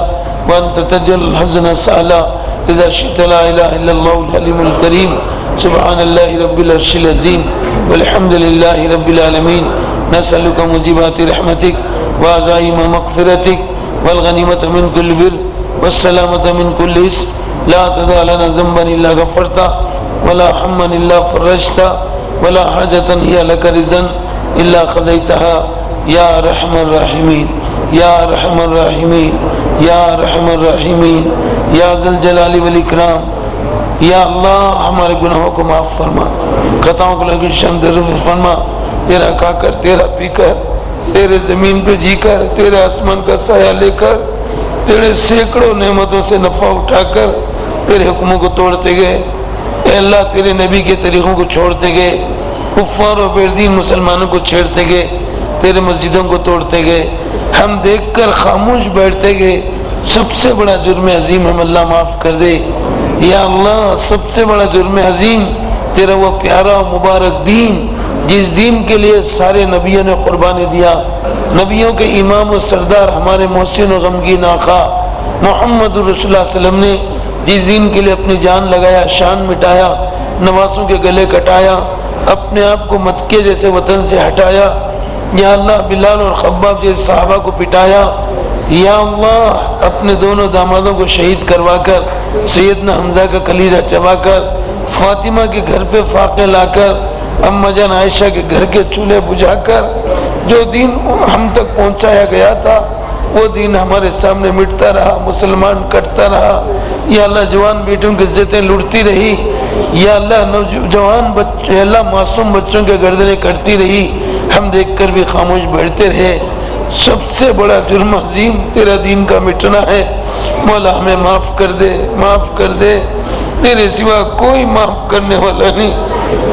وانت تجعل الحزن سهلا اذا شئت. لا اله الا الله الحليم الكريم. سبحان الله رب العرش العظيم والحمد لله رب العالمين. نسألك موجبات رحمتك وعزائم مغفرتك والغنيمة من كل بر والسلامة من كل اسم. لا تدع لنا ذنبا الا غفرته ولا هما الا فرجته ولا حاجة هي لك رضا الا قضيتها. یا رحم الراحمین، یا رحم الراحمین، یا رحم الراحمین، یا ذی الجلال والاکرام. یا اللہ ہمارے گناہوں کو معاف فرما، خطاؤں کو لگن شرم درف فرما. تیرا کھا کر، تیرا پی کر، تیرے زمین پہ جی کر، تیرے آسمان کا سایہ لے کر، تیرے سینکڑوں نعمتوں سے نفع اٹھا کر تیرے حکموں کو توڑتے گئے. اے اللہ تیرے نبی کے طریقوں کو چھوڑتے گئے، کفار و بے دین مسلمانوں کو چھیڑتے گئے، تیرے مسجدوں کو توڑتے گئے، ہم دیکھ کر خاموش بیٹھتے گئے، سب سے بڑا جرم عظیم ہم اللہ معاف کر دے یا اللہ۔ سب سے بڑا جرم عظیم تیرا وہ پیارا مبارک دین جس دین کے لیے سارے نبیوں نے قربانی دیا، نبیوں کے امام و سردار ہمارے محسن و غمگین آقا محمد رسول اللہ صلی اللہ علیہ وسلم نے جس دین کے لیے اپنی جان لگایا، شان مٹایا، نواسوں کے گلے کٹایا، اپنے آپ کو مکے جیسے وطن سے ہٹایا، یا اللہ بلال اور خباب جیسے صحابہ کو پٹایا، یا اللہ اپنے دونوں دامادوں کو شہید کروا کر، سیدنا حمزہ کا کلیجہ چبا کر، فاطمہ کے گھر پہ فاقے لا کر، اماں جان عائشہ کے گھر کے چولہے بجھا کر جو دین ہم تک پہنچایا گیا تھا وہ دین ہمارے سامنے مٹتا رہا، مسلمان کٹتا رہا، یا اللہ جوان بیٹوں کی عزتیں لڑتی رہی، یا اللہ نوجوان بچے، اللہ معصوم بچوں کے گردنیں کٹتی رہی، ہم دیکھ کر بھی خاموش بیٹھتے رہے۔ سب سے بڑا جرم عظیم تیرا دین کا مٹنا ہے، مولا ہمیں معاف کر دے، معاف کر دے، تیرے سوا کوئی معاف کرنے والا نہیں،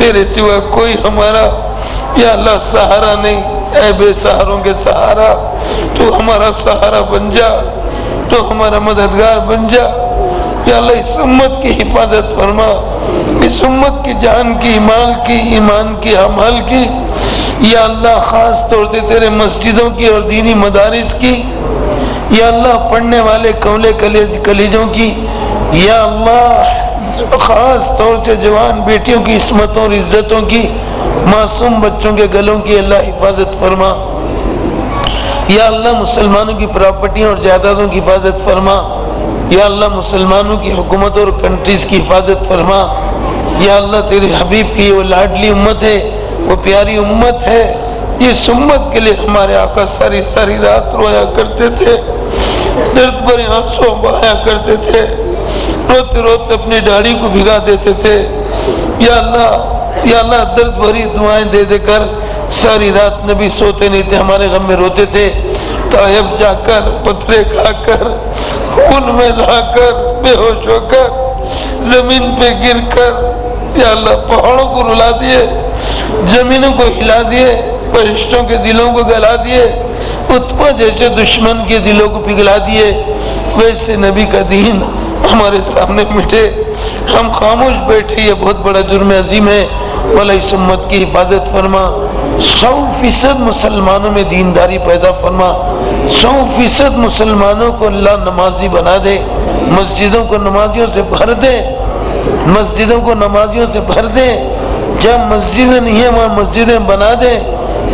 تیرے سوا کوئی ہمارا یا اللہ سہارا نہیں، اے بے سہاروں کے سہارا تو ہمارا سہارا بن جا، تو ہمارا مددگار بن جا، یا اللہ اس امت کی حفاظت فرما، اس امت کی جان کی، مال کی، ایمان کی، اعمال کی، یا اللہ خاص طور سے تیرے مسجدوں کی اور دینی مدارس کی، یا اللہ پڑھنے والے کولے کلیجوں کی، یا اللہ خاص طور سے جوان بیٹیوں کی عصمتوں اور عزتوں کی، معصوم بچوں کے گلوں کی اللہ حفاظت فرما، یا اللہ مسلمانوں کی پراپرٹیوں اور جائیدادوں کی حفاظت فرما، یا اللہ مسلمانوں کی حکومت اور کنٹریز کی حفاظت فرما، یا اللہ تیرے حبیب کی وہ لاڈلی امت ہے، وہ پیاری امت ہے، اس امت کے لیے ہمارے آقا ساری ساری رات رویا کرتے تھے، درد بھرے آنسو بہایا کرتے تھے، روتے روتے اپنی داڑھی کو بھگا دیتے تھے، یا اللہ درد بھری دعائیں دے دے کر ساری رات نبی سوتے نہیں تھے، ہمارے غم میں روتے تھے، طائف جا کر پتھرے کھا کر خون میں نہا کر بے ہوش ہو کر زمین پہ گر کر، یا اللہ پہاڑوں کو رلا دیے، زمینوں کو ہلا دیے، فرشتوں کے دلوں کو گلا دیے، اتبا جیسے دشمن کے دلوں کو پگھلا دیے، ویسے نبی کا دین ہمارے سامنے مٹے، ہم خاموش بیٹھے، یہ بہت بڑا جرم عظیم ہے، مولا اس امت کی حفاظت فرما، 100% مسلمانوں میں دینداری پیدا فرما، 100% مسلمانوں کو اللہ نمازی بنا دے، مسجدوں کو نمازیوں سے بھر دے، مسجدوں کو نمازیوں سے بھر دے، جہاں مسجدیں نہیں ہیں وہاں مسجدیں بنا دے،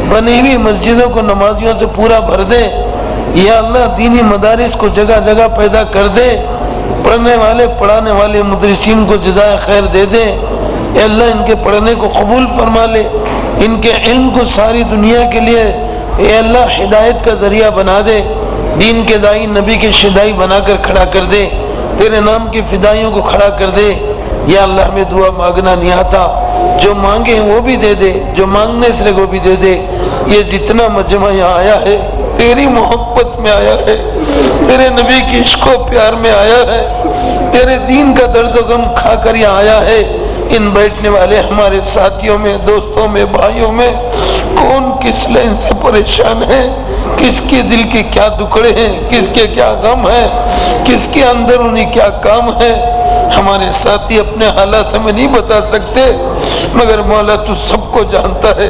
بنی ہوئی مسجدوں کو نمازیوں سے پورا بھر دے، یا اللہ دینی مدارس کو جگہ جگہ پیدا کر دے، پڑھنے والے پڑھانے والے مدرسین کو جزائے خیر دے دے، اے اللہ ان کے پڑھنے کو قبول فرما لے، ان کے علم کو ساری دنیا کے لیے اے اللہ ہدایت کا ذریعہ بنا دے، دین کے دائی نبی کے شدائی بنا کر کھڑا کر دے، تیرے نام کی فدائیوں کو کھڑا کر دے، یا اللہ ہمیں دعا مانگنا نہیں آتا، جو مانگے وہ بھی دے دے، جو مانگنے سے وہ بھی دے دے، یہ جتنا مجمع یہاں آیا ہے تیری محبت میں آیا ہے، تیرے نبی کی عشق و پیار میں آیا ہے، تیرے دین کا درد و غم کھا کر یہاں آیا ہے، ان بیٹھنے والے ہمارے ساتھیوں میں، دوستوں میں، بھائیوں میں کون کس لائن سے پریشان ہے، کس کے دل کے کیا دکڑے ہیں، کس کے کیا غم ہے، کس کے اندر انہیں کیا کام ہے، ہمارے ساتھی اپنے حالات ہمیں نہیں بتا سکتے، مگر مولا تو سب کو جانتا ہے،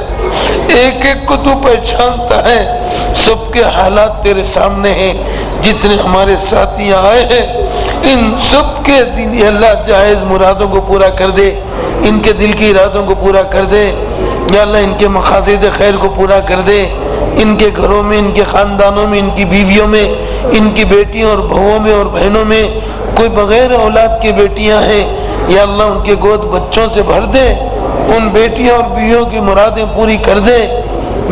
ایک ایک کو تو پہچانتا ہے، سب کے حالات تیرے سامنے ہیں، جتنے ہمارے ساتھی آئے ہیں ان سب کے دل اللہ جائز مرادوں کو پورا کر دے، ان کے دل کی ارادوں کو پورا کر دے، یا اللہ ان کے مقاصد خیر کو پورا کر دے، ان کے گھروں میں، ان کے خاندانوں میں، ان کی بیویوں میں، ان کی بیٹیوں اور بہووں میں اور بہنوں میں کوئی بغیر اولاد کی بیٹیاں ہیں، یا اللہ ان کے گود بچوں سے بھر دے، ان بیٹیوں اور بیویوں کی مرادیں پوری کر دے،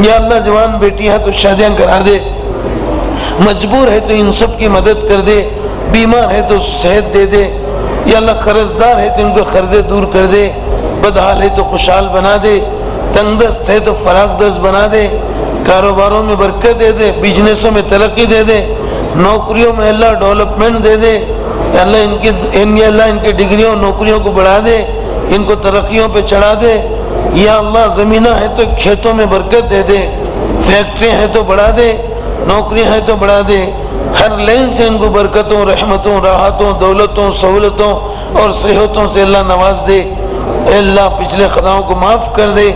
یا اللہ جوان بیٹیاں تو شادیاں کرا دے، مجبور ہے تو ان سب کی مدد کر دے، بیمار ہے تو صحت دے دے، یا اللہ قرض دار ہے تو ان کو قرضے دور کر دے، بدحال ہے تو خوشحال بنا دے، تنگ دست ہے تو فراغ دست بنا دے، کاروباروں میں برکت دے دے، بزنسوں میں ترقی دے دے، نوکریوں میں اللہ ڈیولپمنٹ دے دے، یا اللہ ان کی ڈگریوں نوکریوں کو بڑھا دے، ان کو ترقیوں پہ چڑھا دے، یا اللہ زمینہ ہے تو کھیتوں میں برکت دے دے، فیکٹریاں ہیں تو بڑھا دے، نوکریاں ہیں تو بڑھا دے، ہر لین سے ان کو برکتوں، رحمتوں، راحتوں، دولتوں، سہولتوں اور صحتوں سے اللہ نواز دے۔ اے اللہ پچھلے خطاؤں کو معاف کر دے،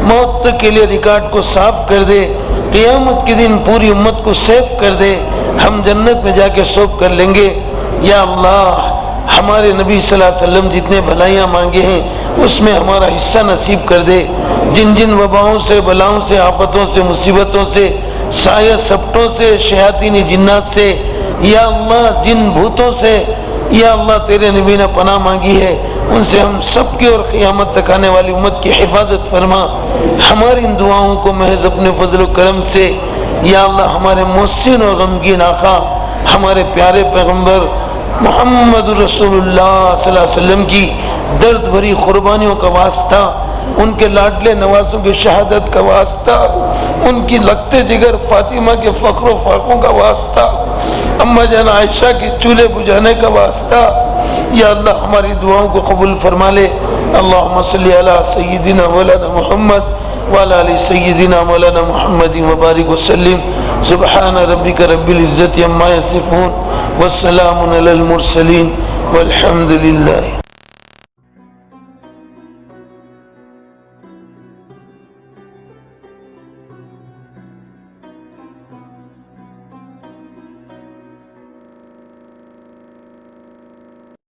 موت تک کے لیے ریکارڈ کو صاف کر دے، قیامت کے دن پوری امت کو سیف کر دے، ہم جنت میں جا کے سوب کر لیں گے۔ یا اللہ ہمارے نبی صلی اللہ علیہ وسلم جتنے بھلائیاں مانگے ہیں اس میں ہمارا حصہ نصیب کر دے۔ جن جن وباؤں سے، بلاؤں سے، آفتوں سے، مصیبتوں سے، سایہ سپٹوں سے، شیاطینی جنات سے، یا اللہ جن بھوتوں سے یا اللہ تیرے نبی نے پناہ مانگی ہے ان سے ہم سب کی اور قیامت تک آنے والی امت کی حفاظت فرما۔ ہماری ان دعاؤں کو محض اپنے فضل و کرم سے یا اللہ ہمارے محسن اور غمگین آقا، ہمارے پیارے پیغمبر محمد رسول اللہ صلی اللہ علیہ وسلم کی درد بھری قربانیوں کا واسطہ، ان کے لاڈلے نوازوں کی شہادت کا واسطہ، ان کی لگتے جگر فاطمہ کے فخر و فاقوں کا واسطہ، اماں جان عائشہ کے چولہے بجھانے کا واسطہ، یا اللہ ہماری دعاؤں کو قبول فرما لے۔ اللہم صلی علی سیدنا مولانا محمد وعلی آل سیدنا مولانا محمد وبارک وسلم۔ سبحان ربک رب العزت عما یصفون والسلام علی المرسلین والحمد للہ۔